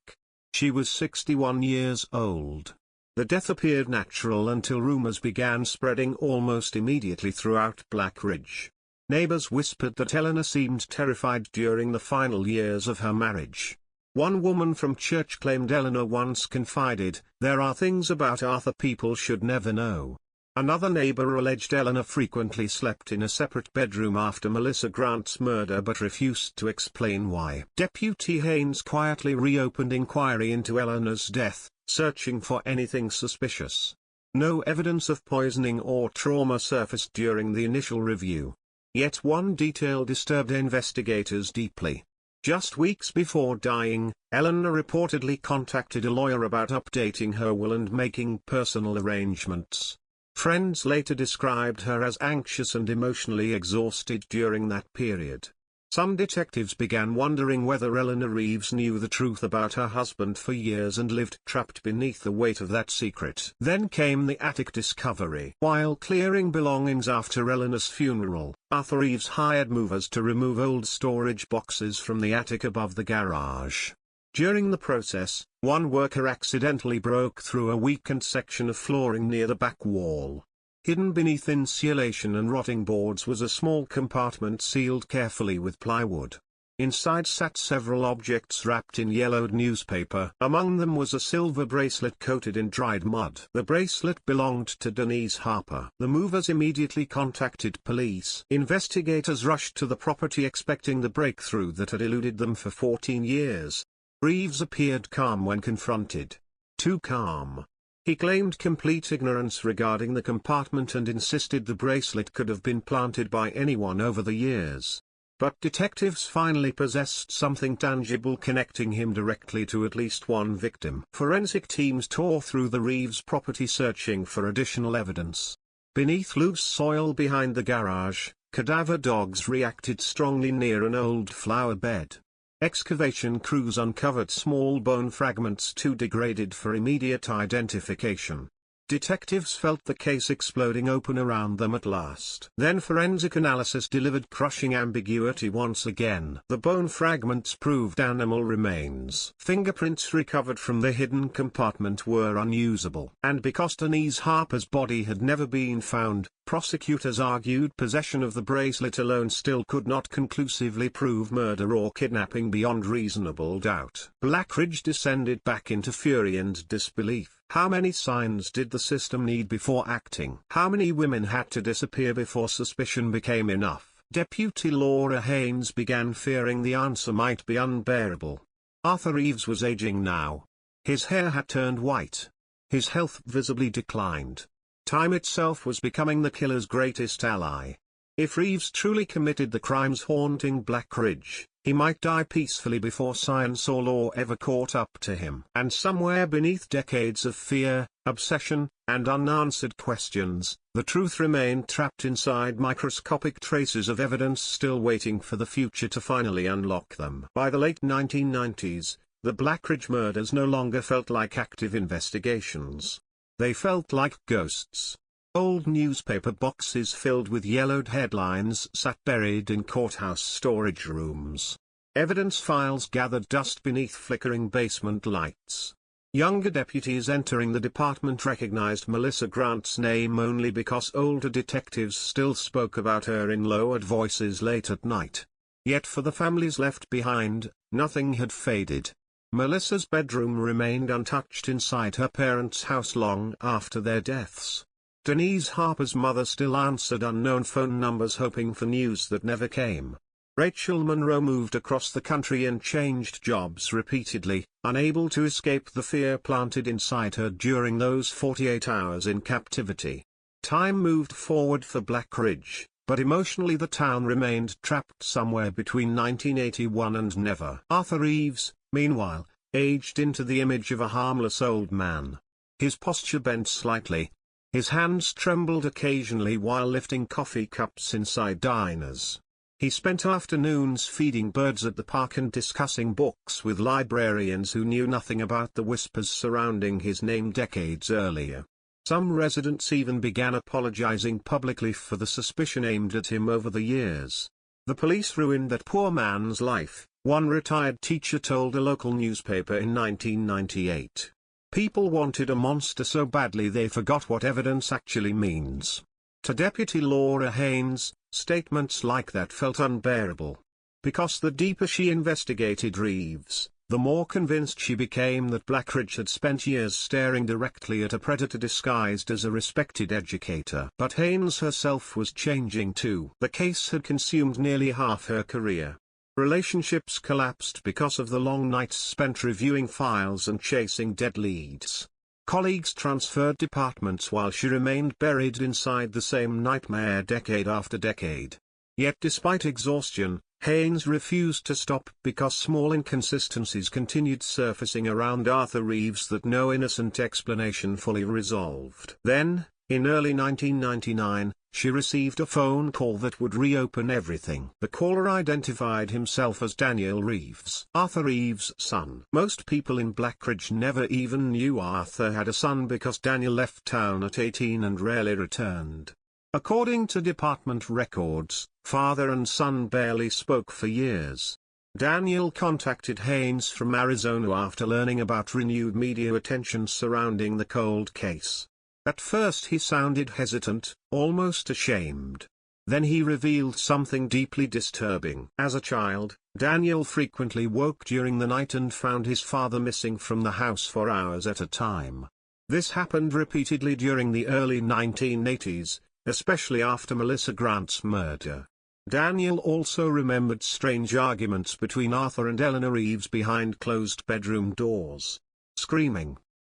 She was 61 years old. The death appeared natural until rumors began spreading almost immediately throughout Black Ridge. Neighbors whispered that Eleanor seemed terrified during the final years of her marriage. One woman from church claimed Eleanor once confided, "There are things about Arthur people should never know." Another neighbor alleged Eleanor frequently slept in a separate bedroom after Melissa Grant's murder but refused to explain why. Deputy Haynes quietly reopened inquiry into Eleanor's death, searching for anything suspicious. No evidence of poisoning or trauma surfaced during the initial review. Yet one detail disturbed investigators deeply. Just weeks before dying, Eleanor reportedly contacted a lawyer about updating her will and making personal arrangements. Friends later described her as anxious and emotionally exhausted during that period. Some detectives began wondering whether Eleanor Eves knew the truth about her husband for years and lived trapped beneath the weight of that secret. Then came the attic discovery. While clearing belongings after Eleanor's funeral, Arthur Eves hired movers to remove old storage boxes from the attic above the garage. During the process, one worker accidentally broke through a weakened section of flooring near the back wall. Hidden beneath insulation and rotting boards was a small compartment sealed carefully with plywood. Inside sat several objects wrapped in yellowed newspaper. Among them was a silver bracelet coated in dried mud. The bracelet belonged to Denise Harper. The movers immediately contacted police. Investigators rushed to the property expecting the breakthrough that had eluded them for 14 years. Reeves appeared calm when confronted. Too calm. He claimed complete ignorance regarding the compartment and insisted the bracelet could have been planted by anyone over the years. But detectives finally possessed something tangible connecting him directly to at least one victim. Forensic teams tore through the Reeves property searching for additional evidence. Beneath loose soil behind the garage, cadaver dogs reacted strongly near an old flower bed. Excavation crews uncovered small bone fragments too degraded for immediate identification. Detectives felt the case exploding open around them at last. Then forensic analysis delivered crushing ambiguity once again. The bone fragments proved animal remains. Fingerprints recovered from the hidden compartment were unusable. And because Denise Harper's body had never been found, prosecutors argued possession of the bracelet alone still could not conclusively prove murder or kidnapping beyond reasonable doubt. Black Ridge descended back into fury and disbelief. How many signs did the system need before acting? How many women had to disappear before suspicion became enough? Deputy Laura Haynes began fearing the answer might be unbearable. Arthur Eves was aging now. His hair had turned white. His health visibly declined. Time itself was becoming the killer's greatest ally. If Reeves truly committed the crimes haunting Black Ridge, he might die peacefully before science or law ever caught up to him. And somewhere beneath decades of fear, obsession, and unanswered questions, the truth remained trapped inside microscopic traces of evidence still waiting for the future to finally unlock them. By the late 1990s, the Black Ridge murders no longer felt like active investigations. They felt like ghosts. Old newspaper boxes filled with yellowed headlines sat buried in courthouse storage rooms. Evidence files gathered dust beneath flickering basement lights. Younger deputies entering the department recognized Melissa Grant's name only because older detectives still spoke about her in lowered voices late at night. Yet for the families left behind, nothing had faded. Melissa's bedroom remained untouched inside her parents' house long after their deaths. Denise Harper's mother still answered unknown phone numbers hoping for news that never came. Rachel Monroe moved across the country and changed jobs repeatedly, unable to escape the fear planted inside her during those 48 hours in captivity. Time moved forward for Black Ridge, but emotionally the town remained trapped somewhere between 1981 and never. Arthur Eves, meanwhile, aged into the image of a harmless old man. His posture bent slightly. His hands trembled occasionally while lifting coffee cups inside diners. He spent afternoons feeding birds at the park and discussing books with librarians who knew nothing about the whispers surrounding his name decades earlier. Some residents even began apologizing publicly for the suspicion aimed at him over the years. The police ruined that poor man's life, one retired teacher told a local newspaper in 1998. People wanted a monster so badly they forgot what evidence actually means. To Deputy Laura Haynes, statements like that felt unbearable. Because the deeper she investigated Reeves, the more convinced she became that Blackridge had spent years staring directly at a predator disguised as a respected educator. But Haynes herself was changing too. The case had consumed nearly half her career. Relationships collapsed because of the long nights spent reviewing files and chasing dead leads. Colleagues transferred departments while she remained buried inside the same nightmare decade after decade. Yet despite exhaustion, Haynes refused to stop because small inconsistencies continued surfacing around Arthur Reeves that no innocent explanation fully resolved. Then, in early 1999, she received a phone call that would reopen everything. The caller identified himself as Daniel Reeves, Arthur Reeves' son. Most people in Blackridge never even knew Arthur had a son because Daniel left town at 18 and rarely returned. According to department records, father and son barely spoke for years. Daniel contacted Haynes from Arizona after learning about renewed media attention surrounding the cold case. At first he sounded hesitant, almost ashamed. Then he revealed something deeply disturbing. As a child, Daniel frequently woke during the night and found his father missing from the house for hours at a time. This happened repeatedly during the early 1980s, especially after Melissa Grant's murder. Daniel also remembered strange arguments between Arthur and Eleanor Reeves behind closed bedroom doors. Screaming.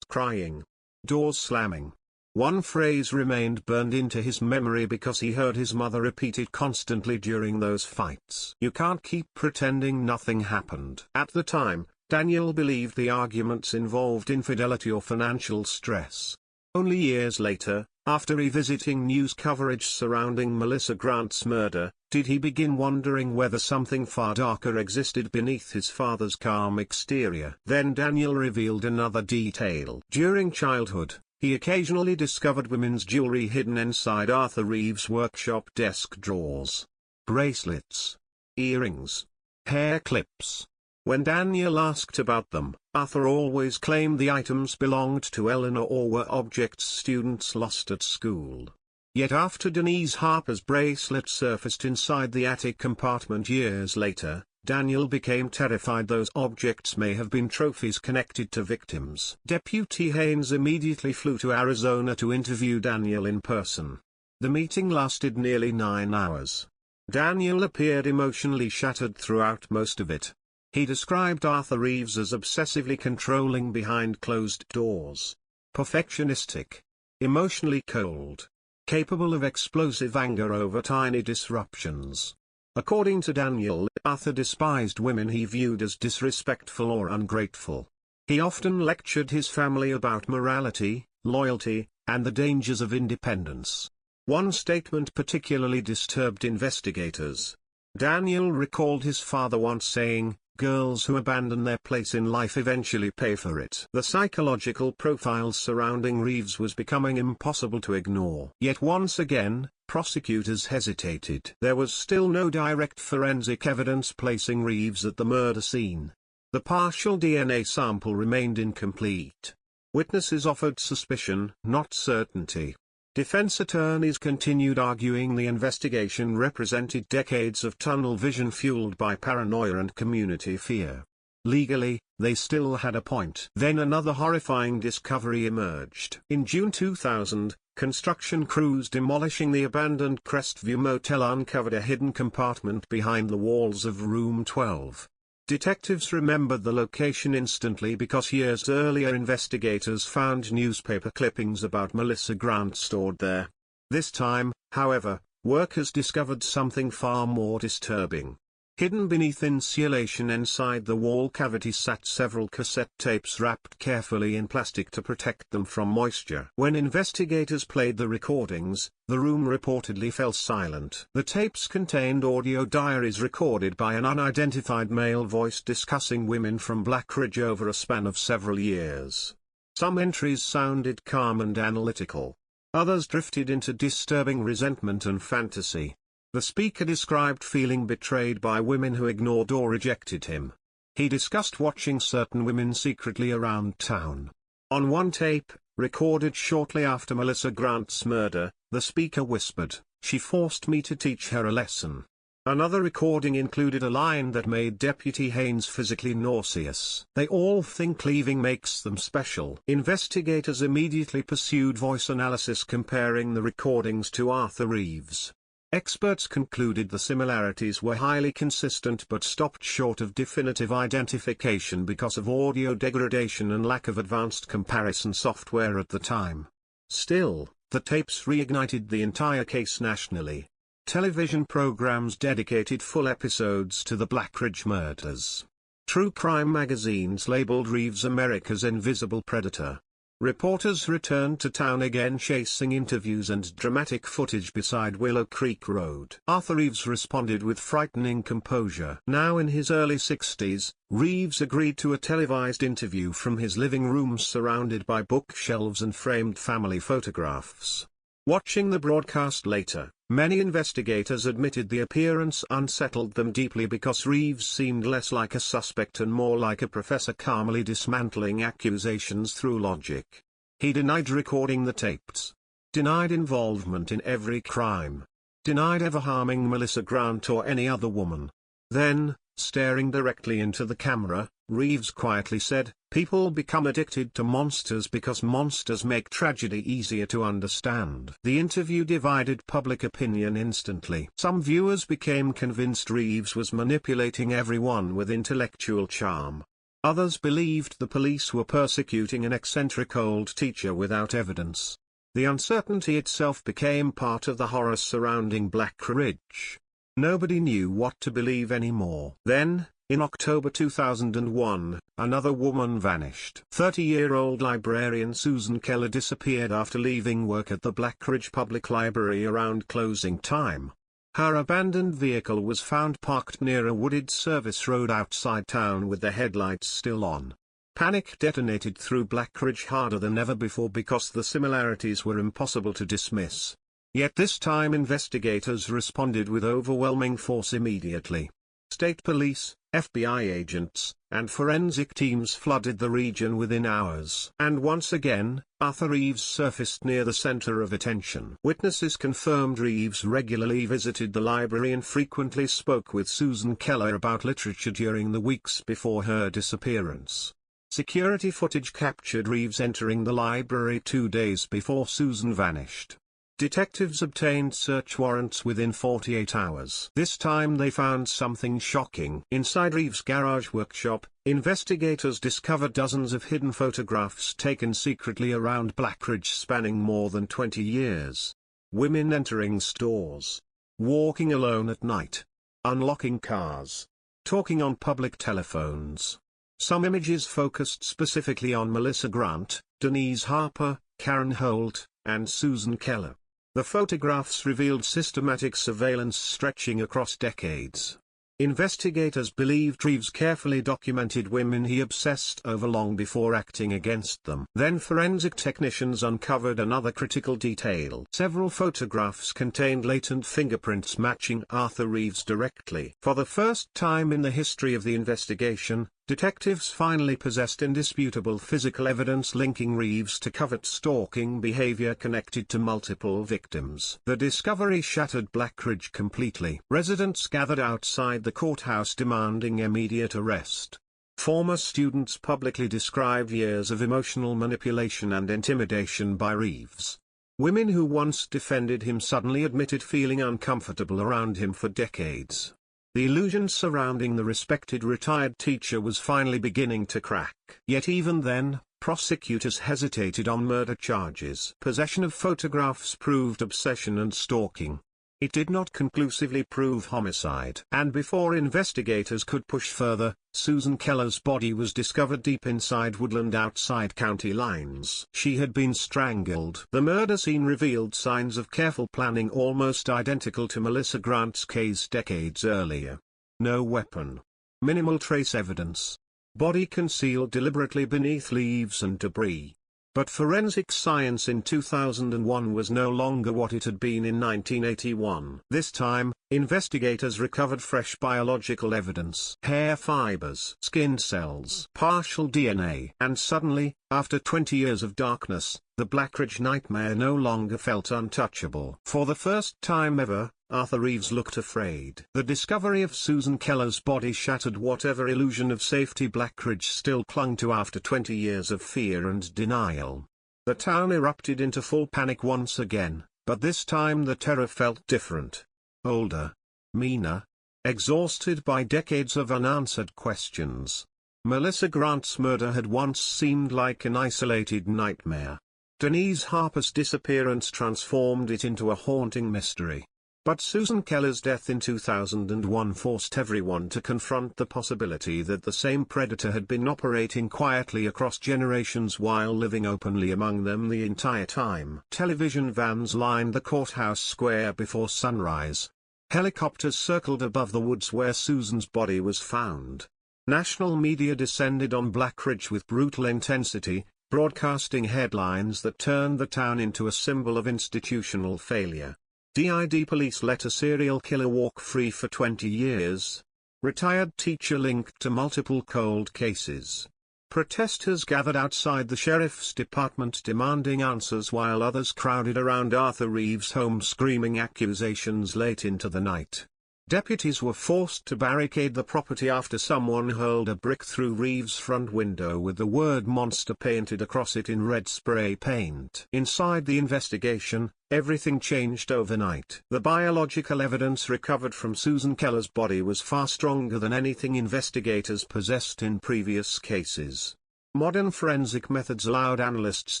Crying. Doors slamming. One phrase remained burned into his memory because he heard his mother repeat it constantly during those fights. "You can't keep pretending nothing happened." At the time, Daniel believed the arguments involved infidelity or financial stress. Only years later, after revisiting news coverage surrounding Melissa Grant's murder, did he begin wondering whether something far darker existed beneath his father's calm exterior. Then Daniel revealed another detail. During childhood, he occasionally discovered women's jewelry hidden inside Arthur Reeves' workshop desk drawers. Bracelets, earrings, hair clips. When Daniel asked about them, Arthur always claimed the items belonged to Eleanor or were objects students lost at school. Yet after Denise Harper's bracelet surfaced inside the attic compartment years later, Daniel became terrified those objects may have been trophies connected to victims. Deputy Haynes immediately flew to Arizona to interview Daniel in person. The meeting lasted nearly 9 hours. Daniel appeared emotionally shattered throughout most of it. He described Arthur Reeves as obsessively controlling behind closed doors, perfectionistic, emotionally cold, capable of explosive anger over tiny disruptions. According to Daniel, Arthur despised women he viewed as disrespectful or ungrateful. He often lectured his family about morality, loyalty, and the dangers of independence. One statement particularly disturbed investigators. Daniel recalled his father once saying, "Girls who abandon their place in life eventually pay for it." The psychological profile surrounding Reeves was becoming impossible to ignore. Yet once again, prosecutors hesitated. There was still no direct forensic evidence placing Reeves at the murder scene. The partial DNA sample remained incomplete. Witnesses offered suspicion, not certainty. Defense attorneys continued arguing the investigation represented decades of tunnel vision fueled by paranoia and community fear. Legally, they still had a point. Then another horrifying discovery emerged. In June 2000, construction crews demolishing the abandoned Crestview Motel uncovered a hidden compartment behind the walls of Room 12. Detectives remembered the location instantly because years earlier investigators found newspaper clippings about Melissa Grant stored there. This time, however, workers discovered something far more disturbing. Hidden beneath insulation inside the wall cavity sat several cassette tapes wrapped carefully in plastic to protect them from moisture. When investigators played the recordings, the room reportedly fell silent. The tapes contained audio diaries recorded by an unidentified male voice discussing women from Black Ridge over a span of several years. Some entries sounded calm and analytical. Others drifted into disturbing resentment and fantasy. The speaker described feeling betrayed by women who ignored or rejected him. He discussed watching certain women secretly around town. On one tape, recorded shortly after Melissa Grant's murder, the speaker whispered, "She forced me to teach her a lesson." Another recording included a line that made Deputy Haynes physically nauseous. They all think leaving makes them special. Investigators immediately pursued voice analysis comparing the recordings to Arthur Reeves. Experts concluded the similarities were highly consistent but stopped short of definitive identification because of audio degradation and lack of advanced comparison software at the time. Still, the tapes reignited the entire case nationally. Television programs dedicated full episodes to the Black Ridge murders. True crime magazines labeled Reeves America's invisible predator. Reporters returned to town again chasing interviews and dramatic footage beside Willow Creek Road. Arthur Reeves responded with frightening composure. Now in his early 60s, Reeves agreed to a televised interview from his living room surrounded by bookshelves and framed family photographs. Watching the broadcast later, many investigators admitted the appearance unsettled them deeply because Reeves seemed less like a suspect and more like a professor calmly dismantling accusations through logic. He denied recording the tapes. Denied involvement in every crime. Denied ever harming Melissa Grant or any other woman. Then, staring directly into the camera, Reeves quietly said, "People become addicted to monsters because monsters make tragedy easier to understand." The interview divided public opinion instantly. Some viewers became convinced Reeves was manipulating everyone with intellectual charm. Others believed the police were persecuting an eccentric old teacher without evidence. The uncertainty itself became part of the horror surrounding Black Ridge. Nobody knew what to believe anymore. Then, in October 2001, another woman vanished. 30-year-old librarian Susan Keller disappeared after leaving work at the Black Ridge Public Library around closing time. Her abandoned vehicle was found parked near a wooded service road outside town with the headlights still on. Panic detonated through Black Ridge harder than ever before because the similarities were impossible to dismiss. Yet this time investigators responded with overwhelming force immediately. State police, FBI agents, and forensic teams flooded the region within hours. And once again, Arthur Reeves surfaced near the center of attention. Witnesses confirmed Reeves regularly visited the library and frequently spoke with Susan Keller about literature during the weeks before her disappearance. Security footage captured Reeves entering the library 2 days before Susan vanished. Detectives obtained search warrants within 48 hours. This time they found something shocking. Inside Reeves' garage workshop, investigators discovered dozens of hidden photographs taken secretly around Black Ridge spanning more than 20 years. Women entering stores. Walking alone at night. Unlocking cars. Talking on public telephones. Some images focused specifically on Melissa Grant, Denise Harper, Karen Holt, and Susan Keller. The photographs revealed systematic surveillance stretching across decades. Investigators believed Reeves carefully documented women he obsessed over long before acting against them. Then forensic technicians uncovered another critical detail. Several photographs contained latent fingerprints matching Arthur Reeves directly. For the first time in the history of the investigation, detectives finally possessed indisputable physical evidence linking Reeves to covert stalking behavior connected to multiple victims. The discovery shattered Black Ridge completely. Residents gathered outside the courthouse demanding immediate arrest. Former students publicly described years of emotional manipulation and intimidation by Reeves. Women who once defended him suddenly admitted feeling uncomfortable around him for decades. The illusion surrounding the respected retired teacher was finally beginning to crack. Yet even then, prosecutors hesitated on murder charges. Possession of photographs proved obsession and stalking. It did not conclusively prove homicide. And before investigators could push further, Susan Keller's body was discovered deep inside woodland outside county lines. She had been strangled. The murder scene revealed signs of careful planning almost identical to Melissa Grant's case decades earlier. No weapon. Minimal trace evidence. Body concealed deliberately beneath leaves and debris. But forensic science in 2001 was no longer what it had been in 1981. This time, investigators recovered fresh biological evidence: hair fibers, skin cells, partial DNA. And suddenly, after 20 years of darkness, the Blackridge nightmare no longer felt untouchable. For the first time ever, Arthur Reeves looked afraid. The discovery of Susan Keller's body shattered whatever illusion of safety Blackridge still clung to after 20 years of fear and denial. The town erupted into full panic once again, but this time the terror felt different. Older. Meaner. Exhausted by decades of unanswered questions. Melissa Grant's murder had once seemed like an isolated nightmare. Denise Harper's disappearance transformed it into a haunting mystery. But Susan Keller's death in 2001 forced everyone to confront the possibility that the same predator had been operating quietly across generations while living openly among them the entire time. Television vans lined the courthouse square before sunrise. Helicopters circled above the woods where Susan's body was found. National media descended on Blackridge with brutal intensity, broadcasting headlines that turned the town into a symbol of institutional failure. DID police let a serial killer walk free for 20 years. Retired teacher linked to multiple cold cases. Protesters gathered outside the sheriff's department demanding answers while others crowded around Arthur Reeves' home screaming accusations late into the night. Deputies were forced to barricade the property after someone hurled a brick through Reeves' front window with the word monster painted across it in red spray paint. Inside the investigation, everything changed overnight. The biological evidence recovered from Susan Keller's body was far stronger than anything investigators possessed in previous cases. Modern forensic methods allowed analysts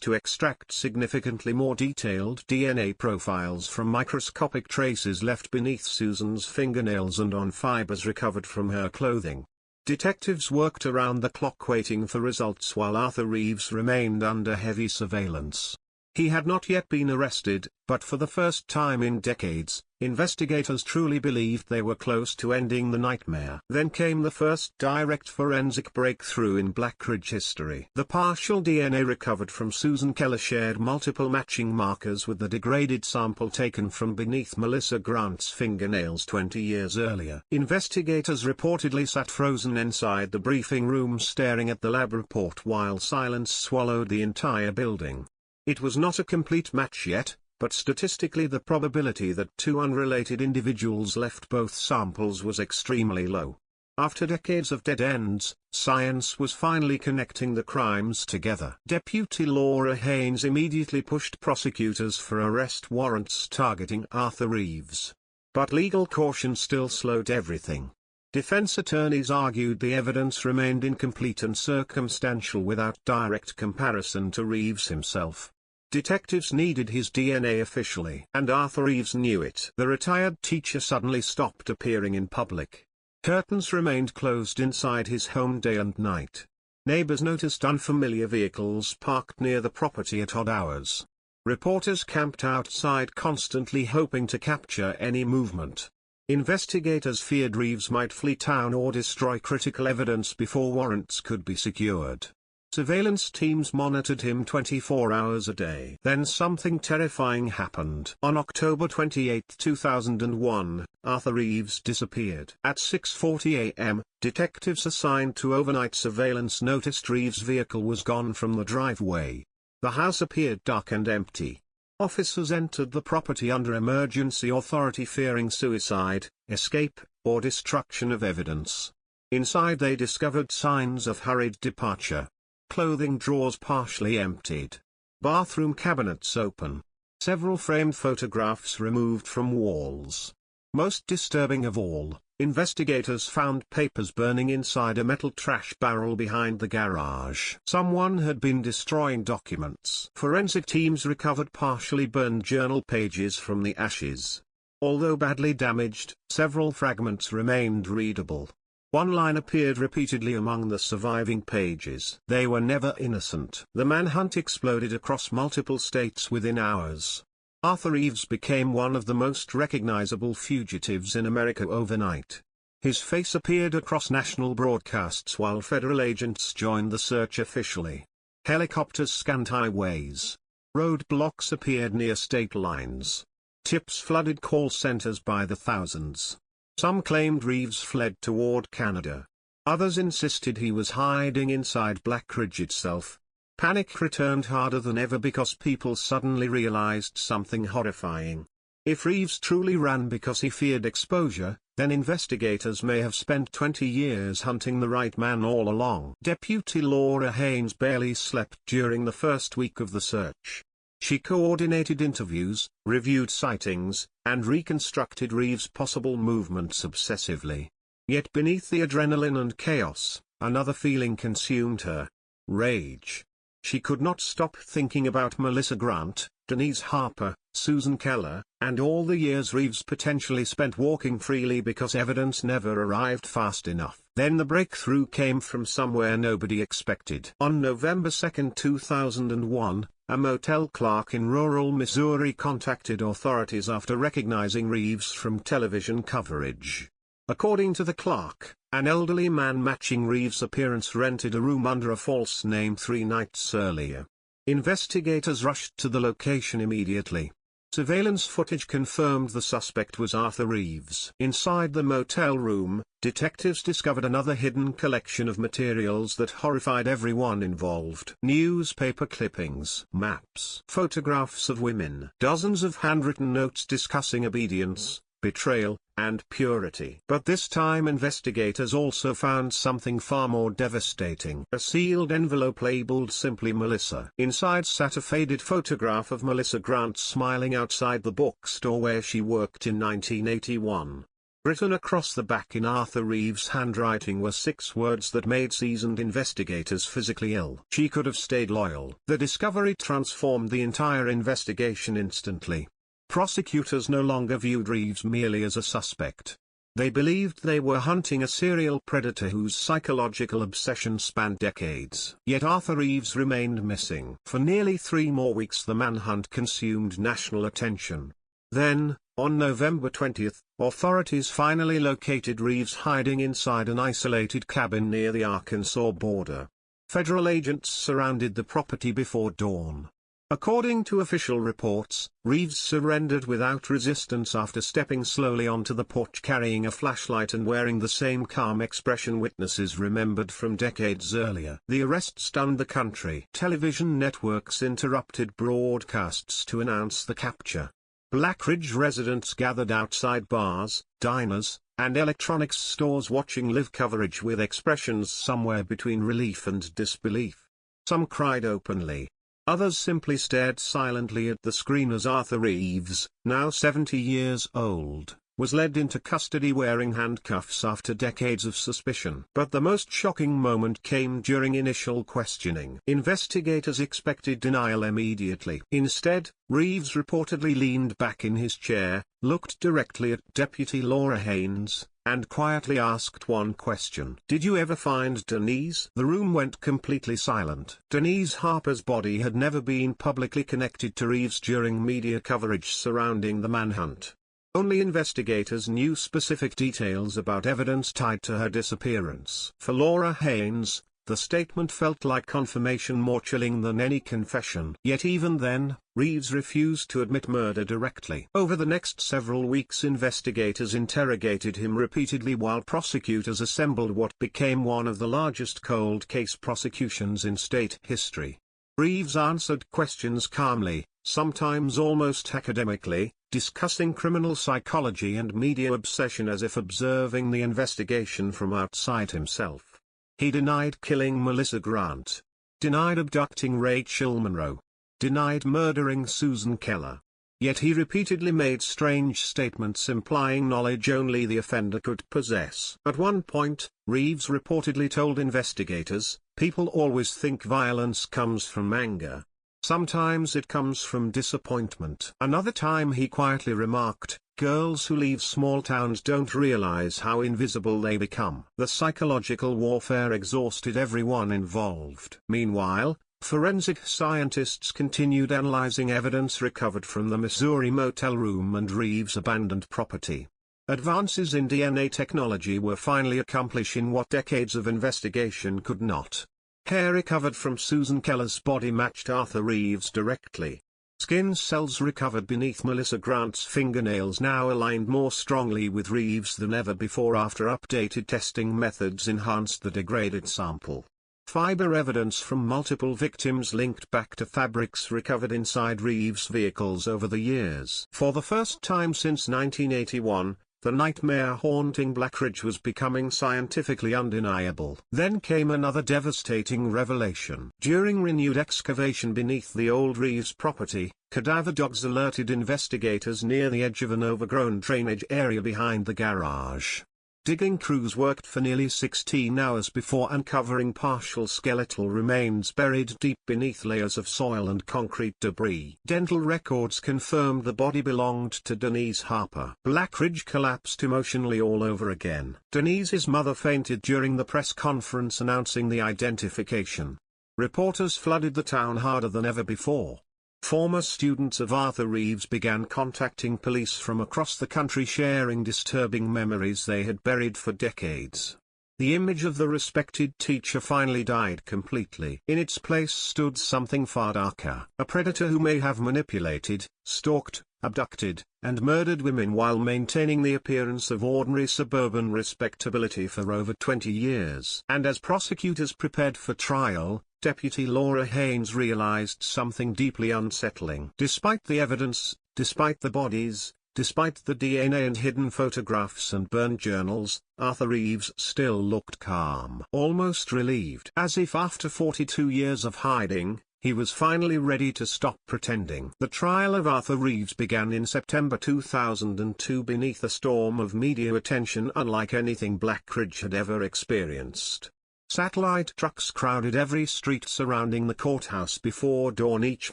to extract significantly more detailed DNA profiles from microscopic traces left beneath Susan's fingernails and on fibers recovered from her clothing. Detectives worked around the clock waiting for results while Arthur Reeves remained under heavy surveillance. He had not yet been arrested, but for the first time in decades, investigators truly believed they were close to ending the nightmare. Then came the first direct forensic breakthrough in Blackridge history. The partial DNA recovered from Susan Keller shared multiple matching markers with the degraded sample taken from beneath Melissa Grant's fingernails 20 years earlier. Investigators reportedly sat frozen inside the briefing room staring at the lab report while silence swallowed the entire building. It was not a complete match yet, but statistically the probability that two unrelated individuals left both samples was extremely low. After decades of dead ends, science was finally connecting the crimes together. Deputy Laura Haynes immediately pushed prosecutors for arrest warrants targeting Arthur Reeves. But legal caution still slowed everything. Defense attorneys argued the evidence remained incomplete and circumstantial without direct comparison to Reeves himself. Detectives needed his DNA officially, and Arthur Reeves knew it. The retired teacher suddenly stopped appearing in public. Curtains remained closed inside his home day and night. Neighbors noticed unfamiliar vehicles parked near the property at odd hours. Reporters camped outside constantly hoping to capture any movement. Investigators feared Reeves might flee town or destroy critical evidence before warrants could be secured. Surveillance teams monitored him 24 hours a day. Then something terrifying happened. On October 28, 2001, Arthur Reeves disappeared. At 6:40 a.m., detectives assigned to overnight surveillance noticed Reeves' vehicle was gone from the driveway. The house appeared dark and empty. Officers entered the property under emergency authority fearing suicide, escape, or destruction of evidence. Inside they discovered signs of hurried departure. Clothing drawers partially emptied. Bathroom cabinets open. Several framed photographs removed from walls. Most disturbing of all, investigators found papers burning inside a metal trash barrel behind the garage. Someone had been destroying documents. Forensic teams recovered partially burned journal pages from the ashes. Although badly damaged, several fragments remained readable. One line appeared repeatedly among the surviving pages. They were never innocent. The manhunt exploded across multiple states within hours. Arthur Reeves became one of the most recognizable fugitives in America overnight. His face appeared across national broadcasts while federal agents joined the search officially. Helicopters scanned highways. Roadblocks appeared near state lines. Tips flooded call centers by the thousands. Some claimed Reeves fled toward Canada. Others insisted he was hiding inside Black Ridge itself. Panic returned harder than ever because people suddenly realized something horrifying. If Reeves truly ran because he feared exposure, then investigators may have spent 20 years hunting the right man all along. Deputy Laura Haynes barely slept during the first week of the search. She coordinated interviews, reviewed sightings, and reconstructed Reeves' possible movements obsessively. Yet beneath the adrenaline and chaos, another feeling consumed her: rage. She could not stop thinking about Melissa Grant, Denise Harper, Susan Keller, and all the years Reeves potentially spent walking freely because evidence never arrived fast enough. Then the breakthrough came from somewhere nobody expected. On November 2, 2001, a motel clerk in rural Missouri contacted authorities after recognizing Reeves from television coverage. According to the clerk, an elderly man matching Reeves' appearance rented a room under a false name 3 nights earlier. Investigators rushed to the location immediately. Surveillance footage confirmed the suspect was Arthur Reeves. Inside the motel room, detectives discovered another hidden collection of materials that horrified everyone involved. Newspaper clippings, maps, photographs of women, dozens of handwritten notes discussing obedience, betrayal, and purity. But this time investigators also found something far more devastating. A sealed envelope labeled simply Melissa. Inside sat a faded photograph of Melissa Grant smiling outside the bookstore where she worked in 1981. Written across the back in Arthur Reeves' handwriting were 6 words that made seasoned investigators physically ill. She could have stayed loyal. The discovery transformed the entire investigation instantly. Prosecutors no longer viewed Reeves merely as a suspect. They believed they were hunting a serial predator whose psychological obsession spanned decades. Yet Arthur Reeves remained missing. For nearly 3 more weeks the manhunt consumed national attention. Then, on November 20, authorities finally located Reeves hiding inside an isolated cabin near the Arkansas border. Federal agents surrounded the property before dawn. According to official reports, Reeves surrendered without resistance after stepping slowly onto the porch carrying a flashlight and wearing the same calm expression witnesses remembered from decades earlier. The arrest stunned the country. Television networks interrupted broadcasts to announce the capture. Black Ridge residents gathered outside bars, diners, and electronics stores watching live coverage with expressions somewhere between relief and disbelief. Some cried openly. Others simply stared silently at the screen as Arthur Reeves, now 70 years old, was led into custody wearing handcuffs after decades of suspicion. But the most shocking moment came during initial questioning. Investigators expected denial immediately. Instead, Reeves reportedly leaned back in his chair, looked directly at Deputy Laura Haynes, and quietly asked one question. "Did you ever find Denise?" The room went completely silent. Denise Harper's body had never been publicly connected to Reeves during media coverage surrounding the manhunt. Only investigators knew specific details about evidence tied to her disappearance. For Laura Haynes, the statement felt like confirmation more chilling than any confession. Yet even then, Reeves refused to admit murder directly. Over the next several weeks investigators interrogated him repeatedly while prosecutors assembled what became one of the largest cold case prosecutions in state history. Reeves answered questions calmly, sometimes almost academically, discussing criminal psychology and media obsession as if observing the investigation from outside himself. He denied killing Melissa Grant, denied abducting Rachel Monroe, denied murdering Susan Keller. Yet he repeatedly made strange statements implying knowledge only the offender could possess. At one point, Reeves reportedly told investigators, "People always think violence comes from anger. Sometimes it comes from disappointment." Another time he quietly remarked, Girls who leave small towns don't realize how invisible they become. The psychological warfare exhausted everyone involved. Meanwhile, forensic scientists continued analyzing evidence recovered from the Missouri motel room and Reeves' abandoned property. Advances in DNA technology were finally accomplishing what decades of investigation could not. Hair recovered from Susan Keller's body matched Arthur Reeves' directly. Skin cells recovered beneath Melissa Grant's fingernails now aligned more strongly with Reeves than ever before after updated testing methods enhanced the degraded sample. Fiber evidence from multiple victims linked back to fabrics recovered inside Reeves' vehicles over the years. For the first time since 1981, the nightmare haunting Blackridge was becoming scientifically undeniable. Then came another devastating revelation. During renewed excavation beneath the old Reeves property, cadaver dogs alerted investigators near the edge of an overgrown drainage area behind the garage. Digging crews worked for nearly 16 hours before uncovering partial skeletal remains buried deep beneath layers of soil and concrete debris. Dental records confirmed the body belonged to Denise Harper. Blackridge collapsed emotionally all over again. Denise's mother fainted during the press conference announcing the identification. Reporters flooded the town harder than ever before. Former students of Arthur Reeves began contacting police from across the country sharing disturbing memories they had buried for decades. The image of the respected teacher finally died completely. In its place stood something far darker. A predator who may have manipulated, stalked, abducted, and murdered women while maintaining the appearance of ordinary suburban respectability for over 20 years. And as prosecutors prepared for trial, Deputy Laura Haynes realized something deeply unsettling. Despite the evidence, despite the bodies, despite the DNA and hidden photographs and burned journals, Arthur Reeves still looked calm, almost relieved. As if after 42 years of hiding, he was finally ready to stop pretending. The trial of Arthur Reeves began in September 2002 beneath a storm of media attention unlike anything Blackridge had ever experienced. Satellite trucks crowded every street surrounding the courthouse before dawn each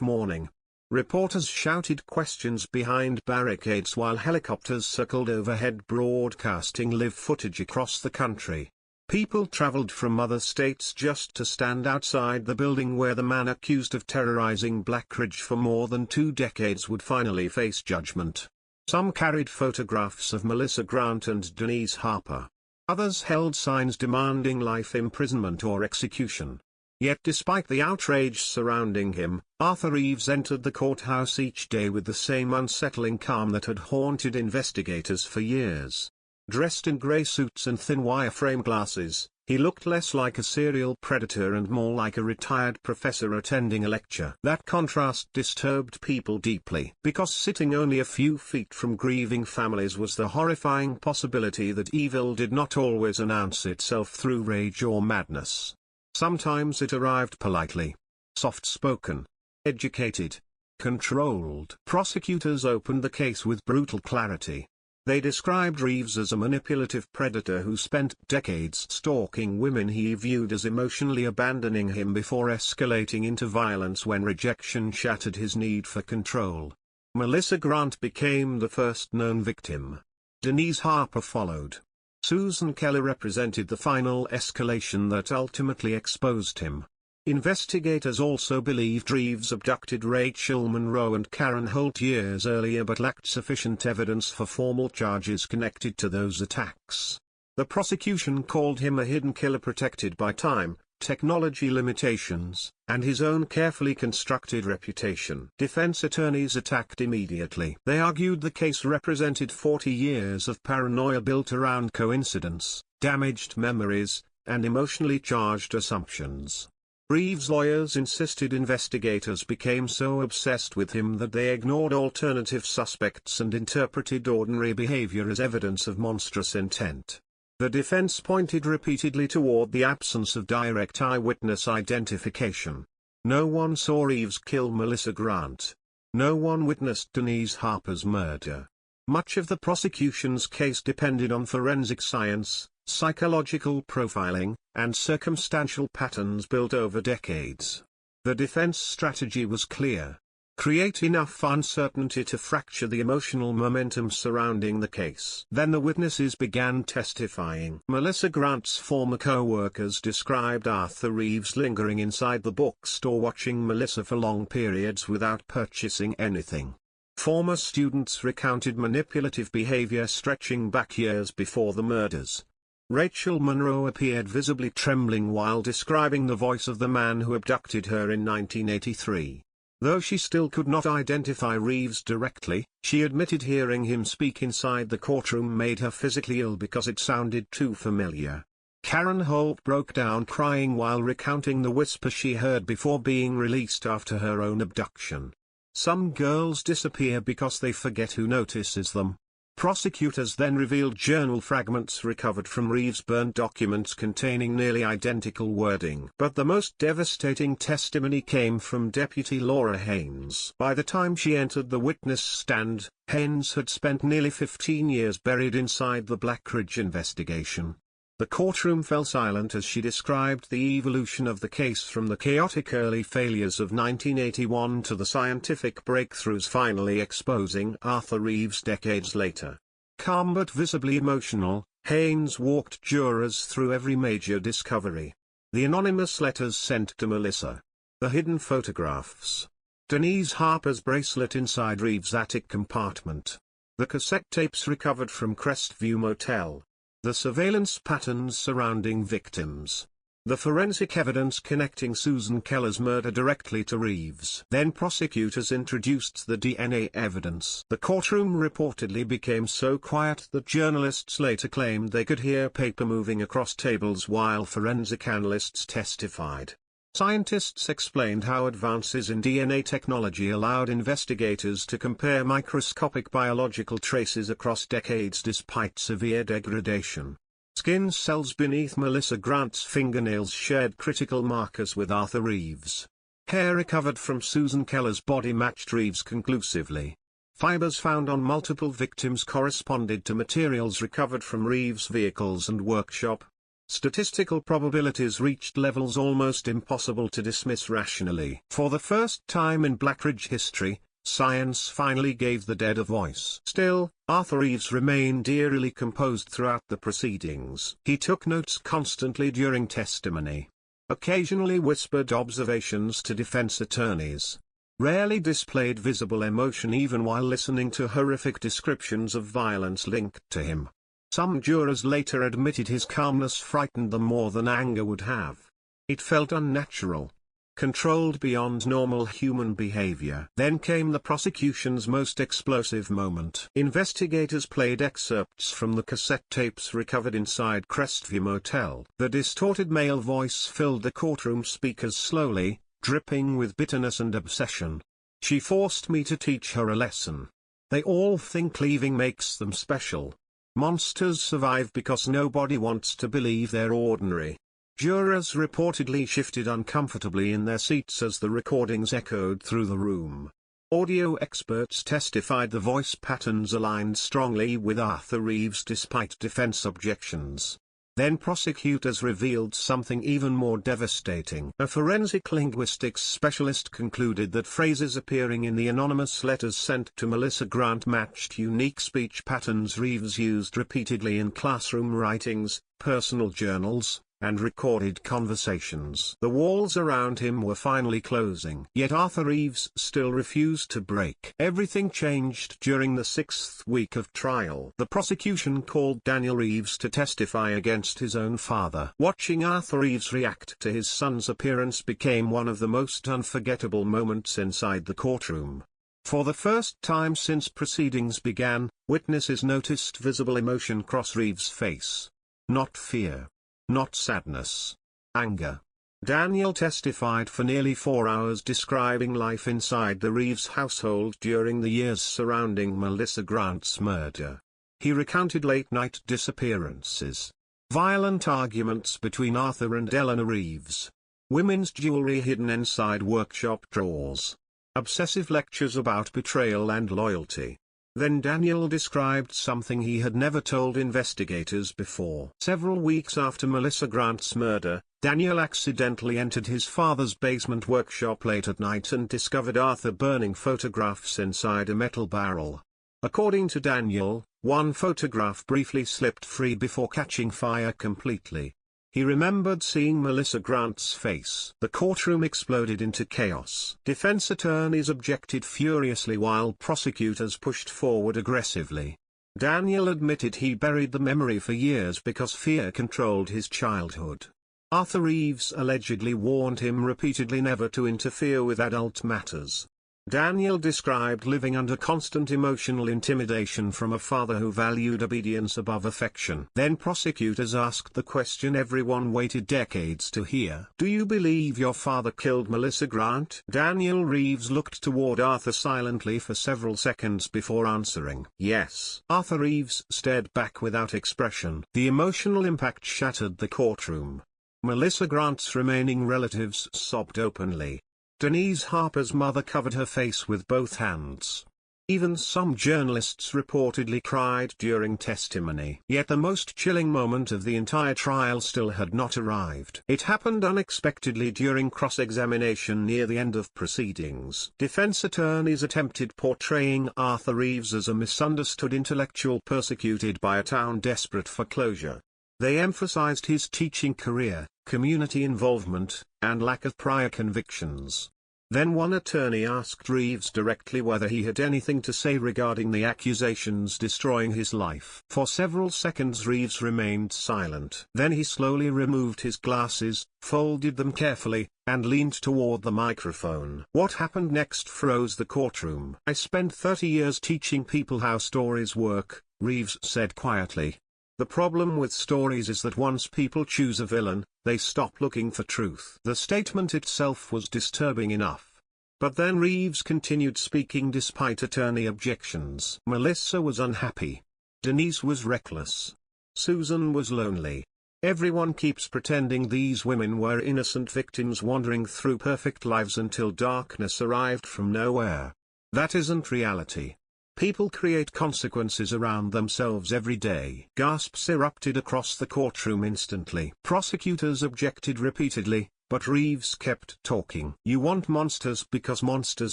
morning. Reporters shouted questions behind barricades while helicopters circled overhead broadcasting live footage across the country. People traveled from other states just to stand outside the building where the man accused of terrorizing Blackridge for more than 2 decades would finally face judgment. Some carried photographs of Melissa Grant and Denise Harper. Others held signs demanding life imprisonment or execution. Yet despite the outrage surrounding him, Arthur Reeves entered the courthouse each day with the same unsettling calm that had haunted investigators for years. Dressed in grey suits and thin wireframe glasses, he looked less like a serial predator and more like a retired professor attending a lecture. That contrast disturbed people deeply, because sitting only a few feet from grieving families was the horrifying possibility that evil did not always announce itself through rage or madness. Sometimes it arrived politely, soft-spoken, educated, controlled. Prosecutors opened the case with brutal clarity. They described Reeves as a manipulative predator who spent decades stalking women he viewed as emotionally abandoning him before escalating into violence when rejection shattered his need for control. Melissa Grant became the first known victim. Denise Harper followed. Susan Keller represented the final escalation that ultimately exposed him. Investigators also believed Reeves abducted Rachel Monroe and Karen Holt years earlier but lacked sufficient evidence for formal charges connected to those attacks. The prosecution called him a hidden killer protected by time, technology limitations, and his own carefully constructed reputation. Defense attorneys attacked immediately. They argued the case represented 40 years of paranoia built around coincidence, damaged memories, and emotionally charged assumptions. Reeves' lawyers insisted investigators became so obsessed with him that they ignored alternative suspects and interpreted ordinary behavior as evidence of monstrous intent. The defense pointed repeatedly toward the absence of direct eyewitness identification. No one saw Reeves kill Melissa Grant. No one witnessed Denise Harper's murder. Much of the prosecution's case depended on forensic science, psychological profiling, and circumstantial patterns built over decades. The defense strategy was clear. create enough uncertainty to fracture the emotional momentum surrounding the case. Then the witnesses began testifying. Melissa Grant's former co-workers described Arthur Reeves lingering inside the bookstore watching Melissa for long periods without purchasing anything. Former students recounted manipulative behavior stretching back years before the murders. Rachel Monroe appeared visibly trembling while describing the voice of the man who abducted her in 1983. Though she still could not identify Reeves directly, she admitted hearing him speak inside the courtroom made her physically ill because it sounded too familiar. Karen Holt broke down crying while recounting the whisper she heard before being released after her own abduction. Some girls disappear because they forget who notices them. Prosecutors then revealed journal fragments recovered from Reeves' burned documents containing nearly identical wording. But the most devastating testimony came from Deputy Laura Haynes. By the time she entered the witness stand, Haynes had spent nearly 15 years buried inside the Black Ridge investigation. The courtroom fell silent as she described the evolution of the case from the chaotic early failures of 1981 to the scientific breakthroughs finally exposing Arthur Reeves decades later. Calm but visibly emotional, Haynes walked jurors through every major discovery. The anonymous letters sent to Melissa. The hidden photographs. Denise Harper's bracelet inside Reeves' attic compartment. The cassette tapes recovered from Crestview Motel. The surveillance patterns surrounding victims. The forensic evidence connecting Susan Keller's murder directly to Reeves. Then prosecutors introduced the DNA evidence. The courtroom reportedly became so quiet that journalists later claimed they could hear paper moving across tables while forensic analysts testified. Scientists explained how advances in DNA technology allowed investigators to compare microscopic biological traces across decades despite severe degradation. Skin cells beneath Melissa Grant's fingernails shared critical markers with Arthur Reeves. Hair recovered from Susan Keller's body matched Reeves conclusively. Fibers found on multiple victims corresponded to materials recovered from Reeves' vehicles and workshop. Statistical probabilities reached levels almost impossible to dismiss rationally. For the first time in Black Ridge history, science finally gave the dead a voice. Still, Arthur Reeves remained eerily composed throughout the proceedings. He took notes constantly during testimony. Occasionally whispered observations to defense attorneys. Rarely displayed visible emotion even while listening to horrific descriptions of violence linked to him. Some jurors later admitted his calmness frightened them more than anger would have. It felt unnatural. Controlled beyond normal human behavior. Then came the prosecution's most explosive moment. Investigators played excerpts from the cassette tapes recovered inside Crestview Motel. The distorted male voice filled the courtroom speakers slowly, dripping with bitterness and obsession. She forced me to teach her a lesson. They all think leaving makes them special. Monsters survive because nobody wants to believe they're ordinary. Jurors reportedly shifted uncomfortably in their seats as the recordings echoed through the room. Audio experts testified the voice patterns aligned strongly with Arthur Reeves despite defense objections. Then prosecutors revealed something even more devastating. A forensic linguistics specialist concluded that phrases appearing in the anonymous letters sent to Melissa Grant matched unique speech patterns Reeves used repeatedly in classroom writings, personal journals, and recorded conversations. The walls around him were finally closing. Yet Arthur Reeves still refused to break. Everything changed during the 6th week of trial. The prosecution called Daniel Reeves to testify against his own father. Watching Arthur Reeves react to his son's appearance became one of the most unforgettable moments inside the courtroom. For the first time since proceedings began, witnesses noticed visible emotion cross Reeves' face. Not fear. Not sadness. Anger. Daniel testified for nearly 4 hours describing life inside the Reeves household during the years surrounding Melissa Grant's murder. He recounted late-night disappearances. Violent arguments between Arthur and Eleanor Reeves. Women's jewelry hidden inside workshop drawers. Obsessive lectures about betrayal and loyalty. Then Daniel described something he had never told investigators before. Several weeks after Melissa Grant's murder, Daniel accidentally entered his father's basement workshop late at night and discovered Arthur burning photographs inside a metal barrel. According to Daniel, one photograph briefly slipped free before catching fire completely. He remembered seeing Melissa Grant's face. The courtroom exploded into chaos. Defense attorneys objected furiously while prosecutors pushed forward aggressively. Daniel admitted he buried the memory for years because fear controlled his childhood. Arthur Reeves allegedly warned him repeatedly never to interfere with adult matters. Daniel described living under constant emotional intimidation from a father who valued obedience above affection. Then prosecutors asked the question everyone waited decades to hear. Do you believe your father killed Melissa Grant? Daniel Reeves looked toward Arthur silently for several seconds before answering. Yes. Arthur Reeves stared back without expression. The emotional impact shattered the courtroom. Melissa Grant's remaining relatives sobbed openly. Denise Harper's mother covered her face with both hands. Even some journalists reportedly cried during testimony. Yet the most chilling moment of the entire trial still had not arrived. It happened unexpectedly during cross-examination near the end of proceedings. Defense attorneys attempted portraying Arthur Reeves as a misunderstood intellectual persecuted by a town desperate for closure. They emphasized his teaching career, community involvement, and lack of prior convictions. Then one attorney asked Reeves directly whether he had anything to say regarding the accusations destroying his life. For several seconds Reeves remained silent. Then he slowly removed his glasses, folded them carefully, and leaned toward the microphone. What happened next froze the courtroom. I spent 30 years teaching people how stories work, Reeves said quietly. The problem with stories is that once people choose a villain, they stop looking for truth. The statement itself was disturbing enough. But then Reeves continued speaking despite attorney objections. Melissa was unhappy. Denise was reckless. Susan was lonely. Everyone keeps pretending these women were innocent victims wandering through perfect lives until darkness arrived from nowhere. That isn't reality. People create consequences around themselves every day. Gasps erupted across the courtroom instantly. Prosecutors objected repeatedly, but Reeves kept talking. You want monsters because monsters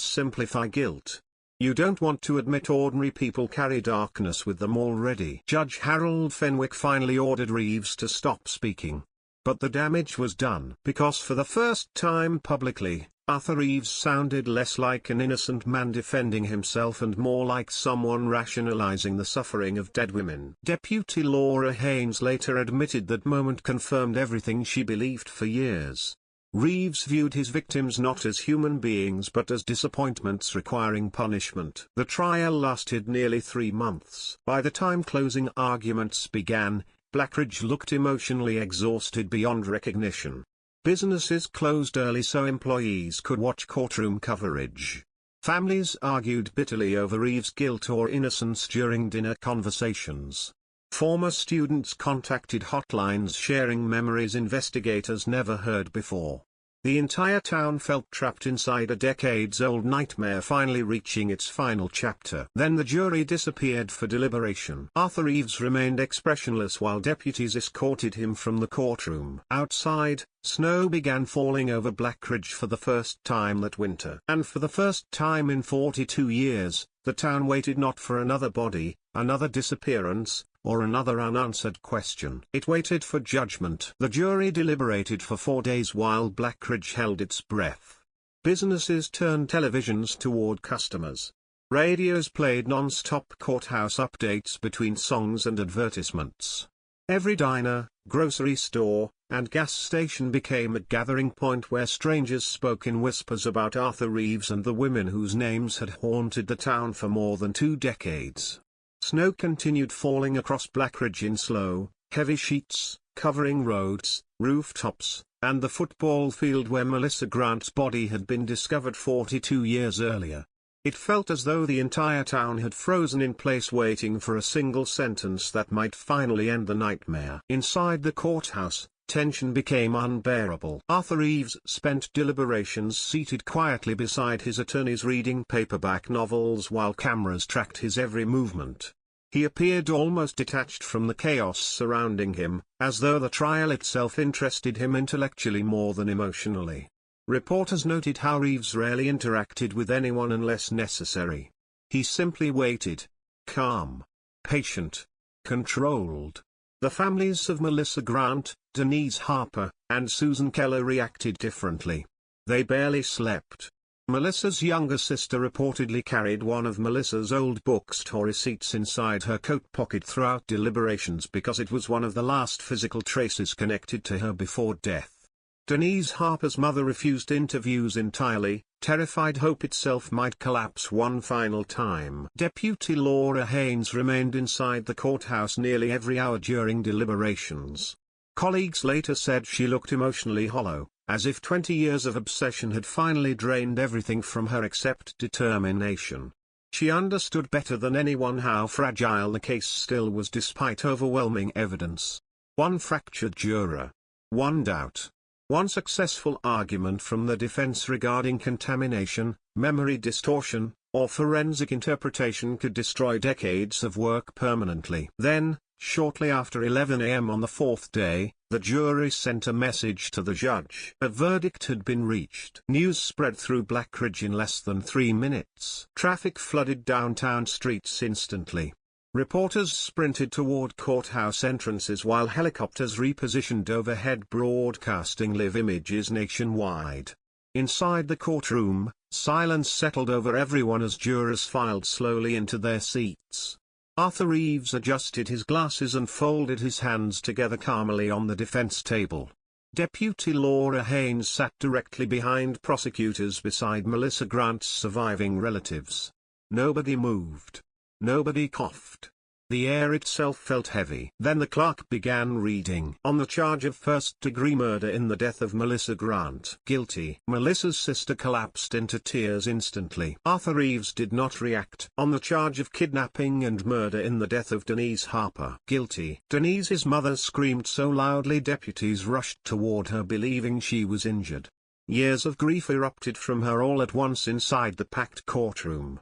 simplify guilt. You don't want to admit ordinary people carry darkness with them already. Judge Harold Fenwick finally ordered Reeves to stop speaking. But the damage was done. Because for the first time publicly, Arthur Reeves sounded less like an innocent man defending himself and more like someone rationalizing the suffering of dead women. Deputy Laura Haynes later admitted that moment confirmed everything she believed for years. Reeves viewed his victims not as human beings but as disappointments requiring punishment. The trial lasted nearly 3 months. By the time closing arguments began, Blackridge looked emotionally exhausted beyond recognition. Businesses closed early so employees could watch courtroom coverage. Families argued bitterly over Reeves' guilt or innocence during dinner conversations. Former students contacted hotlines sharing memories investigators never heard before. The entire town felt trapped inside a decades-old nightmare finally reaching its final chapter. Then the jury disappeared for deliberation. Arthur Reeves remained expressionless while deputies escorted him from the courtroom. Outside, snow began falling over Blackridge for the first time that winter. And for the first time in 42 years, the town waited not for another body, another disappearance, or another unanswered question. It waited for judgment. The jury deliberated for 4 days while Blackridge held its breath. Businesses turned televisions toward customers. Radios played non-stop courthouse updates between songs and advertisements. Every diner, grocery store, and gas station became a gathering point where strangers spoke in whispers about Arthur Reeves and the women whose names had haunted the town for more than 2 decades. Snow continued falling across Blackridge in slow, heavy sheets, covering roads, rooftops, and the football field where Melissa Grant's body had been discovered 42 years earlier. It felt as though the entire town had frozen in place waiting for a single sentence that might finally end the nightmare. Inside the courthouse, tension became unbearable. Arthur Reeves spent deliberations seated quietly beside his attorneys reading paperback novels while cameras tracked his every movement. He appeared almost detached from the chaos surrounding him, as though the trial itself interested him intellectually more than emotionally. Reporters noted how Reeves rarely interacted with anyone unless necessary. He simply waited. Calm. Patient. Controlled. The families of Melissa Grant, Denise Harper, and Susan Keller reacted differently. They barely slept. Melissa's younger sister reportedly carried one of Melissa's old bookstore receipts inside her coat pocket throughout deliberations because it was one of the last physical traces connected to her before death. Denise Harper's mother refused interviews entirely, terrified hope itself might collapse one final time. Deputy Laura Haynes remained inside the courthouse nearly every hour during deliberations. Colleagues later said she looked emotionally hollow, as if 20 years of obsession had finally drained everything from her except determination. She understood better than anyone how fragile the case still was despite overwhelming evidence. One fractured juror. One doubt. One successful argument from the defense regarding contamination, memory distortion, or forensic interpretation could destroy decades of work permanently. Then, shortly after 11 a.m. on the fourth day, the jury sent a message to the judge. A verdict had been reached. News spread through Black Ridge in less than 3 minutes. Traffic flooded downtown streets instantly. Reporters sprinted toward courthouse entrances while helicopters repositioned overhead broadcasting live images nationwide. Inside the courtroom, silence settled over everyone as jurors filed slowly into their seats. Arthur Reeves adjusted his glasses and folded his hands together calmly on the defense table. Deputy Laura Haynes sat directly behind prosecutors beside Melissa Grant's surviving relatives. Nobody moved. Nobody coughed. The air itself felt heavy. Then the clerk began reading. On the charge of first-degree murder in the death of Melissa Grant. Guilty. Melissa's sister collapsed into tears instantly. Arthur Reeves did not react. On the charge of kidnapping and murder in the death of Denise Harper. Guilty. Denise's mother screamed so loudly deputies rushed toward her believing she was injured. Years of grief erupted from her all at once inside the packed courtroom.